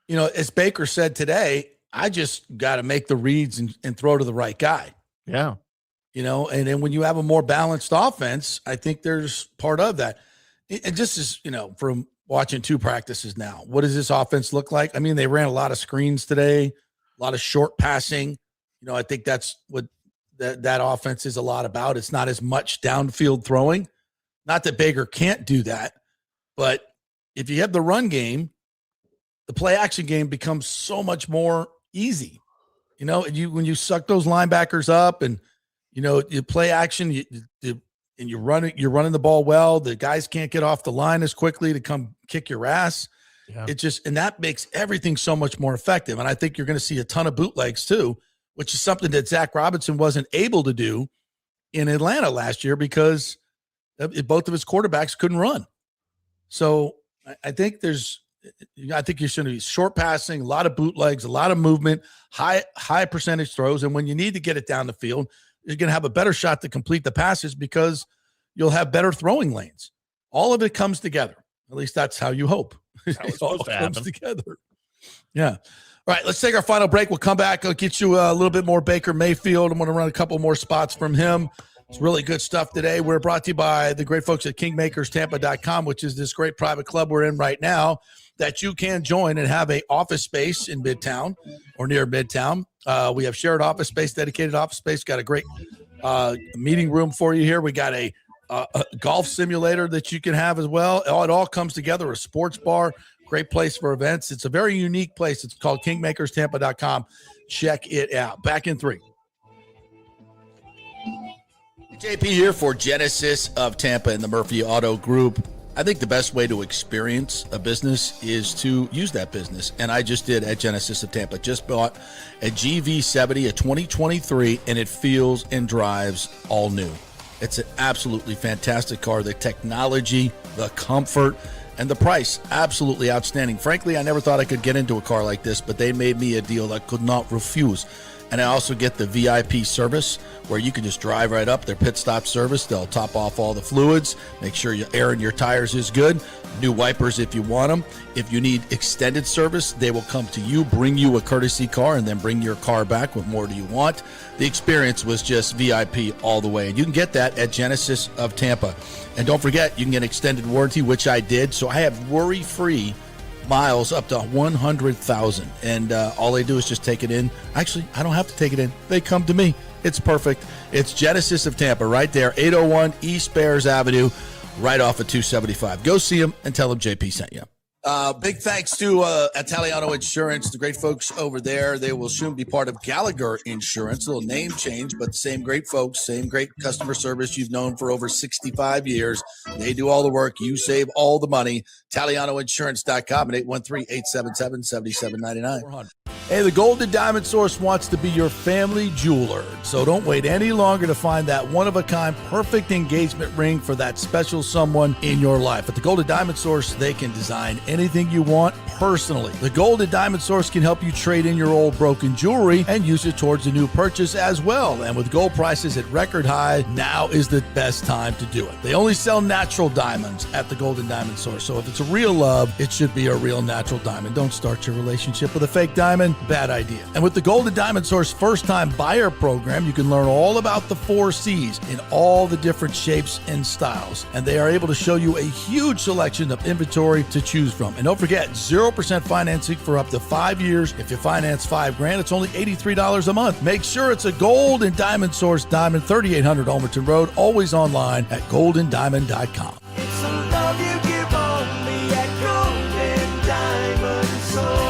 as Baker said today, I just got to make the reads and throw to the right guy. Yeah. And then when you have a more balanced offense, I think there's part of that. And just as, from watching 2 practices now, what does this offense look like? I mean, they ran a lot of screens today, a lot of short passing. I think that's what that offense is a lot about. It's not as much downfield throwing. Not that Baker can't do that, but if you have the run game, the play action game becomes so much more easy. You know, when you suck those linebackers up and, you know, you play action, and you're running the ball well. The guys can't get off the line as quickly to come kick your ass. Yeah. And that makes everything so much more effective. And I think you're going to see a ton of bootlegs too, which is something that Zach Robinson wasn't able to do in Atlanta last year because both of his quarterbacks couldn't run. So I think you're going to be short passing, a lot of bootlegs, a lot of movement, high percentage throws. And when you need to get it down the field, you're going to have a better shot to complete the passes because you'll have better throwing lanes. All of it comes together. At least that's how you hope. It all comes together. Yeah. All right, let's take our final break. We'll come back. I'll get you a little bit more Baker Mayfield. I'm going to run a couple more spots from him. It's really good stuff today. We're brought to you by the great folks at KingmakersTampa.com, which is this great private club we're in right now that you can join and have a office space in Midtown or near Midtown. We have shared office space, dedicated office space. Got a great meeting room for you here. We got a golf simulator that you can have as well. It all comes together. A sports bar, great place for events. It's a very unique place. It's called KingmakersTampa.com. Check it out. Back in 3. JP here for Genesis of Tampa and the Murphy Auto Group. I think the best way to experience a business is to use that business. And I just did at Genesis of Tampa. Just bought a GV70, a 2023, and it feels and drives all new. It's an absolutely fantastic car. The technology, the comfort, and the price, absolutely outstanding. Frankly, I never thought I could get into a car like this, but they made me a deal I could not refuse. And I also get the VIP service where you can just drive right up, their pit stop service. They'll top off all the fluids, make sure your air in your tires is good, new wipers if you want them. If you need extended service, they will come to you, bring you a courtesy car, and then bring your car back. What more do you want? The experience was just VIP all the way. And you can get that at Genesis of Tampa. And don't forget, you can get extended warranty, which I did. So I have worry-free miles up to 100,000, and all they do is just take it in. Actually, I don't have to take it in. They come to me. It's perfect. It's Genesis of Tampa right there, 801 East Bears Avenue, right off of 275. Go see them and tell them JP sent you. Big thanks to Italiano Insurance, the great folks over there. They will soon be part of Gallagher Insurance. A little name change, but same great folks, same great customer service you've known for over 65 years. They do all the work. You save all the money. ItalianoInsurance.com at 813-877-7799. Hey, the Golden Diamond Source wants to be your family jeweler. So don't wait any longer to find that one-of-a-kind perfect engagement ring for that special someone in your life. At the Golden Diamond Source, they can design anything you want personally. The Golden Diamond Source can help you trade in your old broken jewelry and use it towards a new purchase as well. And with gold prices at record high, now is the best time to do it. They only sell natural diamonds at the Golden Diamond Source. So if it's a real love, it should be a real natural diamond. Don't start your relationship with a fake diamond. Bad idea. And with the Golden Diamond Source first-time buyer program, you can learn all about the 4 C's in all the different shapes and styles. And they are able to show you a huge selection of inventory to choose from. And don't forget, 0% financing for up to 5 years. If you finance $5,000, it's only $83 a month. Make sure it's a Golden Diamond Source Diamond, 3800 Almerton Road, always online at goldendiamond.com. It's a love you give only at Golden Diamond Source.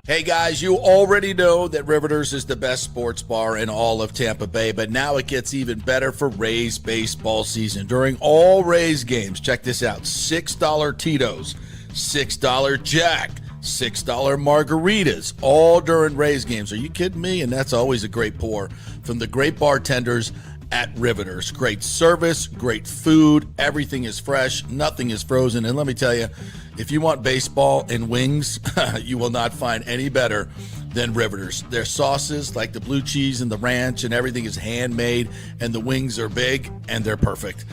Hey guys, you already know that Riveters is the best sports bar in all of Tampa Bay, but now it gets even better for Rays baseball season. During all Rays games, check this out, $6 Tito's, $6 Jack, $6 margaritas, all during Rays games. Are you kidding me? And that's always a great pour from the great bartenders at Riveters. Great service, great food, everything is fresh, nothing is frozen. And let me tell you, if you want baseball and wings, you will not find any better than Riveters. Their sauces, like the blue cheese and the ranch and everything, is handmade, and the wings are big and they're perfect.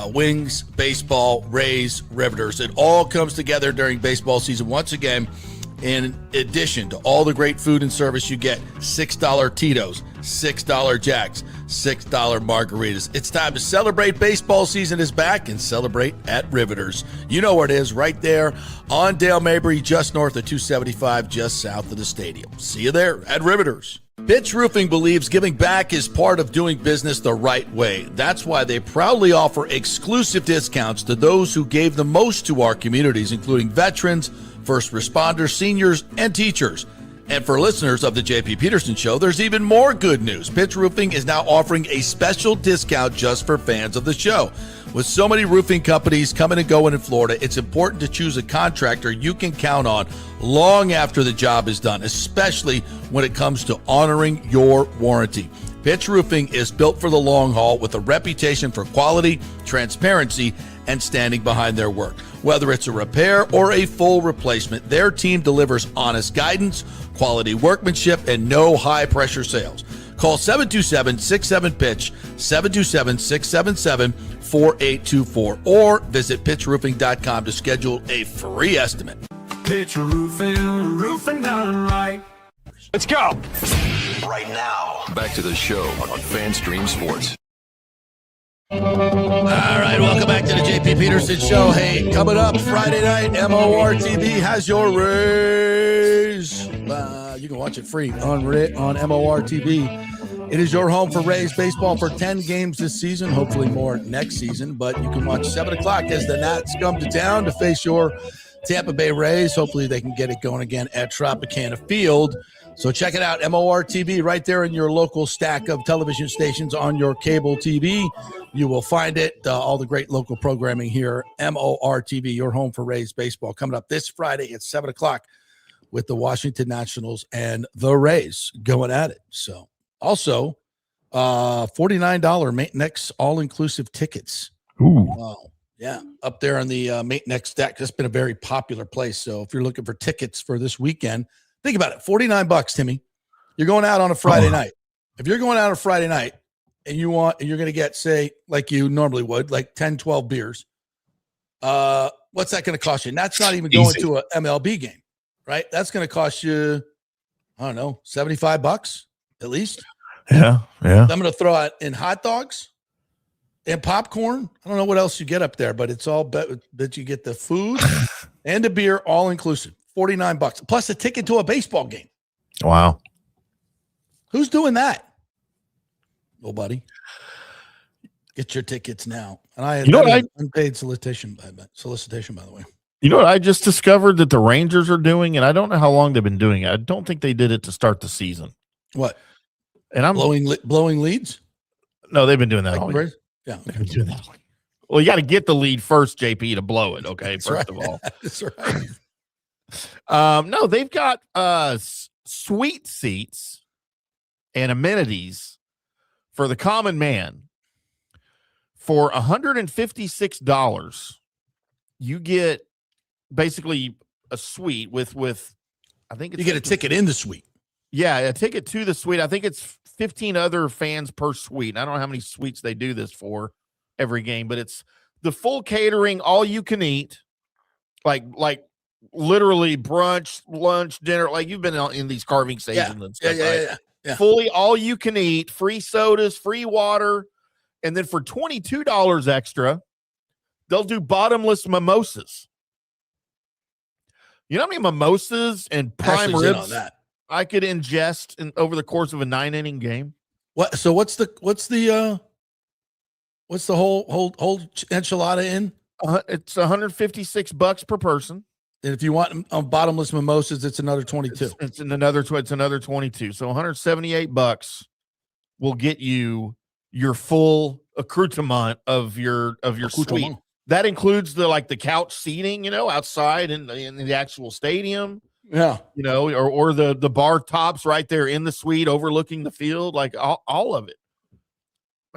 Wings, baseball, Rays, Riveters. It all comes together during baseball season. Once again, in addition to all the great food and service, you get $6 Tito's, $6 Jacks, $6 margaritas. It's time to celebrate. Baseball season is back, and celebrate at Riveters. You know where it is, right there on Dale Mabry, just north of 275, just south of the stadium. See you there at Riveters. Pitch Roofing believes giving back is part of doing business the right way. That's why they proudly offer exclusive discounts to those who gave the most to our communities, including veterans, first responders, seniors, and teachers. And for listeners of the JP Peterson Show, there's even more good news. Pitch Roofing is now offering a special discount just for fans of the show. With so many roofing companies coming and going in Florida, it's important to choose a contractor you can count on long after the job is done, especially when it comes to honoring your warranty. Pitch Roofing is built for the long haul with a reputation for quality, transparency, and standing behind their work. Whether it's a repair or a full replacement, their team delivers honest guidance, quality workmanship, and no high-pressure sales. Call 727-67-PITCH, 727-677-4824, or visit pitchroofing.com to schedule a free estimate. Pitch roofing, roofing done right. Let's go. Right now. Back to the show on FanStream Sports. All right, welcome back to the JP Peterson Show. Hey, coming up Friday night, MORTV has your Rays. You can watch it free on MORTV. It is your home for Rays baseball for 10 games this season, hopefully more next season. But you can watch 7 o'clock as the Nats come to town to face your Tampa Bay Rays. Hopefully they can get it going again at Tropicana Field. So check it out, MORTV, right there in your local stack of television stations on your cable TV. You will find it, all the great local programming here, MORTV, your home for Rays baseball, coming up this Friday at 7 o'clock with the Washington Nationals and the Rays going at it. So also, $49 Maintenance all-inclusive tickets. Ooh. Wow. Yeah, up there on the Maintenance deck. That's been a very popular place. So if you're looking for tickets for this weekend, think about it, $49, Timmy. You're going out on a Friday night. If you're going out on a Friday night and you're going to get, say, like you normally would, like 10, 12 beers, what's that going to cost you? And that's not even going to an MLB game, right? That's going to cost you, I don't know, $75 at least. Yeah. I'm going to throw out in hot dogs and popcorn. I don't know what else you get up there, but it's all that you get the food and the beer all inclusive. $49 plus a ticket to a baseball game. Wow. Who's doing that? Nobody. Get your tickets now. And I had unpaid solicitation by the way. You know what I just discovered that the Rangers are doing, and I don't know how long they've been doing it. I don't think they did it to start the season. What? And I'm blowing leads? No, they've been doing that all year. Yeah. They've been doing that all year. Well, you got to get the lead first, JP, to blow it. Okay. That's first right. of all. That's right. No, they've got suite seats and amenities for the common man. For $156, you get basically a suite with I think it's, you get a ticket in the suite. Yeah, a ticket to the suite. I think it's 15 other fans per suite. And I don't know how many suites they do this for every game, but it's the full catering, all you can eat, like literally brunch, lunch, dinner. Like you've been in these carving stations and stuff, right? Yeah. Fully all you can eat, free sodas, free water. And then for $22 extra, they'll do bottomless mimosas. You know how many mimosas and prime ribs I could ingest over the course of a 9-inning game? What? So what's the whole enchilada in? It's $156 per person. And if you want bottomless mimosas, it's another 22. It's another 22. So $178 will get you your full accoutrement of your suite. That includes the couch seating, outside in the actual stadium. Yeah. Or the bar tops right there in the suite overlooking the field, like all of it.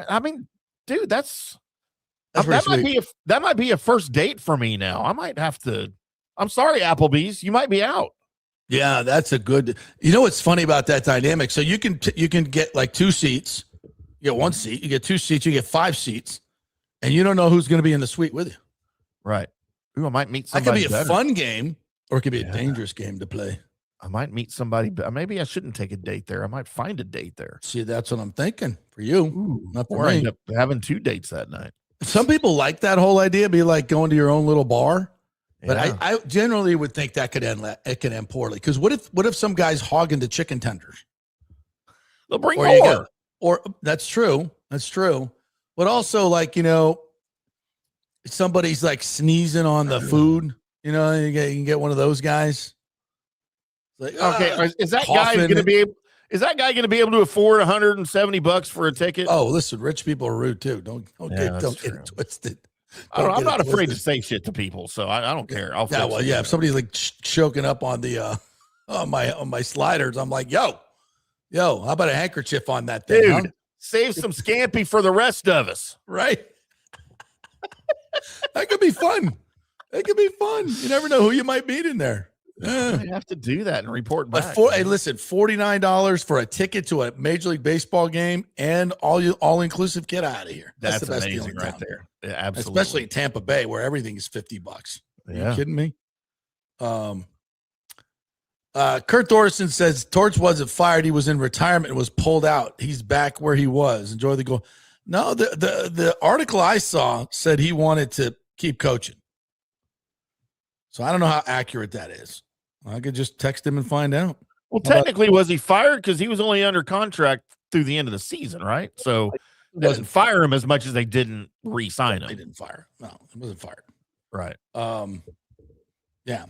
I mean, dude, that might be a first date for me now. I might have to. I'm sorry, Applebee's, you might be out. Yeah, that's a good. You know what's funny about that dynamic? So you can get like 2 seats. You get 1 seat. You get 2 seats. You get 5 seats, and you don't know who's going to be in the suite with you. Right. Ooh, I might meet somebody. That could be a fun game, or it could be a dangerous game to play. I might meet somebody. Maybe I shouldn't take a date there. I might find a date there. See, that's what I'm thinking for you. Ooh, not for or me. I end up having 2 dates that night. Some people like that whole idea, be like going to your own little bar. But I generally would think that could end poorly. Because what if some guy's hogging the chicken tenders? They'll bring more. Or that's true. That's true. But also, somebody's like sneezing on the food. You know, you can get one of those guys. Like, okay, is that guy going to be able? Is that guy going to be able to afford $170 for a ticket? Oh, listen, rich people are rude too. Don't get it twisted. I'm not afraid to say shit to people, so I don't care. I'll if somebody's like choking up on the on my sliders, I'm like, yo, how about a handkerchief on that thing, dude? Huh? Save some scampi for the rest of us, right? That could be fun. It could be fun. You never know who you might meet in there. I have to do that and report back. Hey, listen, $49 for a ticket to a Major League Baseball game and all inclusive. Get out of here. That's the best amazing, deal in right town. there. Yeah, absolutely. Especially in Tampa Bay, where everything is $50. Are you kidding me? Kurt Thorson says Torch wasn't fired. He was in retirement and was pulled out. He's back where he was. Enjoy the goal. No, the article I saw said he wanted to keep coaching. So I don't know how accurate that is. I could just text him and find out. Well, technically, was he fired? Because he was only under contract through the end of the season, right? So they didn't fire him as much as they didn't re-sign him. They didn't fire him. No, he wasn't fired. Right. Yeah.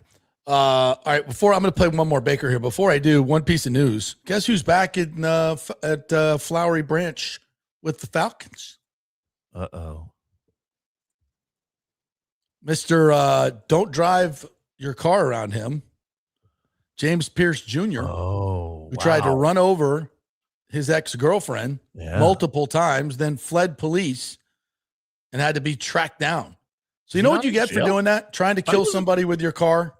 All right. Before I'm going to play one more Baker here. Before I do, one piece of news. Guess who's back in at Flowery Branch with the Falcons? Uh-oh. Mr. Don't drive your car around him. James Pierce Jr., who tried to run over his ex-girlfriend multiple times, then fled police and had to be tracked down. So you know what you get for doing that? Trying to kill somebody with your car?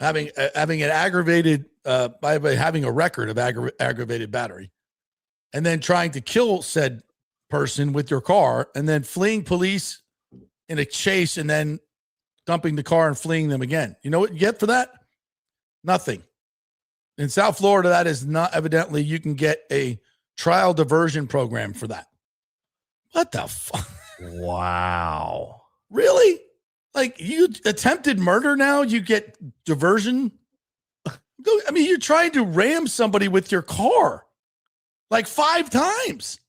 Having an aggravated, by having a record of aggravated battery, and then trying to kill said person with your car, and then fleeing police in a chase, and then dumping the car and fleeing them again. You know what you get for that? Nothing. In South Florida, that is not evidently, you can get a trial diversion program for that. What the fuck? Wow. Really? Like, you attempted murder now, you get diversion? I mean, you're trying to ram somebody with your car like 5 times.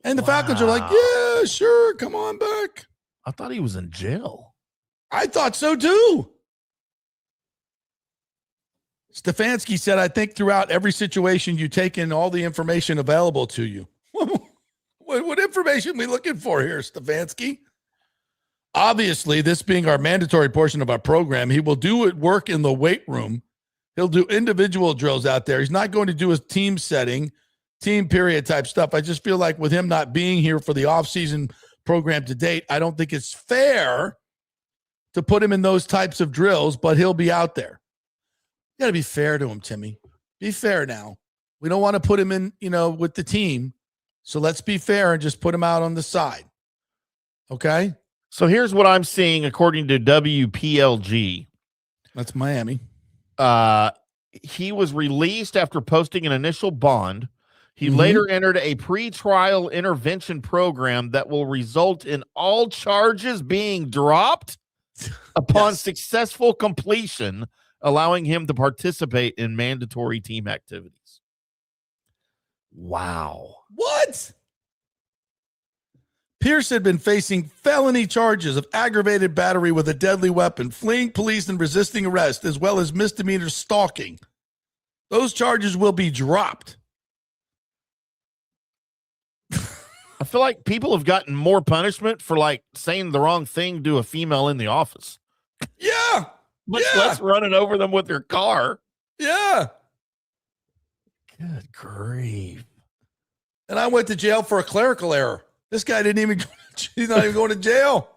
And the Falcons are like, yeah, sure, come on back. I thought he was in jail. I thought so too. Stefanski said, I think throughout every situation, you take in all the information available to you. What information are we looking for here, Stefanski? Obviously, this being our mandatory portion of our program, he will do work in the weight room. He'll do individual drills out there. He's not going to do a team setting, team period type stuff. I just feel like with him not being here for the offseason program to date, I don't think it's fair to put him in those types of drills, but he'll be out there. You got to be fair to him, Timmy. Be fair now. We don't want to put him in, with the team. So let's be fair and just put him out on the side. Okay? So here's what I'm seeing according to WPLG. That's Miami. He was released after posting an initial bond. He later entered a pre-trial intervention program that will result in all charges being dropped upon successful completion, allowing him to participate in mandatory team activities. Wow. What? Pierce had been facing felony charges of aggravated battery with a deadly weapon, fleeing police and resisting arrest, as well as misdemeanor stalking. Those charges will be dropped. I feel like people have gotten more punishment for saying the wrong thing to a female in the office. Yeah. Much less running over them with their car. Yeah. Good grief. And I went to jail for a clerical error. This guy didn't even, he's not even going to jail.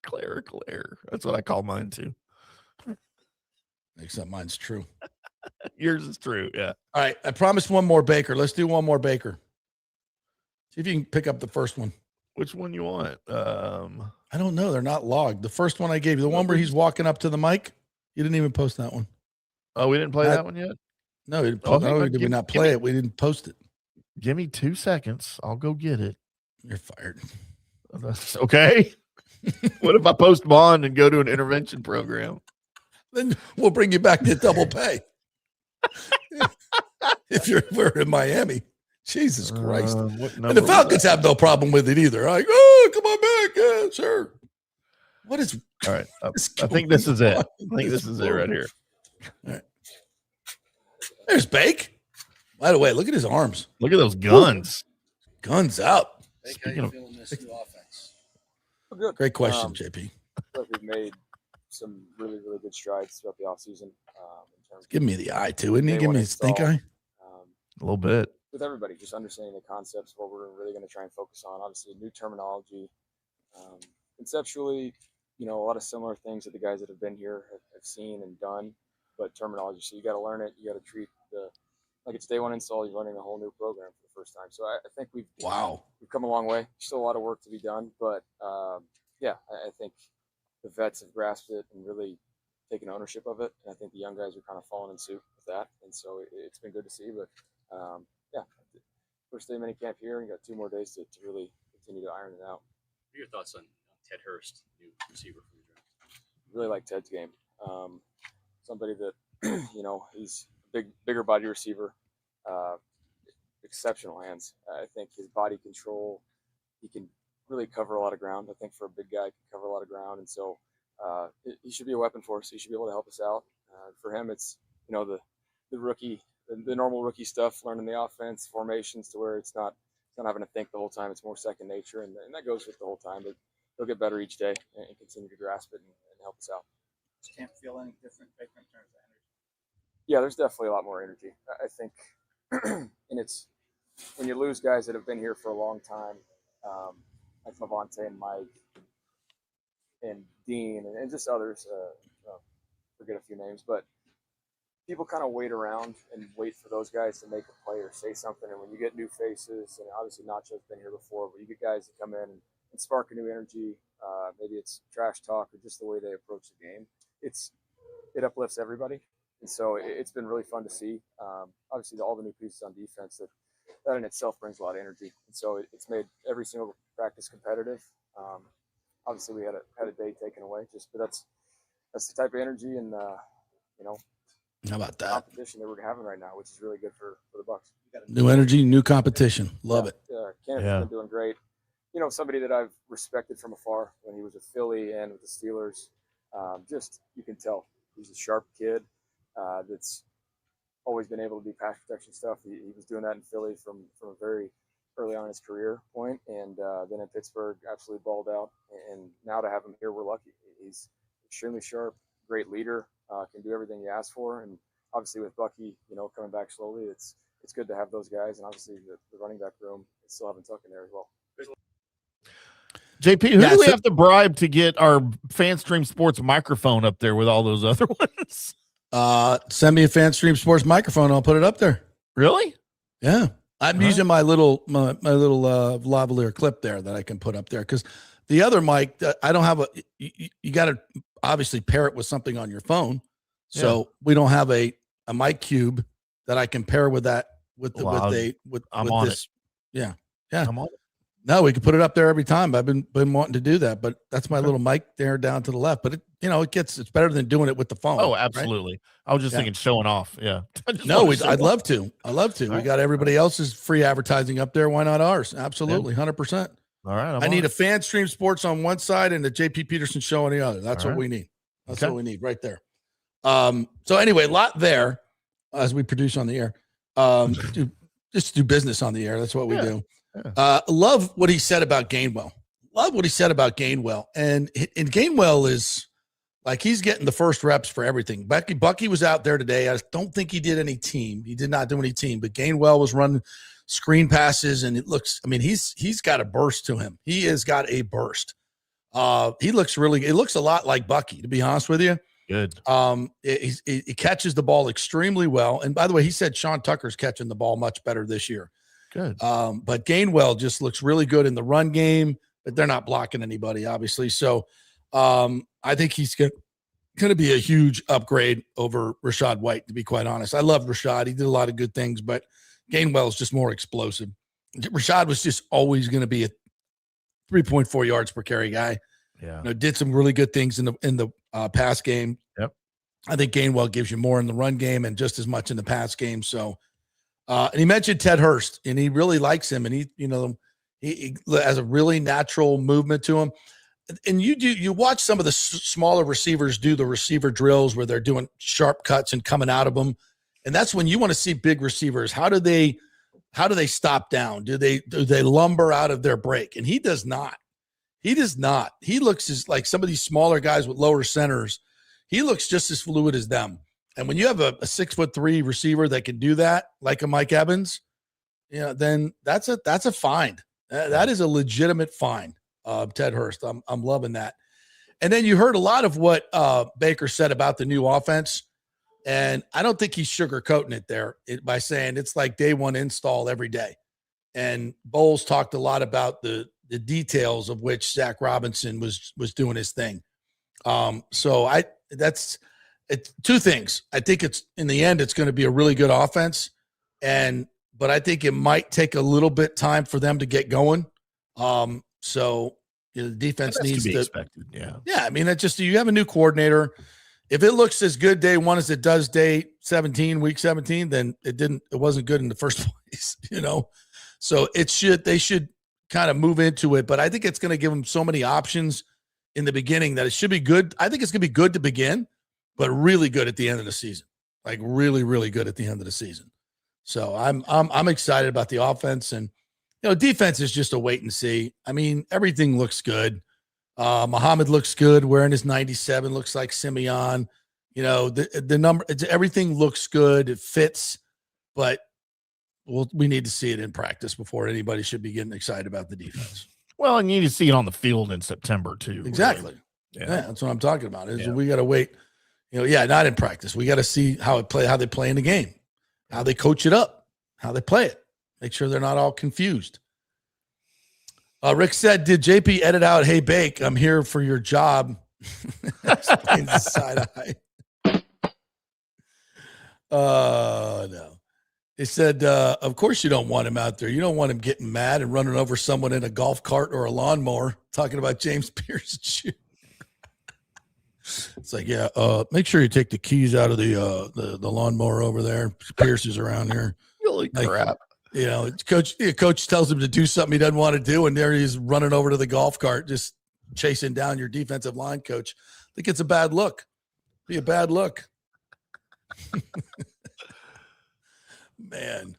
Clerical error. That's what I call mine too. Except mine's true. Yours is true. Yeah. All right. I promised one more Baker. Let's do one more Baker. See if you can pick up the first one. Which one you want? I don't know. They're not logged. The first one I gave you, the one where he's walking up to the mic, you didn't even post that one. Oh, we didn't play that one yet? No, we didn't post, not only did we not play it, we didn't post it. Give me 2 seconds. I'll go get it. You're fired. Okay. What if I post bond and go to an intervention program? Then we'll bring you back to double pay. If we're in Miami. Jesus Christ. And the Falcons have no problem with it either. Like, oh, come on back. Yeah, sure. What is All right. I think this is it. I think this is it right here. All right. There's Bake. By the way, look at his arms. Look at those guns. Guns out. Bake, how you feeling this new offense? Good. Great question, JP. I feel like we've made some really, really good strides throughout the offseason. In terms Give me the eye, too. Wouldn't he give me his stink eye? A little bit. With everybody, just understanding the concepts, what we're really going to try and focus on. Obviously, new terminology. Conceptually, a lot of similar things that the guys that have been here have seen and done, but terminology. So you got to learn it. You got to treat like it's day one install. You're learning a whole new program for the first time. So I think we've come a long way. Still a lot of work to be done, but I think the vets have grasped it and really taken ownership of it. And I think the young guys are kind of falling in suit with that. And so it's been good to see. But first day of minicamp here, and you got 2 more days to really continue to iron it out. What are your thoughts on Ted Hurst, new receiver from the draft? Really like Ted's game. Somebody that, he's a bigger body receiver, exceptional hands. I think his body control, he can really cover a lot of ground. I think for a big guy, he can cover a lot of ground. And so he should be a weapon for us. He should be able to help us out. For him, it's, the rookie, the normal rookie stuff, learning the offense, formations to where it's not having to think the whole time. It's more second nature, and that goes with the whole time. But he'll get better each day and continue to grasp it and help us out. Just can't feel any different, Baker, in terms of energy. Yeah, there's definitely a lot more energy. I think, and it's when you lose guys that have been here for a long time, like Levante and Mike and Dean and just others. Forget a few names, but people kind of wait around and wait for those guys to make a play or say something. And when you get new faces, and obviously Nacho's been here before, but you get guys that come in and spark a new energy. Maybe it's trash talk or just the way they approach the game. It uplifts everybody. And so it's been really fun to see. Obviously, all the new pieces on defense, that in itself brings a lot of energy. And so it's made every single practice competitive. Obviously, we had a day taken away, but that's the type of energy and how about that competition that we're having right now, which is really good for the Bucs. new energy, new competition? Love it. Kenneth has been doing great. Somebody that I've respected from afar when he was with Philly and with the Steelers. Just you can tell he's a sharp kid that's always been able to do pass protection stuff. He was doing that in Philly from a very early on in his career point, and then in Pittsburgh, absolutely balled out. And now to have him here, we're lucky. He's extremely sharp, great leader, can do everything you ask for. And obviously with Bucky, coming back slowly, it's good to have those guys. And obviously the running back room, still having Tuck in there as well. JP, who do we have to bribe to get our FanStream Sports microphone up there with all those other ones? Send me a FanStream Sports microphone. I'll put it up there. Really? Yeah. I'm using my little lavalier clip there that I can put up there, because the other mic, I don't have you got to obviously pair it with something on your phone. So we don't have a mic cube that I can pair with that with this. Yeah. I'm on it. No, we can put it up there every time. I've been wanting to do that, but that's my little mic there down to the left. But it's better than doing it with the phone. Oh, absolutely. Right? I was just thinking showing off. Yeah. No, I'd love to. We got everybody else's free advertising up there. Why not ours? Absolutely. 100%. All right. I need a FanStream Sports on one side and the JP Peterson Show on the other. That's what we need. That's what we need right there. So anyway, a lot there as we produce on the air. Just do business on the air. That's what we do. Yeah. Love what he said about Gainwell. And Gainwell is like, he's getting the first reps for everything. Bucky was out there today. I don't think he did any team. He did not do any team, but Gainwell was running screen passes, and he's got a burst to him. He has got a burst. It looks a lot like Bucky, to be honest with you. Good. He catches the ball extremely well. And by the way, he said Sean Tucker's catching the ball much better this year. Good. But Gainwell just looks really good in the run game, but they're not blocking anybody, obviously. So I think he's going to be a huge upgrade over Rachaad White, to be quite honest. I love Rachaad. He did a lot of good things, but Gainwell is just more explosive. Rachaad was just always going to be a 3.4 yards per carry guy. Yeah. Did some really good things in the pass game. Yep. I think Gainwell gives you more in the run game and just as much in the pass game. So, and he mentioned Ted Hurst, and he really likes him, and he has a really natural movement to him. and you watch some of the smaller receivers do the receiver drills where they're doing sharp cuts and coming out of them. And that's when you want to see big receivers. How do they stop down? Do they lumber out of their break? And he does not. He does not. He looks like some of these smaller guys with lower centers. He looks just as fluid as them. And when you have a 6'3" receiver that can do that, like a Mike Evans, then that's a find. That is a legitimate find. Ted Hurst. I'm loving that. And then you heard a lot of what Baker said about the new offense. And I don't think he's sugarcoating it there by saying it's like day one install every day. And Bowles talked a lot about the details of which Zach Robinson was doing his thing. So it's two things. I think it's in the end, it's going to be a really good offense. But I think it might take a little bit time for them to get going. So the defense needs to be expected. Yeah. Yeah. I mean, you have a new coordinator. If it looks as good day one as it does day 17, week 17, then it wasn't good in the first place, So they should kind of move into it, but I think it's going to give them so many options in the beginning that it should be good. I think it's going to be good to begin, but really good at the end of the season, like really, really good at the end of the season. So I'm excited about the offense, and defense is just a wait and see. I mean, everything looks good. Muhammad looks good wearing his 97, looks like Simeon. The number, everything looks good. It fits, but we need to see it in practice before anybody should be getting excited about the defense. Well, and you need to see it on the field in September too. Exactly. Really. Yeah, that's what I'm talking about. We got to wait. Not in practice. We got to see how they play in the game, how they coach it up, how they play it. Make sure they're not all confused. Rick said, "Did JP edit out? Hey, Bake, I'm here for your job." Side eye. No. He said, "Of course you don't want him out there. You don't want him getting mad and running over someone in a golf cart or a lawnmower." Talking about James Pearson Jr. It's like, make sure you take the keys out of the lawnmower over there. Pierce is around here. Holy crap. Coach tells him to do something he doesn't want to do, and there he's running over to the golf cart, just chasing down your defensive line coach. I think it's a bad look. Be a bad look. Man.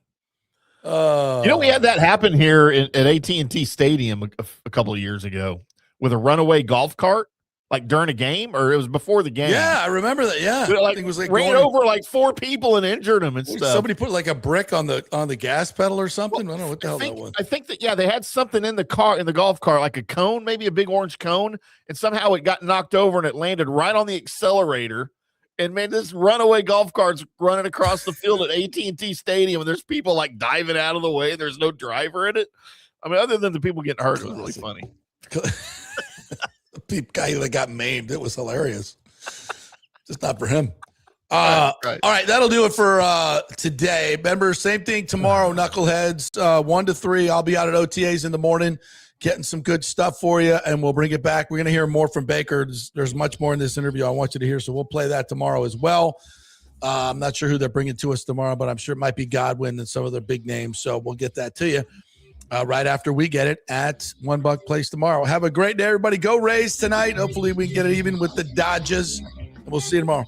We had that happen here at AT&T Stadium a couple of years ago with a runaway golf cart, like during a game, or it was before the game. Yeah, I remember that. Yeah, I think it was like ran over like 4 people and injured them and stuff. Somebody put like a brick on the gas pedal or something. I don't know what the hell that was. I think that they had something in the golf cart, like a cone, maybe a big orange cone, and somehow it got knocked over and it landed right on the accelerator. And man, this runaway golf cart's running across the field at AT&T Stadium, and there's people like diving out of the way. There's no driver in it. I mean, other than the people getting hurt, it was really funny. The guy that got maimed, it was hilarious. Just not for him. Right. All right, that'll do it for today. Remember, same thing tomorrow, Knuckleheads, 1 to 3. I'll be out at OTAs in the morning, getting some good stuff for you, and we'll bring it back. We're going to hear more from Baker. There's much more in this interview I want you to hear, so we'll play that tomorrow as well. I'm not sure who they're bringing to us tomorrow, but I'm sure it might be Godwin and some of their big names, so we'll get that to you right after we get it at $1 Place tomorrow. Have a great day, everybody. Go Rays tonight. Hopefully we can get it even with the Dodgers, and we'll see you tomorrow.